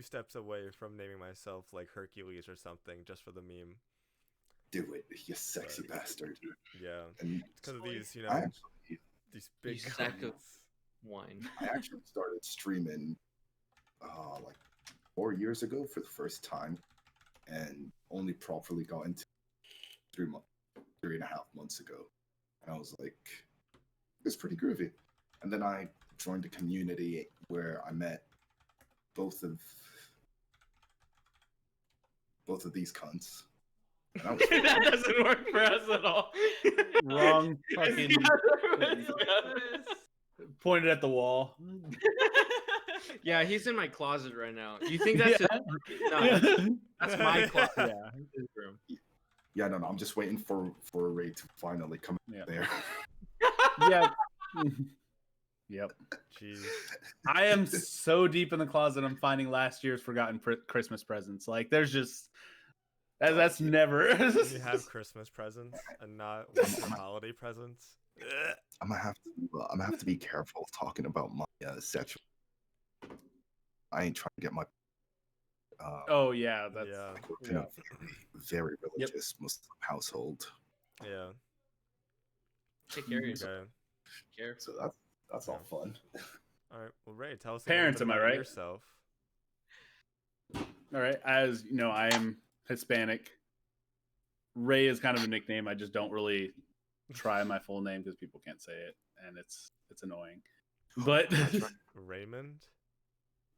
S1: steps away from naming myself like Hercules or something just for the meme.
S2: Do it, you sexy bastard.
S1: Yeah,
S2: And
S1: because of these, you
S2: I
S1: know,
S2: actually,
S1: these big
S5: You sack of-
S1: guns.
S5: wine.
S2: I actually started streaming like 4 years ago for the first time, and only properly got into 3.5 months ago. And I was like, it's pretty groovy. And then I joined a community where I met both of these cunts. And that was fun.
S5: That doesn't work for us at all.
S4: Wrong fucking pointed at the wall.
S5: Yeah, he's in my closet right now. You think that's no, that's my closet.
S4: Yeah.
S5: His room.
S2: Yeah, no, I'm just waiting for Ray to finally come
S4: Yeah.
S2: there.
S4: Yeah. Yep.
S1: Jeez.
S4: I am so deep in the closet. I'm finding last year's forgotten Christmas presents. Like, there's just that's never.
S1: You have Christmas presents and not winter holiday presents. Ugh.
S2: I'm gonna have to be careful talking about my sexual. I ain't trying to get my.
S4: Oh yeah, that's
S1: Yeah.
S2: I grew up in a very religious Muslim household,
S1: Yeah.
S5: Take care of yourself.
S1: Okay.
S5: Care.
S2: so that's all fun.
S1: All right. Well, Ray, tell us
S4: Parents,
S1: a little bit
S4: am I
S1: about
S4: right?
S1: yourself.
S4: all right. As you know, I am Hispanic. Ray is kind of a nickname. I just don't really try my full name because people can't say it, and it's annoying. But
S1: Raymond?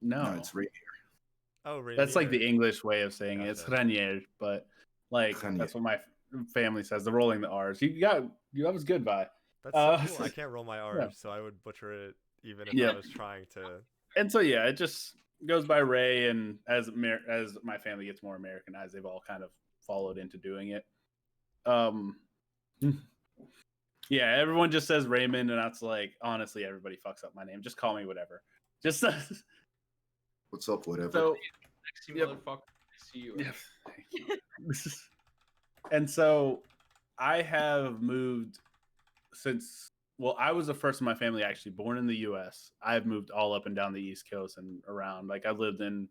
S2: No, it's Ray.
S1: Oh, Raymond.
S4: that's like the English way of saying it. It's
S1: Gotcha.
S4: Ranier, but like
S2: Ranier.
S4: that's what my family says. They're rolling the R's. That was good, Vi.
S1: That's so cool. I can't roll my R's, so I would butcher it even if
S4: Yep.
S1: I was trying to.
S4: And so yeah, it just goes by Ray, and as my family gets more Americanized, they've all kind of followed into doing it. Yeah, everyone just says Raymond, and that's like, honestly, everybody fucks up my name. Just call me whatever. Just
S2: What's up, whatever.
S4: so.
S5: Sexy
S4: Yep.
S5: motherfucker. I see you.
S4: Yeah. And so I have moved since, well, I was the first in my family actually born in the US. I've moved all up and down the East Coast and around. Like, I lived in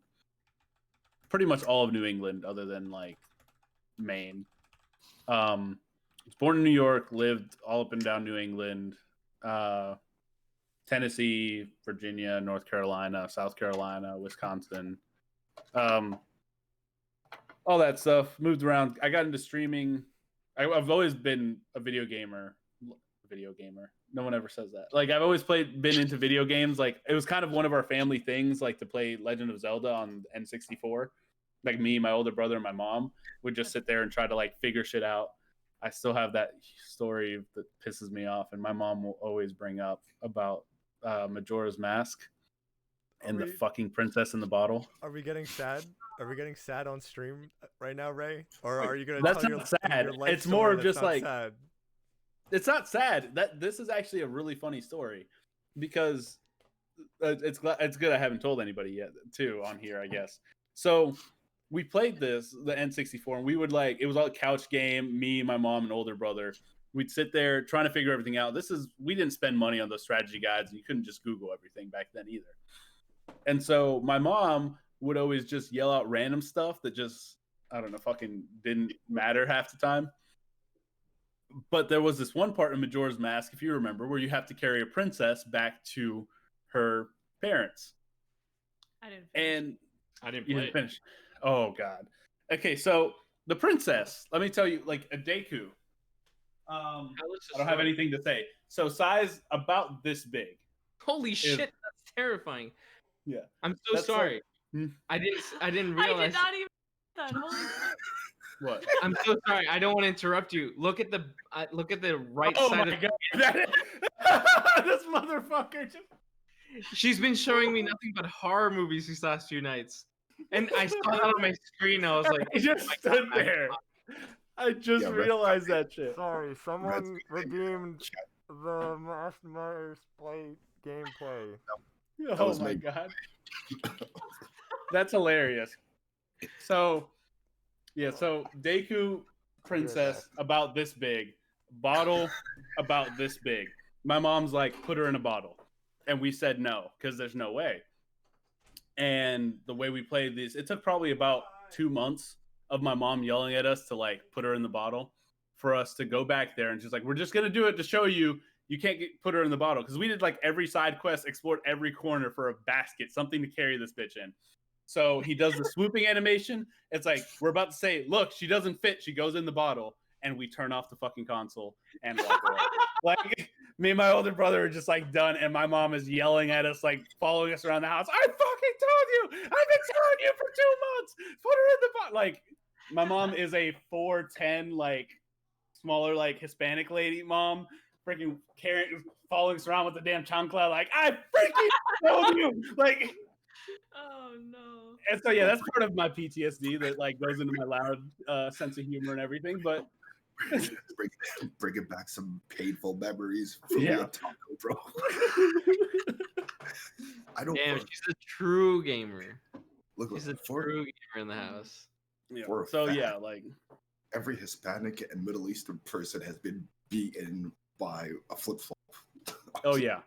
S4: pretty much all of New England other than like Maine. Was born in New York, lived all up and down New England, Tennessee, Virginia, North Carolina, South Carolina, Wisconsin, all that stuff. Moved around. I got into streaming. I've always been a video gamer. No one ever says that. Like, I've always been into video games. Like, it was kind of one of our family things, like to play Legend of Zelda on N64. Like, me, my older brother, and my mom would just sit there and try to like figure shit out. I still have that story that pisses me off, and my mom will always bring up about Majora's Mask and the fucking princess in the bottle.
S1: Are we getting sad? Are we getting sad on stream right now, Ray? Or are you gonna?
S4: That's
S1: tell
S4: not
S1: your,
S4: sad.
S1: Your life
S4: It's more
S1: story
S4: of
S1: that's
S4: just
S1: not
S4: like-
S1: sad?
S4: It's not sad. This is actually a really funny story because it's good I haven't told anybody yet too on here, I guess. So we played the N64, and we would like, it was all a couch game, me, my mom, and older brother, We'd sit there trying to figure everything out. We didn't spend money on those strategy guides, and you couldn't just Google everything back then either. And so my mom would always just yell out random stuff that just, I don't know, fucking didn't matter half the time. But there was this one part in Majora's Mask, if you remember, where you have to carry a princess back to her parents.
S3: I didn't finish.
S4: And
S5: I didn't
S4: you
S5: play.
S4: didn't finish. Oh God. Okay, so the princess. Let me tell you, like a Deku. I don't have anything to say. So size about this big.
S5: Holy shit, that's terrifying.
S4: Yeah.
S5: I'm so
S4: That's
S5: sorry.
S4: like-
S5: I didn't
S3: I
S5: realize.
S3: did not even that. Holy shit.
S4: What?
S5: I'm so sorry. I don't want to interrupt you. Look at the right
S4: Oh
S5: side
S4: my
S5: of.
S4: God. This motherfucker just.
S5: She's been showing me nothing but horror movies these last few nights, and I saw that on my screen. I was like,
S4: I just stood there. I just realized that shit.
S1: Sorry, someone
S2: Red's-
S1: redeemed the Master's Play gameplay.
S4: Oh
S2: was
S4: my
S2: me.
S4: God. That's hilarious. So, yeah, so Deku princess about this big, bottle about this big. My mom's like, put her in a bottle. And we said no, because there's no way. And the way we played these, it took probably about 2 months of my mom yelling at us to like put her in the bottle for us to go back there. And she's like, we're just going to do it to show you can't put her in the bottle. Because we did like every side quest, explored every corner for a basket, something to carry this bitch in. So he does the swooping animation. It's like, we're about to say, look, she doesn't fit. She goes in the bottle. And we turn off the fucking console and walk away. Like, me and my older brother are just like done. And my mom is yelling at us, like following us around the house. I fucking told you. I've been telling you for 2 months. Put her in the bottle. Like, my mom is a 4'10", like smaller, like Hispanic lady mom. Freaking carrying, following us around with the damn chancla. Like, I freaking told you. Like,
S3: Oh no.
S4: and so yeah, that's part of my PTSD that like goes into my loud sense of humor and everything. But
S2: bringing back some painful memories from
S4: Yeah.
S2: your taco, bro. I don't.
S5: damn, she's a true gamer.
S2: Look,
S5: She's a
S2: for
S5: true gamer in the house.
S4: yeah.
S2: For a
S4: So
S2: fact.
S4: yeah, like
S2: every Hispanic and Middle Eastern person has been beaten by a flip flop.
S4: oh yeah,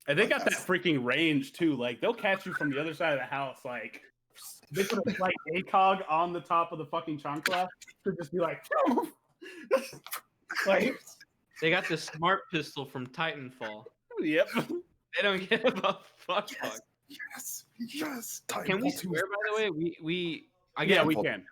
S4: and they
S2: Like,
S4: got that
S2: that's-
S4: freaking range too. Like they'll catch you from the other side of the house. Like they put a like ACOG on the top of the fucking chancla to just be like, like
S5: They got the smart pistol from Titanfall.
S4: yep.
S5: They don't give a fuck.
S2: Yes.
S5: Can we
S2: Titanfall 2
S5: swear, by the way? We
S4: Yeah, we
S2: Titanfall
S4: can.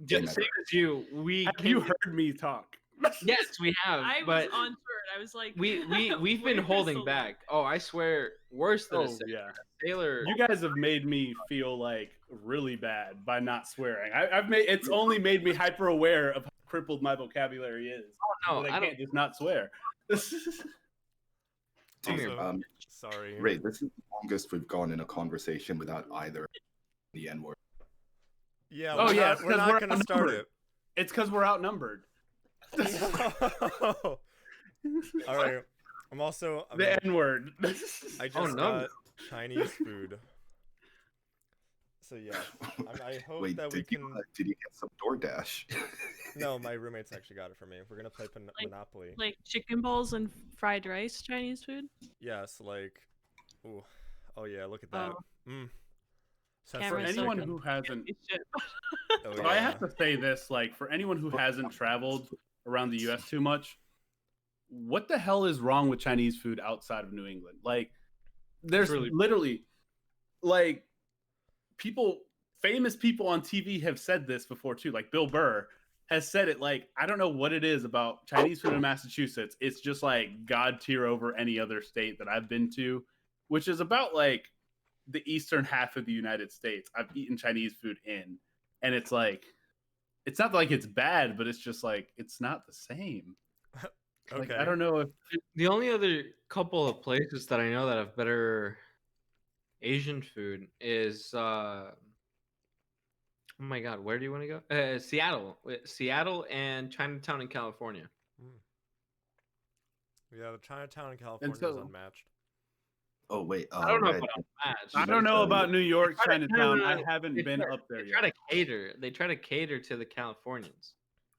S5: just same as you. We
S4: Have
S5: can,
S4: you heard me talk?
S5: Yes, we have.
S3: I was
S5: but
S3: on turn. I was like,
S5: we've been
S3: wait
S5: holding
S3: so long.
S5: back. Oh, I swear, worse than a
S4: Oh yeah.
S5: sailor.
S4: You guys have made me feel like really bad by not swearing. It's only made me hyper aware of how crippled my vocabulary is.
S5: no,
S4: That
S5: I
S4: I
S5: don't.
S4: can't just not swear.
S5: Here,
S1: Also, sorry.
S2: Ray, this is the longest we've gone in a conversation without either the N word.
S1: Yeah.
S4: Oh,
S1: we're
S4: yeah,
S1: not, we're
S4: 'cause
S1: not
S4: we're
S1: gonna start
S4: outnumbered. It's because we're outnumbered.
S1: it. All right. I'm also.
S4: The N word.
S1: I just
S5: Oh, no.
S1: got Chinese food. So yeah, I hope
S2: Wait,
S1: that we
S2: did you,
S1: can.
S2: did you get some DoorDash?
S1: No, my roommates actually got it for me. We're gonna play Monopoly.
S3: Like chicken balls and fried rice Chinese food.
S1: Yes, like. Ooh. Oh yeah, look at that.
S3: Oh.
S1: Mm.
S4: For
S3: Cameron's so
S4: anyone
S3: good.
S4: who hasn't,
S3: It's shit.
S1: Oh,
S4: so I have to say this, like, for anyone who hasn't traveled around the U.S. too much, what the hell is wrong with Chinese food outside of New England? Like, there's
S5: Really-
S4: literally, like, famous people on TV have said this before too. Like Bill Burr has said it. Like, I don't know what it is about Chinese food in Massachusetts. It's just like God tier over any other state that I've been to, which is about like the eastern half of the United States. I've eaten Chinese food in, and it's like, it's not like it's bad, but it's just like it's not the same. Like,
S1: Okay.
S4: I don't know if
S5: The only other couple of places that I know that have better Asian food is oh my god, where do you want to go? Seattle and Chinatown in California.
S1: Yeah, the Chinatown in California is
S4: so-
S1: unmatched.
S2: Oh wait,
S5: I don't know
S2: Red,
S5: about a match.
S4: I don't know about New York
S5: They try to-
S4: Chinatown.
S5: no,
S4: I
S5: no,
S4: haven't
S5: they
S4: been
S5: try-
S4: up there
S5: They
S4: yet.
S5: try to cater. They try to cater to the Californians.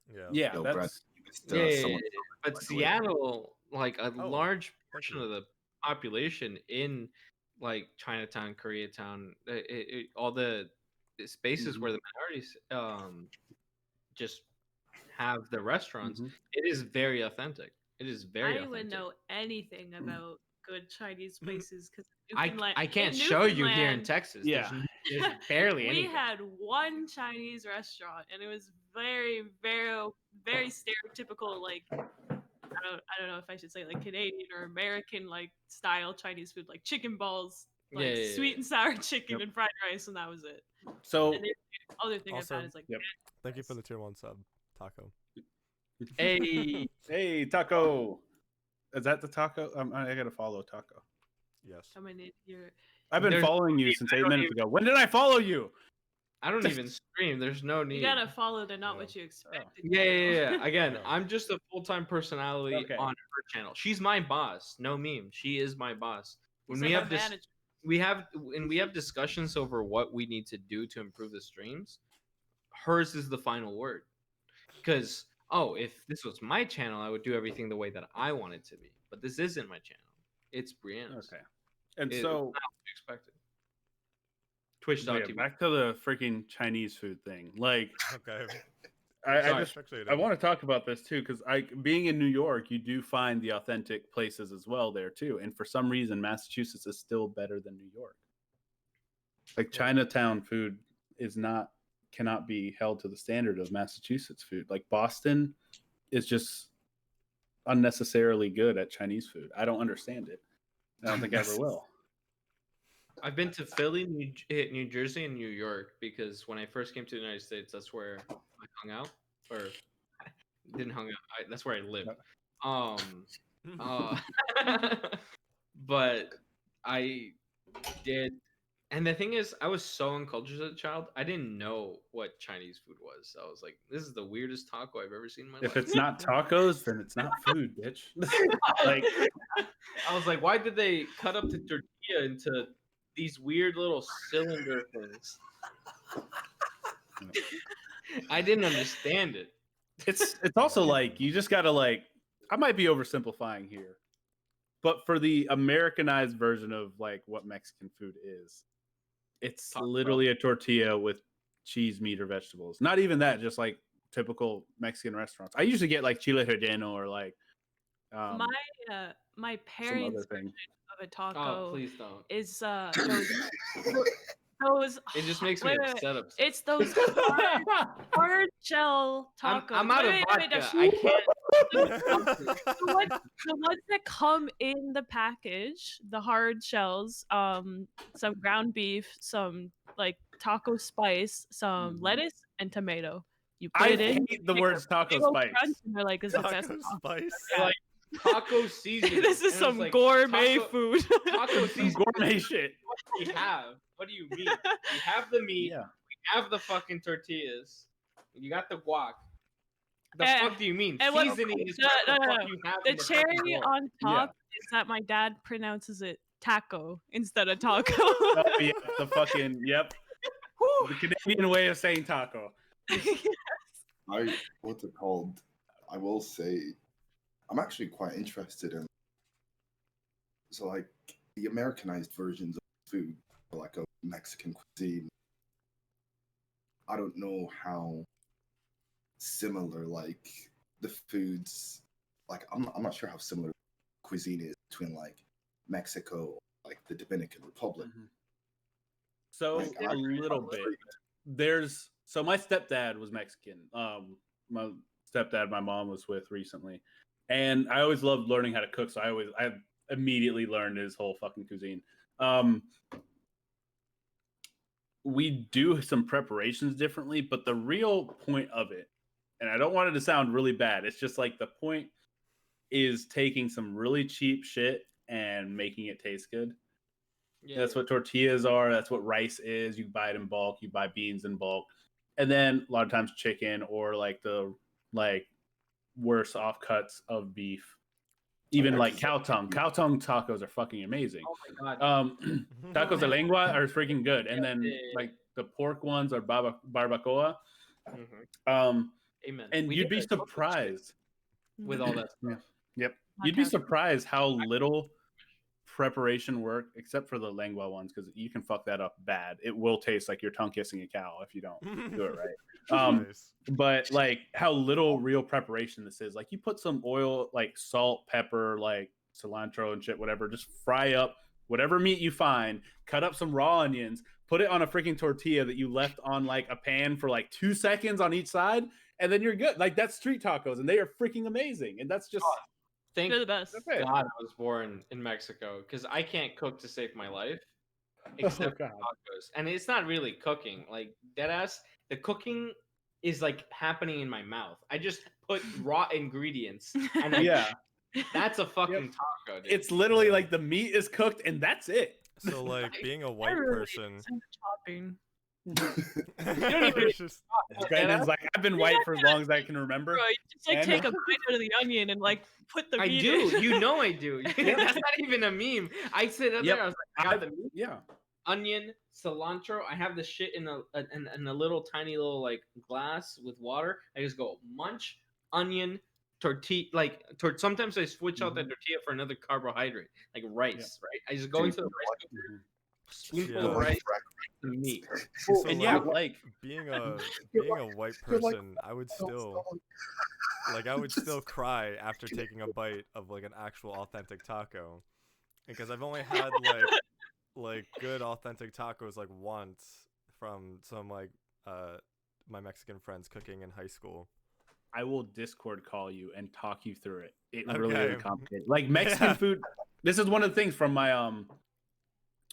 S1: Yeah.
S4: Yeah,
S2: Yo, Brad,
S4: that's
S2: you missed,
S5: Yeah,
S2: someone
S5: But
S1: Wait.
S5: Seattle, like a
S1: Oh,
S5: large
S1: thank
S5: portion
S1: you.
S5: of the population in like Chinatown, Koreatown, all the spaces
S4: Mhm.
S5: where the minorities just have the restaurants,
S4: Mhm.
S5: it is very authentic. It is very
S3: I would
S5: authentic.
S3: know anything about good Chinese places because
S5: I can't show you here in Texas.
S4: Yeah.
S5: There's barely
S3: we
S5: anything.
S3: had one Chinese restaurant, and it was very, very, very stereotypical. Like I don't know if I should say like Canadian or American like style Chinese food, like chicken balls,
S5: Yeah,
S3: like
S5: yeah, yeah,
S3: sweet and sour chicken
S4: Yep.
S3: and fried rice, and that was it.
S4: So
S3: And the other thing I've
S1: Also,
S3: had is like
S4: Yep.
S1: Thank you for the tier 1 sub, Taco.
S5: Hey,
S4: hey, Taco. Is that the Taco? I gotta follow Taco.
S1: Yes.
S3: coming in here.
S4: I've been
S5: There's-
S4: following you
S5: I
S4: since
S5: don't
S4: 8 minutes ago. When did I follow you?
S5: I don't even stream. There's no need.
S3: You gotta follow the not
S1: Yeah.
S3: what you expected.
S5: Yeah, yeah, yeah. Again,
S1: Yeah.
S5: I'm just a full-time personality
S4: Okay.
S5: on her channel. She's my boss. No meme. She is my boss. When
S3: He's
S5: we
S3: like
S5: have
S3: a
S5: this,
S3: manager.
S5: we have discussions over what we need to do to improve the streams. Hers is the final word. Because if this was my channel, I would do everything the way that I want it to be. But this isn't my channel. It's Brianna's.
S4: Okay. And
S5: It's
S4: so
S5: not what you expected. Twitch.tv.
S4: back to the freaking Chinese food thing. Like
S1: Okay.
S4: I
S5: Sorry.
S4: just I want to talk about this too because being in New York, you do find the authentic places as well there too. And for some reason, Massachusetts is still better than New York. Like Chinatown food cannot be held to the standard of Massachusetts food. Like Boston is just unnecessarily good at Chinese food. I don't understand it. I don't think I ever will.
S5: I've been to Philly, New Jersey, and New York because when I first came to the United States, that's where I hung out, or didn't hung out. That's where I lived. But I did, and the thing is, I was so uncultured as a child. I didn't know what Chinese food was. I was like, "This is the weirdest taco I've ever seen in my
S4: If
S5: life."
S4: it's not tacos, then it's not food, bitch. Like
S5: I was like, why did they cut up the tortilla into these weird little cylinder things? I didn't understand it.
S4: it's also like you just gotta like I might be oversimplifying here, but for the Americanized version of like what Mexican food is, it's
S5: Taco
S4: literally a tortilla with cheese, meat, or vegetables. Not even that, just like typical Mexican restaurants. I usually get like chile relleno or like
S3: my
S4: some
S3: parents'
S4: other thing.
S3: of a
S5: Oh,
S3: taco
S5: please don't.
S3: is those.
S5: It just makes
S3: wait,
S5: me
S3: wait,
S5: upset.
S3: It's those hard shell tacos.
S5: I'm out of
S3: Wait,
S5: vodka.
S3: no.
S5: I can't.
S3: The ones that come in the package, the hard shells, some ground beef, some like taco spice, some lettuce, and tomato. You put
S4: I
S3: it in.
S4: hate the words taco
S3: big old
S4: spice.
S3: crunch, and they're like, "Is the best."
S1: Taco spice.
S3: Yeah.
S5: Like taco seasoning.
S3: This is
S5: And I was
S3: some
S5: like,
S3: gourmet
S5: taco-
S3: food.
S5: Taco
S4: Some
S5: seasoning.
S4: gourmet shit.
S5: What do we have? What do you mean? We have the meat.
S4: Yeah.
S5: We have the fucking tortillas. You got the guac. The
S3: And-
S5: fuck do you mean?
S3: and what-
S5: Seasoning is
S3: no,
S5: what the
S3: no,
S5: fuck
S3: no.
S5: you have
S3: The
S5: in fucking
S3: cherry
S5: bowl.
S3: on top is that my dad pronounces it taco instead of taco.
S4: Oh, yeah, the fucking yep. The Canadian way of saying taco.
S2: What's it called? I will say, I'm actually quite interested in. So, like, the Americanized versions of food, like a Mexican cuisine. I don't know how similar, like, the foods. Like, I'm not sure how similar cuisine is between like Mexico, like the Dominican Republic.
S4: So
S2: Like,
S4: a little bit. So my stepdad was Mexican. My stepdad, my mom was with recently, and I always loved learning how to cook. So I immediately learned his whole fucking cuisine. We do some preparations differently, but the real point of it, and I don't want it to sound really bad, it's just like the point is taking some really cheap shit and making it taste good.
S5: Yeah.
S4: That's what tortillas are. That's what rice is. You buy it in bulk. You buy beans in bulk. And then a lot of times chicken or like the worse offcuts of beef. Even like cow tongue. Cow tongue tacos are fucking amazing.
S5: Oh my god.
S4: Tacos de lengua are freaking good. And then
S5: Yeah.
S4: like the pork ones are barbacoa.
S5: Mhm.
S4: Amen.
S5: Amen.
S4: And
S5: We
S4: you'd
S5: did
S4: be
S5: a coconut shit.
S4: surprised.
S5: with all that stuff.
S4: Yep. You'd be
S3: Podcast.
S4: surprised how little preparation work, except for the lengua ones, because you can fuck that up bad. It will taste like you're tongue kissing a cow if you don't do it right.
S1: Nice.
S4: But like how little real preparation this is. Like you put some oil, like salt, pepper, like cilantro and shit, whatever. Just fry up whatever meat you find. Cut up some raw onions. Put it on a freaking tortilla that you left on like a pan for like 2 seconds on each side, and then you're good. Like that's street tacos, and they are freaking amazing. And that's just
S5: Thank
S3: They're the best.
S4: that's it.
S5: God I was born in Mexico because I can't cook to save my life except for
S4: God.
S5: tacos. And it's not really cooking. Like deadass, the cooking is like happening in my mouth. I just put raw ingredients, and
S4: Yeah,
S5: that's a fucking taco. Dude.
S4: it's literally like the meat is cooked, and that's it.
S1: So like being a
S3: I
S1: white
S3: really
S1: person.
S3: listen to chopping.
S1: It's just-
S4: Brandon's like, I've been white for as long as I can remember.
S3: Bro, you just like
S4: And-
S3: take a bite out of the onion and like put the
S5: I
S3: meat
S5: do.
S3: in.
S5: You know I do. That's not even a meme. I sit up
S4: Yep.
S5: there. I was like, I got the meat,
S4: Yeah.
S5: onion, cilantro. I have the shit in a little tiny little like glass with water. I just go munch, onion, tortilla. Like sometimes I switch out that tortilla for another carbohydrate, like rice. Right? I just go into the rice cooker, spoonful of
S1: Yeah.
S5: rice, the meat.
S1: So,
S4: And yeah,
S1: like,
S4: like
S1: being a white
S2: You're like,
S1: person, I would still cry after taking a bite of like an actual authentic taco, because I've only had like good authentic tacos like once from some like my Mexican friends cooking in high school.
S4: I will Discord call you and talk you through it. It really
S1: Okay.
S4: is complicated. Like Mexican
S1: Yeah.
S4: food. This is one of the things from my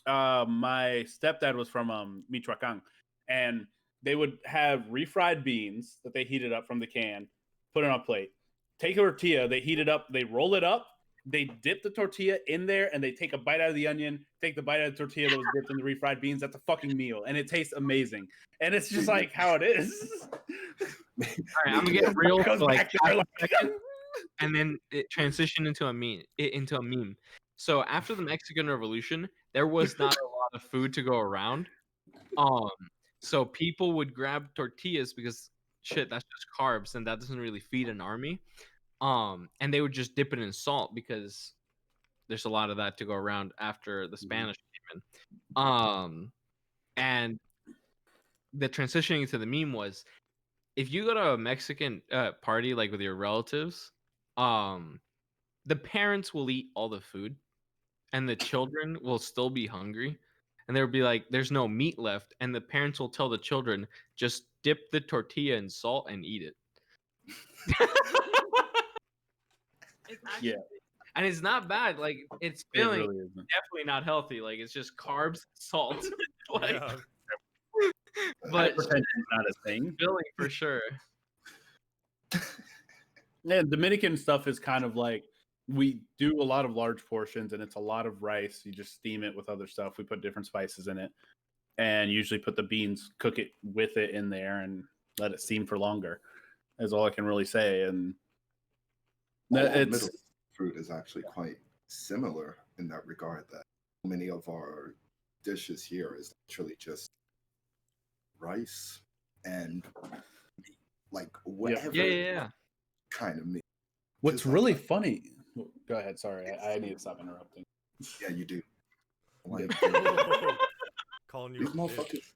S4: my stepdad was from Michoacan, and they would have refried beans that they heated up from the can, put it on a plate, take a tortilla, they heat it up, they roll it up, they dip the tortilla in there, and they take a bite out of the onion, take the bite out of the tortilla that was dipped in the refried beans. That's a fucking meal, and it tastes amazing. And it's just like how it is.
S5: All right, I'm gonna get real for
S4: Goes
S5: like
S4: back to
S5: half
S4: their
S5: a second, and then it transitioned into a meme. So after the Mexican Revolution, there was not a lot of food to go around. So people would grab tortillas because shit, that's just carbs, and that doesn't really feed an army. And they would just dip it in salt because there's a lot of that to go around after the Spanish came in. And the transitioning to the meme was, if you go to a Mexican party like with your relatives, the parents will eat all the food, and the children will still be hungry, and they'll be like, "There's no meat left," and the parents will tell the children, "Just dip the tortilla in salt and eat it."
S3: It's actually,
S4: Yeah.
S5: And it's not bad. Like it's
S4: It
S5: filling.
S4: really isn't.
S5: Definitely not healthy. Like it's just carbs, salt. like,
S1: Yeah.
S5: but
S4: Hypertension is not a thing.
S5: filling for sure.
S4: Yeah, Dominican stuff is kind of like we do a lot of large portions, and it's a lot of rice. You just steam it with other stuff. We put different spices in it, and usually put the beans, cook it with it in there, and let it steam for longer. Is all I can really say. And it's
S2: Middle fruit is actually quite similar in that regard. That many of our dishes here is literally just rice and meat, like whatever
S5: Yeah.
S2: kind of meat.
S4: what's
S2: just like
S4: really
S2: that.
S4: funny. Go ahead. Sorry, I need to stop interrupting.
S2: Yeah, you do. Like
S1: Calling you
S2: these
S1: a bitch.
S2: motherfuckers.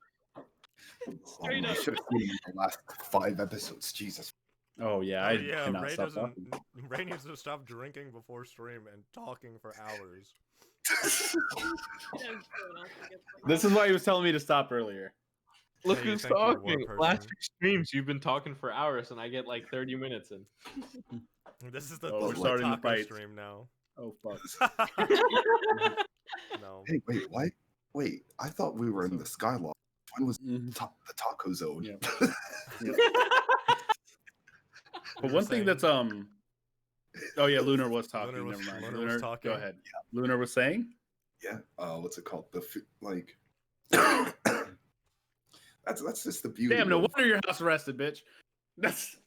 S3: Straight
S2: You
S3: up.
S2: should have seen in the last 5 episodes. Jesus.
S4: Oh yeah,
S1: Oh,
S4: I
S1: yeah,
S4: cannot
S1: Ray
S4: stop
S1: doesn't.
S4: talking.
S1: Ray needs to stop drinking before stream and talking for hours.
S4: This is why he was telling me to stop earlier.
S5: Look
S1: Hey, you
S5: who's
S1: think you're a
S5: talking.
S1: war
S5: Last
S1: person.
S5: 6 streams, you've been talking for hours, and I get like 30 minutes in.
S1: This is the
S4: Oh, we're
S1: third
S4: starting the
S1: taco
S4: fight.
S1: stream now.
S4: Oh fuck.
S1: No.
S2: Hey, wait, what? Wait, I thought we were in the Skyloft. When was the taco zone?
S4: Yeah.
S1: We
S4: But
S1: were
S4: one thing
S1: saying-
S4: that's oh yeah, Lunar was talking.
S1: Lunar was-
S4: Never mind.
S1: Lunar was
S4: Lunar,
S1: talking.
S4: go ahead. Lunar was saying.
S2: Yeah. What's it called? Like. That's just the beauty.
S4: Damn, no
S2: of-
S4: wonder your house arrested, bitch. That's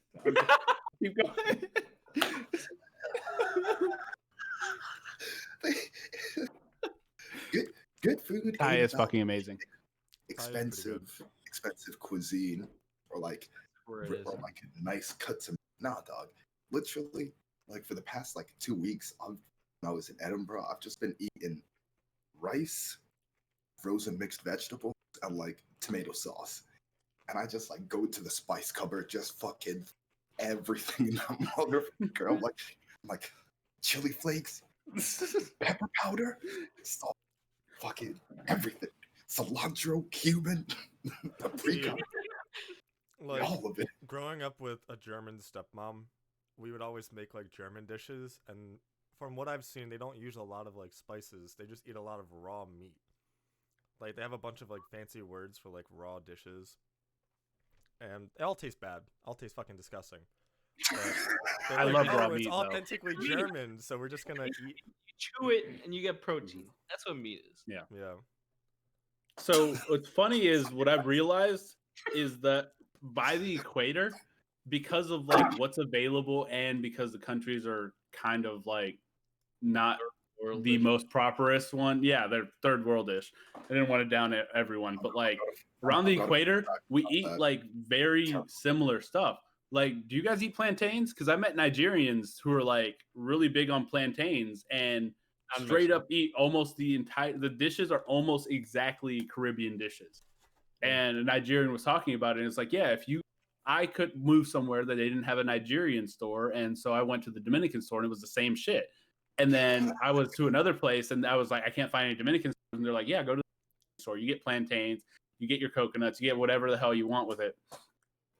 S4: keep going.
S2: good food.
S4: Thai
S2: in
S4: is fucking amazing.
S2: expensive cuisine, or like
S5: Where it is.
S2: or like nice cuts of nah, dog. Literally, like for the past like 2 weeks, when I was in Edinburgh, I've just been eating rice, frozen mixed vegetables, and like tomato sauce. And I just like go to the spice cupboard, just fucking everything in that motherfucker. I'm like chili flakes, pepper powder, salt, fucking everything. Cilantro, cumin, paprika,
S1: Like
S2: all of it.
S1: growing up with a German stepmom, we would always make like German dishes, and from what I've seen, they don't use a lot of like spices. They just eat a lot of raw meat. Like they have a bunch of like fancy words for like raw dishes, and they all taste bad. All taste fucking disgusting. But they're
S4: I
S1: like,
S4: love
S1: oh,
S4: raw
S1: it's
S4: meat, though.
S1: authentically German, so we're just gonna eat.
S5: You chew it and you get protein. That's what meat is.
S4: Yeah.
S1: Yeah.
S4: So what's funny is what I've realized is that by the equator, because of like what's available and because the countries are kind of like not the most properest one. Yeah, they're third worldish. I didn't want to down everyone, but like around the equator, we eat like very similar stuff. Like, do you guys eat plantains? Because I met Nigerians who are like really big on plantains and straight up eat almost the dishes are almost exactly Caribbean dishes. And a Nigerian was talking about it, and it's like, yeah, I could move somewhere that they didn't have a Nigerian store, and so I went to the Dominican store, and it was the same shit. And then I was to another place, and I was like, I can't find any Dominican stores, and they're like, yeah, go to the store. You get plantains, you get your coconuts, you get whatever the hell you want with it,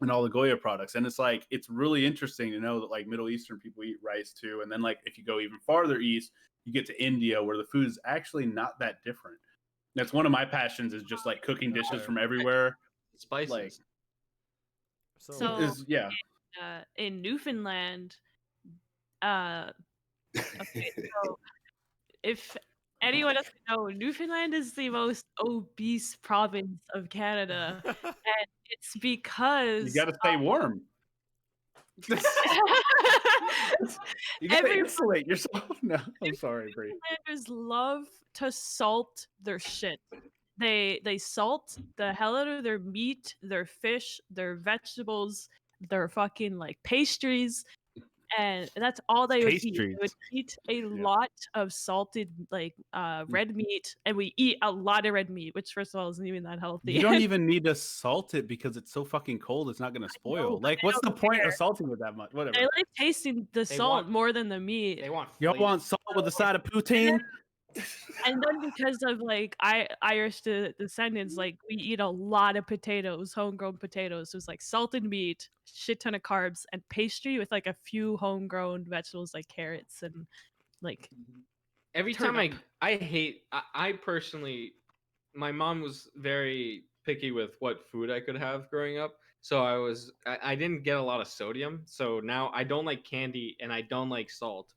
S4: and all the Goya products. And it's like, it's really interesting to know that like Middle Eastern people eat rice too. And then like if you go even farther east, you get to India, where the food is actually not that different. That's one of my passions, is just like cooking dishes from everywhere.
S5: Spices.
S4: Like,
S3: So
S4: yeah.
S3: in Newfoundland, okay, so if anyone doesn't know, Newfoundland is the most obese province of Canada, and it's because
S4: You got to stay warm. You got to
S3: Every-
S4: insulate yourself. No, I'm sorry, Bree.
S3: Newfoundlanders love to salt their shit. They salt the hell out of their meat, their fish, their vegetables, their fucking like pastries, and that's all they would eat. They would eat a lot of salted like red meat, and we eat a lot of red meat, which first of all isn't even that healthy.
S4: You don't even need to salt it because it's so fucking cold. It's not going to spoil. Like, what's the point of salting it that much? Whatever.
S3: I like tasting the salt more than the meat.
S5: They want
S4: Y'all want salt with a side of poutine?
S3: And then because of like Irish descendants, like we eat a lot of potatoes, homegrown potatoes. So it's like salted meat, shit ton of carbs, and pastry with like a few homegrown vegetables like carrots and like.
S5: Every time I personally, my mom was very picky with what food I could have growing up. So I didn't get a lot of sodium. So now I don't like candy and I don't like salt.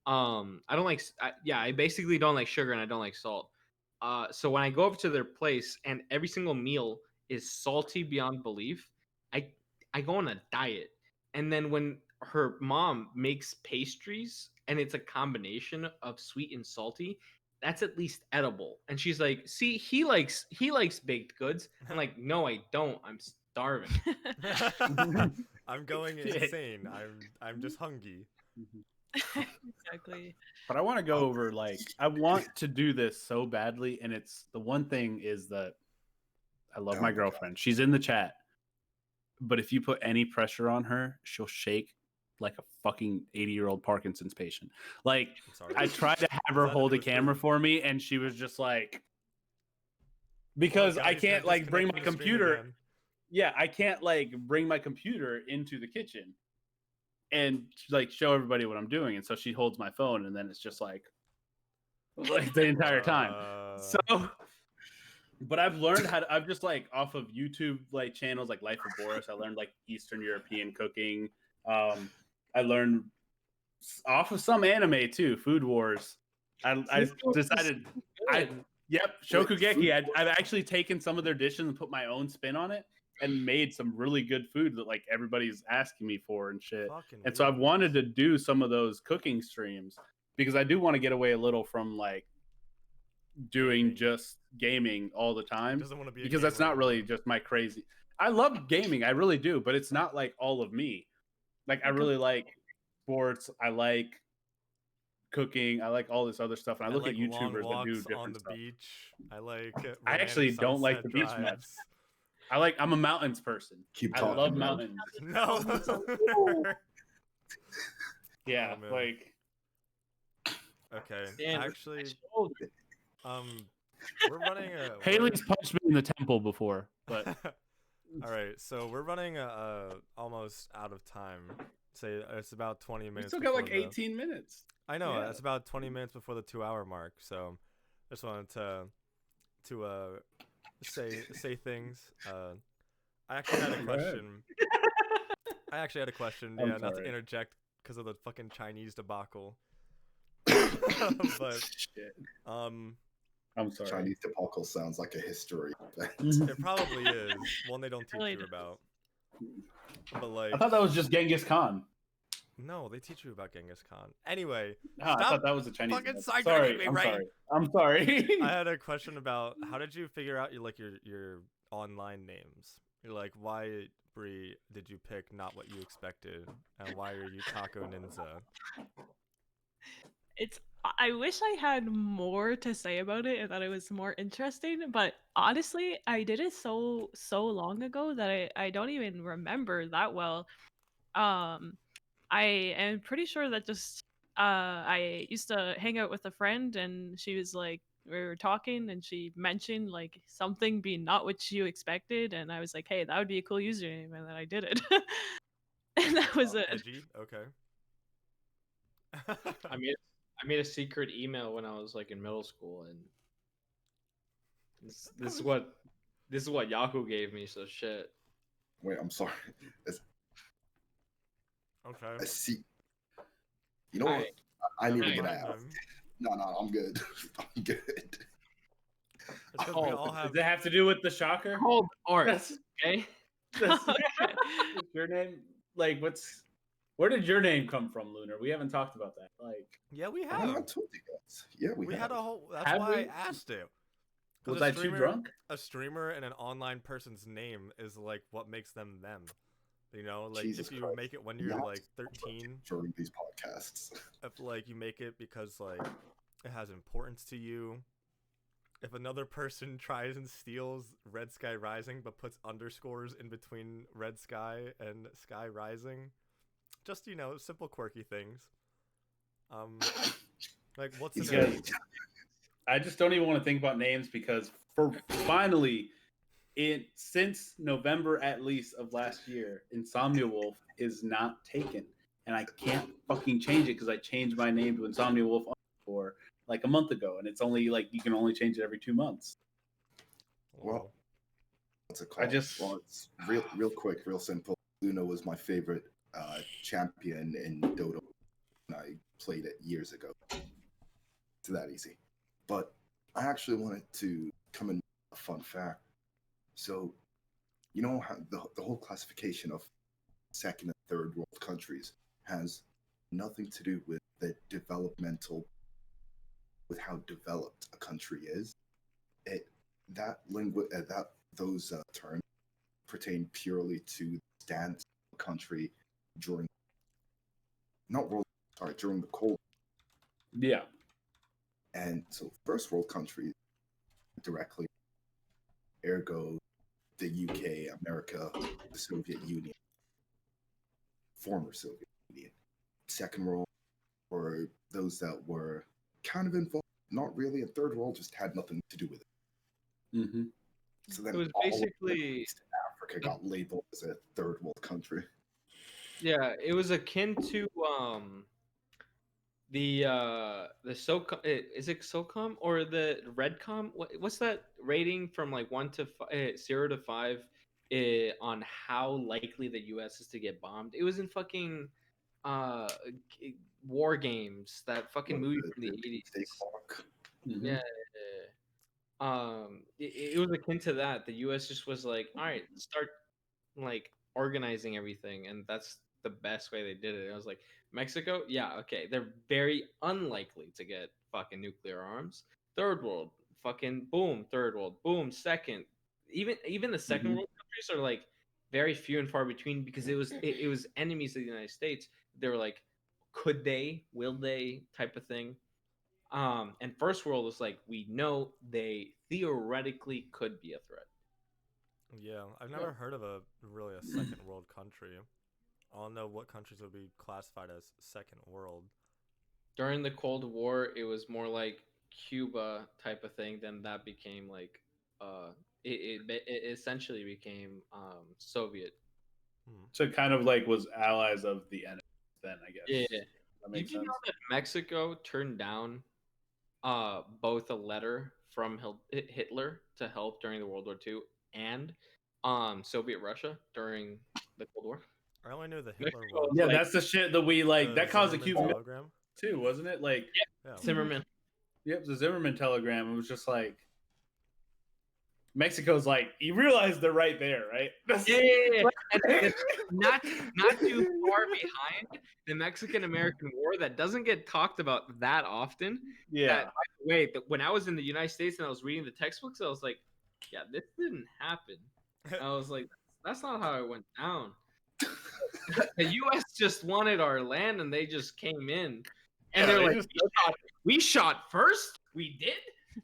S5: I don't like I basically don't like sugar and I don't like salt. So when I go over to their place and every single meal is salty beyond belief, I go on a diet. And then when her mom makes pastries and it's a combination of sweet and salty, that's at least edible. And she's like, "See, he likes baked goods." I'm like, "No, I don't. I'm starving."
S1: I'm going insane. I'm just hungry.
S3: Exactly.
S4: But I want to go over, like, I want to do this so badly, and it's the one thing is that I love my girlfriend. She's in the chat, but if you put any pressure on her, she'll shake like a fucking 80-year-old Parkinson's patient. Like, I tried to have her hold a camera for me, and she was just like, because I can't like bring my computer. Yeah, I can't like bring my computer into the kitchen and like show everybody what I'm doing, and so she holds my phone, and then it's just like the entire time. So, but I've learned how to. I've just like off of YouTube like channels like Life of Boris. I learned like Eastern European cooking. I learned off of some anime too, Food Wars. I decided. Shokugeki. I've actually taken some of their dishes and put my own spin on it, and made some really good food that like everybody's asking me for and shit. And so I've wanted to do some of those cooking streams because I do want to get away a little from like doing just gaming all the time, because that's not really just my crazy. I love gaming, I really do, but it's not like all of me. Like I really like sports. I like cooking. I like all this other stuff. And I look
S1: like
S4: at
S1: long
S4: YouTubers that do
S1: walks on
S4: different
S1: the
S4: stuff.
S1: beach. I like
S4: I
S1: romantic
S4: actually don't like
S1: sunset
S4: the beach much.
S1: drives.
S4: I'm a mountains person.
S2: Keep
S4: I
S2: talking,
S4: love
S2: bro.
S4: mountains.
S1: No.
S4: Yeah,
S1: Oh, man.
S4: like
S1: Okay.
S5: Dan,
S1: Actually,
S5: shoulder.
S1: we're running a.
S4: Haley's punched me in the temple before, but
S1: All right, so we're running almost out of time. Say it's about 20
S4: we
S1: minutes.
S4: still got like
S1: before the-
S4: 18 minutes.
S1: I know
S4: Yeah.
S1: it's about 20 minutes before the 2-hour mark. So just wanted to say things. I actually had a
S4: Go ahead.
S1: question. I actually had a question.
S4: I'm
S1: Yeah, not to
S4: sorry.
S1: interject because of the fucking Chinese debacle. But
S4: Shit.
S1: um,
S4: I'm sorry.
S2: Chinese debacle sounds like a history event.
S1: it probably is one they don't teach
S3: Really
S1: you
S3: does.
S1: about. But like,
S4: I thought that was just Genghis Khan.
S1: no, they teach you about Genghis Khan. Anyway,
S4: I
S1: stop
S4: thought that was a Chinese.
S1: fucking
S4: event.
S1: sidecutting
S4: Sorry,
S1: me,
S4: I'm
S1: Ray.
S4: sorry. I'm sorry.
S1: I had a question about how did you figure out your online names? Like, why, Bree, did you pick Not What You Expected, and why are you Taco Ninja?
S3: I wish I had more to say about it and that it was more interesting, but honestly, I did it so long ago that I don't even remember that well. Um I am pretty sure that just I used to hang out with a friend and she was like we were talking and she mentioned like something being not what you expected and I was like, "Hey, that would be a cool username," and then I did it. And that was it.
S1: Edgy, okay.
S5: I made a secret email when I was like in middle school, and this is what Yahoo gave me. So shit.
S2: Wait, I'm sorry.
S1: Okay.
S2: I see. You know what?
S5: Alright.
S2: I need to
S5: Alright.
S2: get out. No, I'm good. I'm good.
S1: It's 'cause we all have.
S4: Does it have to do with the shocker?
S5: Called art.
S4: That's-
S5: Okay.
S4: that's-
S3: Okay.
S4: what's your name? Like, where did your name come from, Lunar? We haven't talked about that. Like,
S1: Yeah, we
S2: I
S1: have.
S2: told you guys. Yeah, we
S1: We
S2: have.
S1: had a whole. That's
S4: Have
S1: why
S4: we?
S1: I asked it. 'Cause
S4: was
S1: a
S4: I too drunk?
S1: A streamer and an online person's name is like what makes them them. You know, like
S2: Jesus
S1: if you
S2: Christ.
S1: make it when
S2: You
S1: you're
S2: have
S1: like
S2: to talk about
S1: 13,
S2: it during these podcasts.
S1: if like you make it because like it has importance to you. If another person tries and steals Red Sky Rising but puts underscores in between Red Sky and Sky Rising, just simple quirky things. Like what's
S2: He's
S1: in
S2: got-
S1: it?
S4: I just don't even want to think about names because finally, since November at least of last year, Insomnia Wolf is not taken, and I can't fucking change it because I changed my name to Insomnia Wolf for like a month ago, and it's only like you can only change it every 2 months.
S2: Well, what's it called?
S4: I just-
S2: Well, it's real quick, real simple. Luna was my favorite champion in Dota when I played it years ago. It's that easy. But I actually wanted to come in with a fun fact. So, you know how the whole classification of second and third world countries has nothing to do with the with how developed a country is. Those terms pertain purely to the stance of the country during during the Cold.
S4: Yeah.
S2: And so first world countries directly, ergo the UK, America, the Soviet Union, former Soviet Union. Second world were those that were kind of involved, not really, and third world just had nothing to do with it.
S4: Mm-hmm.
S2: So then
S5: It was
S2: all of
S5: basically
S2: East Africa got labeled as a third world country.
S5: Yeah, it was akin to the SOCOM, is it SOCOM or the REDCOM? What's that rating from like 0 to 5 on how likely the US is to get bombed? It was in fucking War Games, that fucking movie from the 80s.
S2: Doomsday Clock.
S4: Mm-hmm.
S5: Yeah. It was akin to that. The US just was like, all right, start like organizing everything, and that's the best way they did it. I was like, Mexico, yeah, okay, they're very unlikely to get fucking nuclear arms. Third world, fucking boom, third world, boom, second. Even the 2nd
S4: Mhm.
S5: world countries are like very few and far between because it was enemies of the United States. They were like, could they, will they type of thing. And first world is like, we know they theoretically could be a threat.
S1: Yeah, I've never heard of a second world country. I don't know what countries would be classified as second world.
S5: During the Cold War, it was more like Cuba type of thing. Then that became like, it essentially became Soviet.
S4: So it kind of like was allies of the enemy then, I guess.
S5: Yeah.
S4: That
S5: Did
S4: makes
S5: you
S4: sense.
S5: know that Mexico turned down both a letter from Hitler to help during the World War II and Soviet Russia during the Cold War?
S1: I only knew the Hitler
S5: Mexico
S1: one.
S5: was
S4: Yeah,
S5: like-
S4: that's the shit that we like.
S1: The
S4: That caused a
S1: Zimmerman
S4: Cuban
S1: telegram.
S4: too, wasn't it? Like,
S1: Yeah.
S5: Zimmerman.
S4: yep, the Zimmerman telegram. It was just like Mexico's like, you realize they're right there, right?
S5: Yeah. And not too far behind the Mexican-American War that doesn't get talked about that often.
S4: Yeah.
S5: That, by the way, when I was in the United States and I was reading the textbooks, I was like, yeah, this didn't happen. I was like, that's not how it went down. The U.S. just wanted our land and they just came in. And
S4: Yeah,
S5: they're
S4: they
S5: like,
S4: just-
S5: we shot first? We did?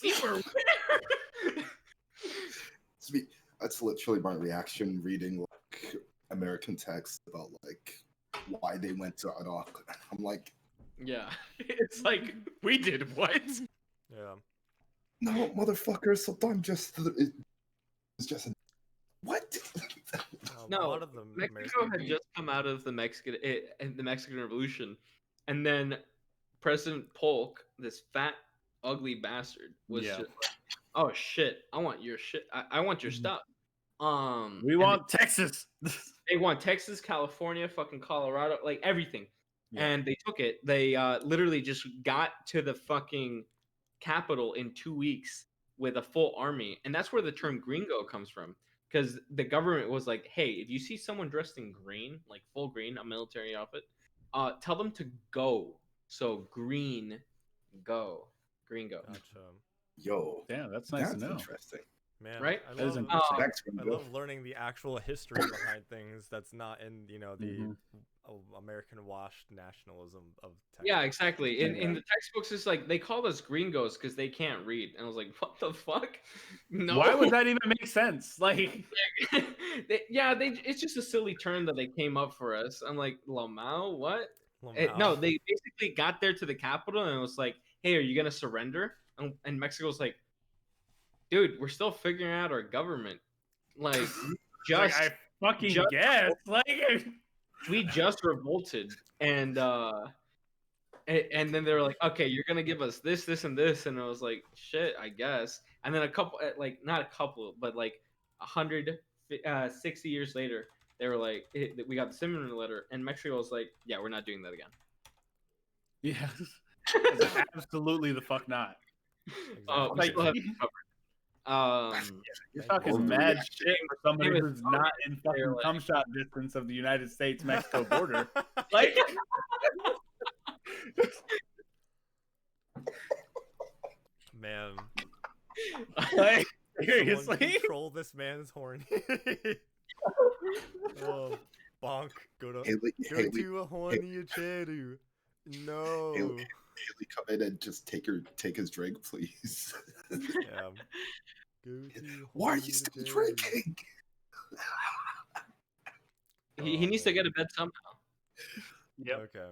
S5: We were winner.
S2: That's literally my reaction reading like American text about like why they went to Iraq. I'm like,
S5: Yeah. It's like, we did what?
S1: Yeah.
S2: no, motherfucker, Saddam it's just a, what?
S1: A
S5: No,
S1: lot of the
S5: Mexico
S1: American-
S5: had just come out of the Mexican Revolution, and then President Polk, this fat, ugly bastard, was
S4: Yeah.
S5: just like, "Oh shit, I want your shit. I want your stuff."
S4: We
S5: and
S4: want Texas.
S5: they want Texas, California, fucking Colorado, like everything,
S4: Yeah.
S5: and they took it. They literally just got to the fucking capital in 2 weeks with a full army, and that's where the term gringo comes from. Because the government was like, "Hey, if you see someone dressed in green, like full green, a military outfit, tell them to go." So green, go, green, go.
S1: Gotcha.
S2: Yo,
S4: Damn, that's nice
S2: that's
S4: to know.
S2: interesting.
S1: Man,
S5: Right?
S1: I
S4: That is
S1: love,
S4: interesting.
S2: Thanks,
S1: I
S2: Gringo.
S1: love learning the actual history behind things that's not in, the
S4: Mhm.
S1: American washed nationalism of Texas.
S5: Yeah, exactly. In
S2: Yeah.
S5: the textbooks, it's like they call us gringos because they can't read, and I was like, "What the fuck? No."
S4: Why would that even make sense? Like,
S5: It's just a silly term that they came up for us. I'm like, Lamau, what?
S1: Lamau.
S5: No, they basically got there to the capital and it was like, "Hey, are you gonna surrender?" And Mexico's like, "Dude, we're still figuring out our government. Like,
S4: like I fucking
S5: just-
S4: guess. Like,
S5: we just revolted." And then they were like, "Okay, you're gonna give us this, this, and this," and I was like, "Shit, I guess." And then a couple, like not a couple, but like 160 years later, they were like, "We got the Zimmerman letter," and Mexico was like, "Yeah, we're not doing that again."
S4: yeah, absolutely the fuck not.
S5: We
S4: Like,
S5: still have it covered.
S4: You're
S1: Thank
S4: talking
S1: you.
S4: mad shit for somebody
S5: It was
S4: who's not in fucking
S5: like-
S4: thumb shot distance of the United States-Mexico border. Like,
S1: Man,
S4: like
S1: someone
S4: seriously.
S1: control this man's horny. Oh, bonk. Go to
S2: Haley,
S1: to a horny cheru. No.
S2: Haley, come in and just take his drink, please.
S1: Yeah. Go to
S2: Why are
S1: horny
S2: you still
S1: cheru.
S2: drinking?
S5: He needs to get a bed somehow.
S4: Yep,
S1: Okay.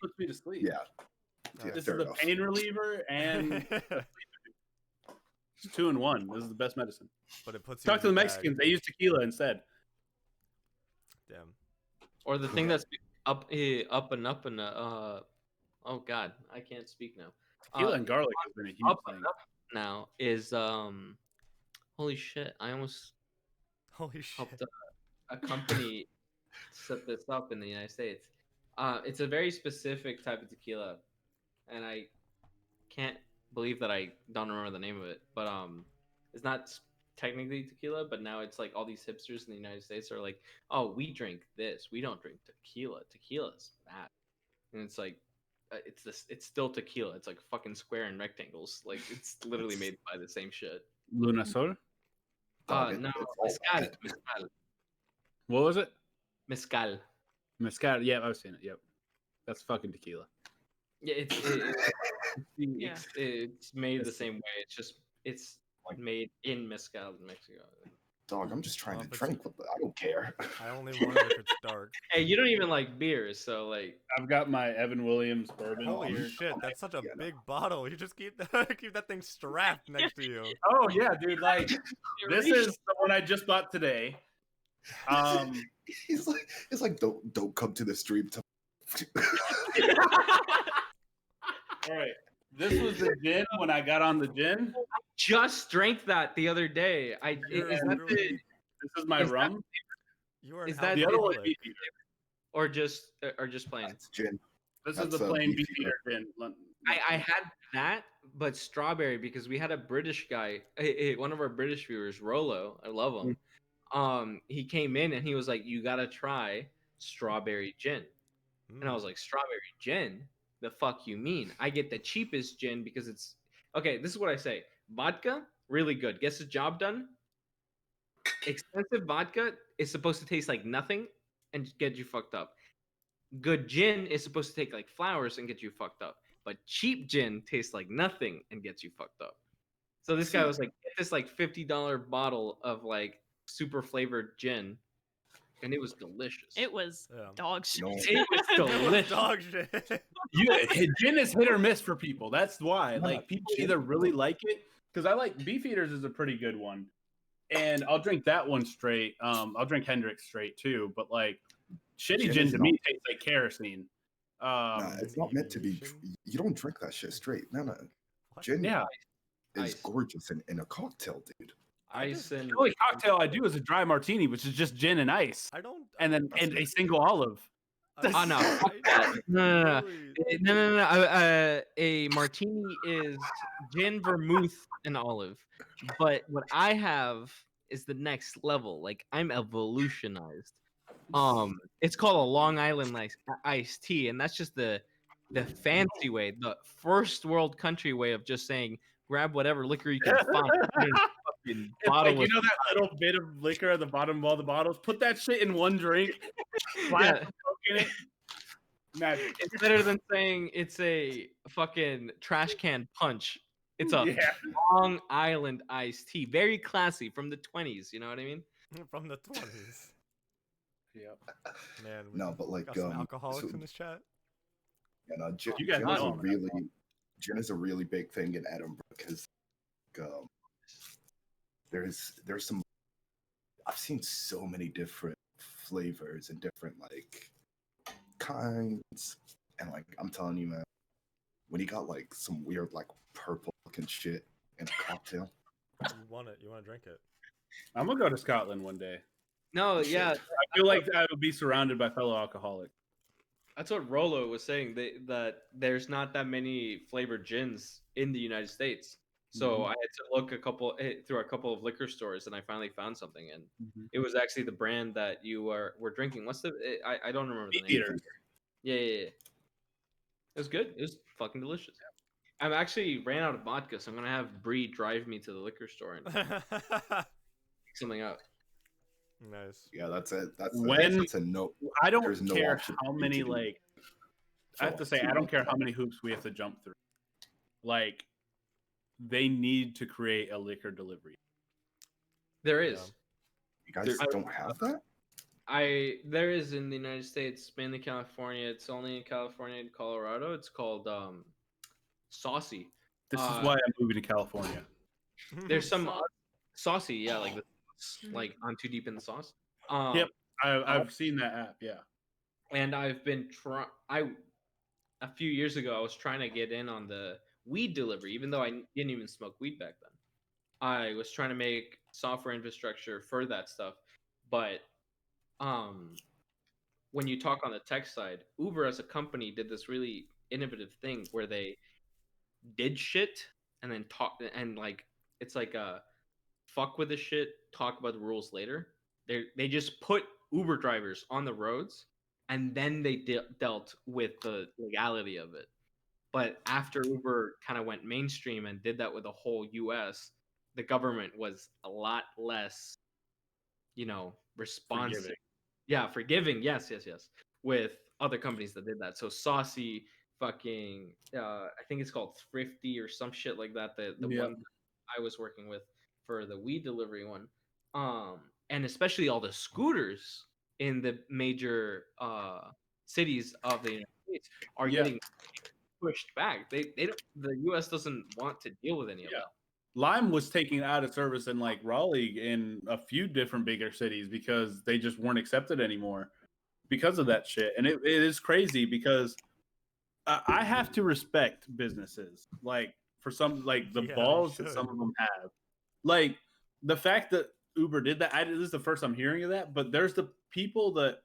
S4: puts me to sleep.
S2: Yeah, yeah,
S4: This
S2: fair
S4: is a
S2: enough.
S4: pain reliever and it's 2-in-1. This is the best medicine.
S1: But it puts you
S4: Talk to
S1: in
S4: the
S1: bag.
S4: Mexicans. They use tequila instead.
S1: Damn.
S5: Or the thing that's up and up and oh god, I can't speak now.
S4: Tequila and garlic has been a huge
S5: up
S4: thing.
S5: and up now is holy shit, I almost
S1: Holy shit.
S5: helped a company set this up in the United States. It's a very specific type of tequila, and I can't believe that I don't remember the name of it. But it's not technically tequila, but now it's like all these hipsters in the United States are like, "Oh, we drink this. We don't drink tequila. Tequila's bad." And it's like, it's still tequila. It's like fucking square and rectangles. Like it's literally made by the same shit.
S4: Luna Sol?
S2: Dog,
S5: No,
S2: it's all
S5: mezcal,
S2: bad.
S4: What was it?
S5: mezcal.
S4: Mezcal. Yeah, I was saying it. Yep. That's fucking tequila.
S5: Yeah,
S3: Yeah.
S5: it's made the
S2: It's-
S5: same way. It's
S2: Like-
S5: made in mezcal in Mexico.
S2: Dog, I'm just trying
S1: Well,
S2: to
S1: if it's-
S2: drink. I don't care.
S1: I only want it if it's dark.
S5: Hey, you don't even like beers, so like
S4: I've got my Evan Williams bourbon.
S1: Holy
S2: I'm-
S1: shit,
S2: I'm
S1: that's such a
S2: yeah, no.
S1: big bottle. You just keep that, keep that thing strapped next to you.
S4: Oh yeah, dude. Like this is the one I just bought today.
S2: It's like don't come to the stream.
S4: All right. This was the gin when I got on the gin.
S5: just drank that the other day.
S1: You're
S5: Is that
S1: literally-
S4: This is my
S5: Is that-
S4: rum.
S1: You are an
S5: is that
S4: The other one,
S1: alcoholic.
S4: Beefeater.
S5: or just plain?
S2: That's gin.
S4: This
S2: That's
S4: is the
S2: a
S4: plain
S2: Beefeater.
S4: Beefeater gin.
S5: I had that, but strawberry because we had a British guy, one of our British viewers, Rolo. I love him. He came in and he was like, "You gotta try strawberry gin," and I was like, "Strawberry gin? The fuck you mean? I get the cheapest gin because it's okay." This is what I say: vodka, really good, gets the job done. Expensive vodka is supposed to taste like nothing and get you fucked up. Good gin is supposed to take like flowers and get you fucked up. But cheap gin tastes like nothing and gets you fucked up. So this guy was like, get this like $50 bottle of like super flavored gin, and it was delicious.
S3: It was
S1: Yeah.
S3: dog shit.
S2: No.
S5: It was
S1: It was
S5: delicious.
S1: dog shit.
S4: Gin is hit or miss for people. That's why.
S2: Yeah,
S4: Like people
S2: gin-
S4: either really like it because I like Beefeaters is a pretty good one, and I'll drink that one straight. I'll drink Hendrick's straight too. But like shitty
S2: Gin
S4: gin
S2: is
S4: to
S2: not-
S4: me tastes like kerosene.
S2: Nah, it's not meant to be.
S1: Aviation?
S2: You don't drink that shit straight. No.
S1: What?
S2: Gin
S4: Yeah,
S2: is
S5: Ice.
S2: gorgeous in a cocktail, dude.
S1: I
S5: Ice
S1: just-
S5: and
S4: the only cocktail I do is a dry martini, which is just gin and ice,
S1: I don't.
S4: and then
S2: That's
S4: and a
S2: good.
S4: single olive.
S5: Oh, no,
S1: I
S5: fuck that. No.
S1: really-
S5: No. A martini is gin, vermouth, and olive. But what I have is the next level. Like I'm evolutionized. It's called a Long Island iced tea, and that's just the fancy way, the first world country way of just saying grab whatever liquor you can find. put it in a fucking
S4: It's
S5: bottle
S4: like you
S5: with-
S4: know that little bit of liquor at the bottom of all the bottles. Put that shit in one drink. Splash
S5: Yeah.
S4: some Coke in it. Magic.
S5: It's better than saying it's a fucking trash can punch. It's a
S4: Yeah.
S5: Long Island iced tea, very classy from the 20s. You know what I mean?
S1: From the 20s.
S4: Yep.
S1: Man, we
S2: No, but like
S1: got some
S2: so-
S1: alcoholics in this chat.
S2: gin,
S4: You guys
S2: gin is a
S4: know.
S2: gin is a really big thing in Edinburgh because there's some. I've seen so many different flavors and different like kinds, and like I'm telling you, man, when you got like some weird like purple looking shit in a cocktail,
S1: You want it? You want to drink it?
S4: I'm gonna go to Scotland one day.
S5: No,
S2: Shit.
S5: yeah,
S4: I feel like I would be surrounded by fellow alcoholics.
S5: that's what Rolo was saying. That there's not that many flavored gins in the United States. So
S2: Mhm.
S5: I had to look through a couple of liquor stores, and I finally found something, and
S4: Mhm.
S5: it was actually the brand that you were drinking. What's the? I don't remember the name.
S4: Beefeater.
S5: Yeah. It was good. It was fucking delicious. I'm actually ran out of vodka, so I'm gonna have Bree drive me to the liquor store and pick something up.
S1: Nice.
S2: yeah, that's it. That's
S4: When-
S2: that's a no.
S4: I don't
S2: There's no
S4: care
S2: option
S4: how
S2: for you
S4: many
S2: to do
S4: like. I have to say, I don't care how many hoops we have to jump through. Like, they need to create a liquor delivery.
S5: There is.
S2: You guys
S5: there-
S2: don't have that.
S5: There is in the United States, mainly California. It's only in California and Colorado. It's called Saucy.
S4: This
S5: Uh,
S4: is why I'm moving to California.
S5: There's some Saucy, yeah, like like on Too Deep in the Sauce.
S4: Yep. I've seen that app. Yeah.
S5: And I've been a few years ago I was trying to get in on the weed delivery, even though I didn't even smoke weed back then. I was trying to make software infrastructure for that stuff, but when you talk on the tech side, Uber as a company did this really innovative thing where they did shit and then talk, and like it's like a fuck with the shit, talk about the rules later. They just put Uber drivers on the roads, and then they dealt with the legality of it. But after Uber kind of went mainstream and did that with the whole US, the government was a lot less, responsive.
S4: Forgiving.
S5: Yeah, forgiving. Yes. With other companies that did that. So Saucy, fucking, I think it's called Thrifty or some shit like that. The
S4: Yeah.
S5: one I was working with for the weed delivery one, and especially all the scooters in the major cities of the United States are
S4: Yeah.
S5: getting pushed back. They don't. The U.S. doesn't want to deal with any of
S4: Yeah.
S5: that.
S4: Lime was taken out of service in like Raleigh in a few different bigger cities because they just weren't accepted anymore because of that shit. And it is crazy because I have to respect businesses like for some like the
S1: Yeah, you
S4: balls that
S1: should.
S4: some of them have. Like the fact that Uber did that. This is the first I'm hearing of that. But there's the people that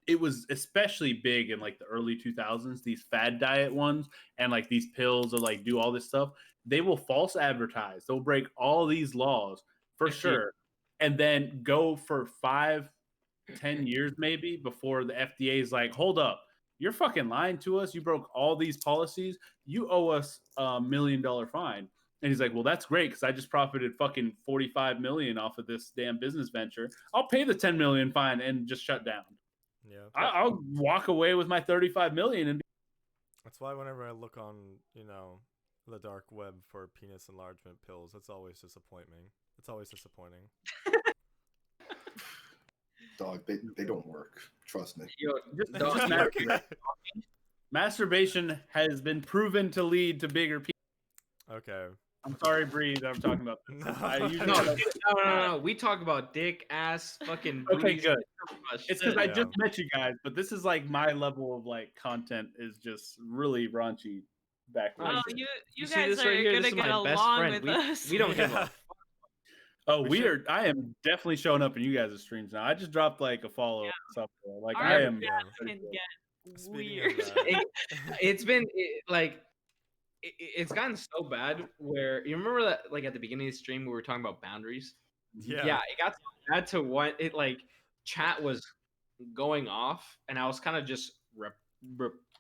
S4: it was especially big in like the early 2000s. These fad diet ones and like these pills that like do all this stuff. They will false advertise. They'll break all these laws for
S5: FDA.
S4: sure, and then go for 5-10 years maybe before the FDA is like, hold up, you're fucking lying to us. You broke all these policies. You owe us $1 million fine. And he's like, well, that's great because I just profited fucking 45 million off of this damn business venture. I'll pay the 10 million fine and just shut down.
S1: Yeah.
S4: I'll walk away with my 35 million and
S1: That's why whenever I look on, the dark web for penis enlargement pills, it's always disappointing. It's always disappointing.
S2: Dog, they don't work. Trust me.
S5: Yo,
S4: just
S5: dog,
S4: masturbation. Masturbation has been proven to lead to bigger penis.
S1: Okay.
S4: I'm sorry, Bree, that I'm talking about this.
S1: No.
S4: I usually
S5: no,
S4: don't-
S5: no. We talk about dick, ass, fucking.
S4: Okay,
S5: booties.
S4: good.
S5: We talk about
S4: It's because
S5: shit.
S4: I
S1: Yeah.
S4: just met you guys, but this is like my level of like content is just really raunchy backwards.
S3: Oh, you
S5: see
S3: guys
S5: this
S3: are
S5: right here?
S3: gonna
S5: This is
S3: get
S5: my best
S3: along
S5: friend.
S3: with us.
S5: We don't give
S1: Yeah.
S5: a fuck.
S4: Oh,
S1: We
S4: we
S1: should-
S4: are. I am definitely showing up in you guys' streams now. I just dropped like a follow somewhere. Like
S3: Our
S4: I am.
S1: Yeah.
S3: can get
S1: Speaking
S3: weird.
S1: of that,
S5: It's been it's gotten so bad where you remember that like at the beginning of the stream we were talking about boundaries.
S1: yeah.
S5: It got so bad to what it like chat was going off, and I was kind of just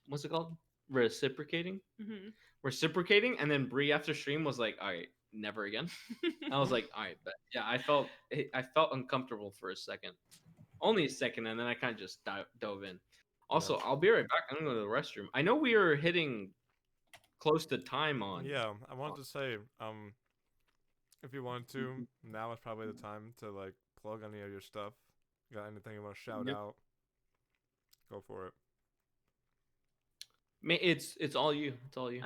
S5: what's it called? Reciprocating, and then Bree after stream was like, "All right, never again." I was like, "All right," but yeah, I felt uncomfortable for a second, only a second, and then I kind of just dove in. Also, I'll be right back. I'm gonna go to the restroom. I know we are hitting close to time on.
S1: Yeah, I wanted to say, if you want to, now is probably the time to like plug any of your stuff. Got anything you want to shout
S5: Yep.
S1: out? Go for it.
S5: It's all you. It's all you.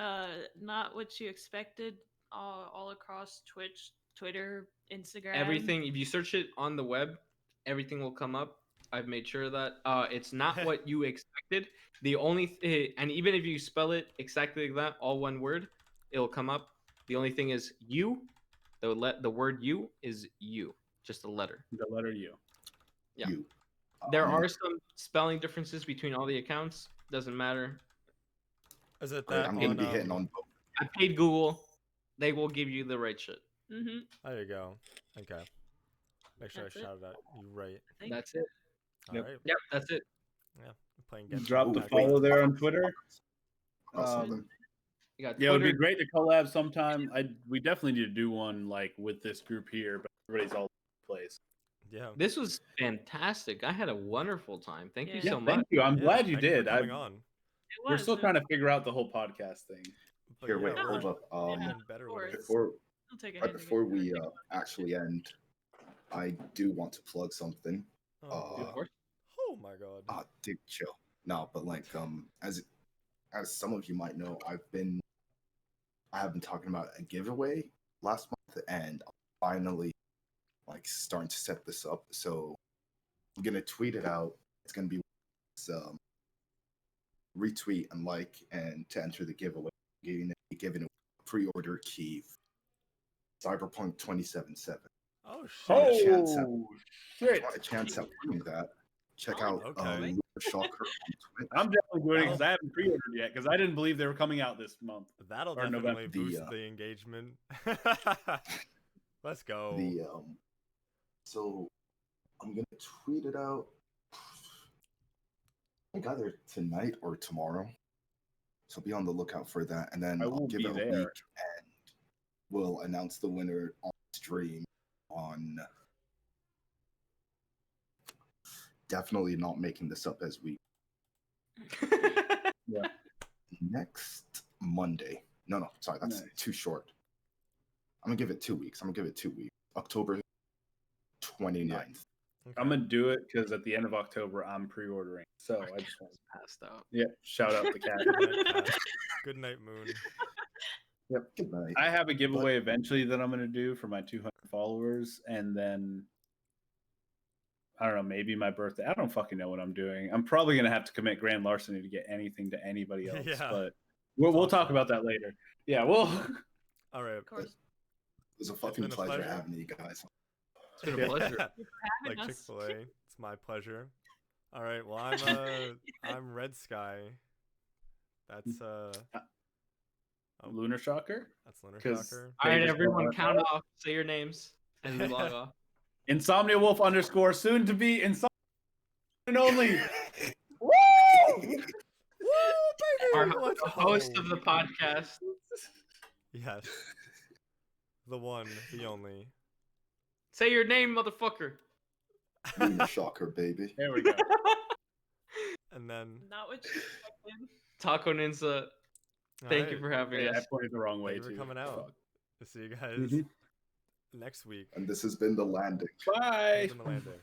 S3: Not what you expected. All across Twitch, Twitter, Instagram.
S5: Everything. If you search it on the web, everything will come up. I've made sure that it's not what you expected. The only and even if you spell it exactly like that, all one word, it'll come up. The only thing is you. The word you is you, just a letter.
S4: The letter U.
S5: Yeah.
S2: You.
S5: There are some spelling differences between all the accounts. Doesn't matter.
S1: Is it
S2: Alright,
S1: that
S2: I'm gonna
S1: on,
S2: be hitting on both.
S5: I paid Google. They will give you the right shit.
S1: There you go. Okay. Make sure
S3: That's
S1: I
S3: it.
S1: shouted at you right.
S5: That's it.
S1: All
S4: Yep.
S1: right.
S5: Yep, that's it.
S1: Yeah. Playing Genshin
S4: Drop the
S1: Impact.
S4: follow there on Twitter.
S2: Something.
S5: You got
S4: Yeah, it would be
S5: Twitter.
S4: great to collab sometime. We definitely need to do one like with this group here, but everybody's all over the place.
S1: Yeah.
S5: This was fantastic. I had a wonderful time. Thank you
S3: Yeah.
S5: so much.
S4: Thank you. I'm
S1: Yeah,
S4: glad you
S1: thank for
S4: did.
S1: coming on.
S3: It
S4: We're
S3: was,
S4: still
S3: it
S4: trying to figure out the whole podcast thing.
S1: But
S2: Here,
S1: yeah,
S2: wait,
S1: we're
S2: hold up.
S1: getting better with it.
S2: Before
S3: I'll take a
S2: right
S3: hit
S2: before
S3: again.
S2: we actually end, I do want to plug something.
S1: Oh,
S5: Of course.
S1: oh my god.
S2: Dude, chill. No, but like as some of you might know, I have been talking about a giveaway last month, and I'm finally like starting to set this up. So I'm gonna tweet it out. It's gonna be retweet and like, and to enter the giveaway, giving a pre-order key Cyberpunk 2077.
S1: Oh
S2: Oh,
S1: shit.
S2: chance at-
S4: shit.
S2: If you want a chance at winning that, check
S3: Oh,
S2: out
S1: okay.
S2: Lunar Shocker on Twitch.
S4: I'm definitely doing it because I haven't pre-ordered yet because I didn't believe they were coming out this month.
S1: That'll
S4: Or
S1: definitely
S4: November.
S1: boost
S2: The,
S1: the engagement. Let's go.
S2: So I'm gonna tweet it out. I think either tonight or tomorrow. So be on the lookout for that, and then
S4: I
S2: I'll
S4: won't
S2: give
S4: be
S2: it a
S4: there.
S2: week, and we'll announce the winner on stream. On definitely not making this up as we Next Monday. No, sorry, that's
S4: Nice.
S2: too short. I'm gonna give it 2 weeks. October 29th.
S1: Okay.
S4: I'm gonna do it because at the end of October I'm pre-ordering. So
S5: Our
S4: I just want.
S5: cat passed out.
S4: Yeah, shout out the cat.
S1: Good night, Cat. Good night, Moon.
S2: Good night.
S4: I have a giveaway eventually that I'm gonna do for my 200 followers, and then I don't know, maybe my birthday. I don't fucking know what I'm doing. I'm probably gonna have to commit grand larceny to get anything to anybody else,
S1: Yeah.
S4: but we'll talk
S1: Awesome.
S4: about that later. Yeah, well,
S1: All right.
S3: Of course.
S2: It was a fucking
S1: been a
S2: pleasure
S1: pleasure.
S2: having you guys.
S5: It's been a pleasure.
S1: Like
S3: us.
S1: Chick-fil-A. It's my pleasure. All right. Well, I'm Red Sky. That's
S4: Lunar Shocker,
S1: that's Lunar
S4: 'Cause-
S1: Shocker.
S5: All right,
S4: They just
S5: everyone,
S4: don't
S5: count off. Say your names, and we log off.
S4: Insomnia Wolf _ soon to be Insomnia only.
S1: Woo, baby!
S5: Our
S1: Let's
S5: host of
S1: go.
S5: the podcast.
S1: Yes. The one, the only.
S5: Say your name, motherfucker.
S2: Lunar Shocker, baby.
S4: There we go.
S1: And then
S3: Not what you expected.
S5: Taco Ninja, thank you for having
S4: Wait, I
S5: us.
S4: pointed the wrong way
S1: Thank you for
S4: too.
S1: coming out.
S4: Fuck.
S1: See you guys
S4: Mhm.
S1: next week.
S2: And this has been The Landing.
S4: Bye.
S1: On the landing.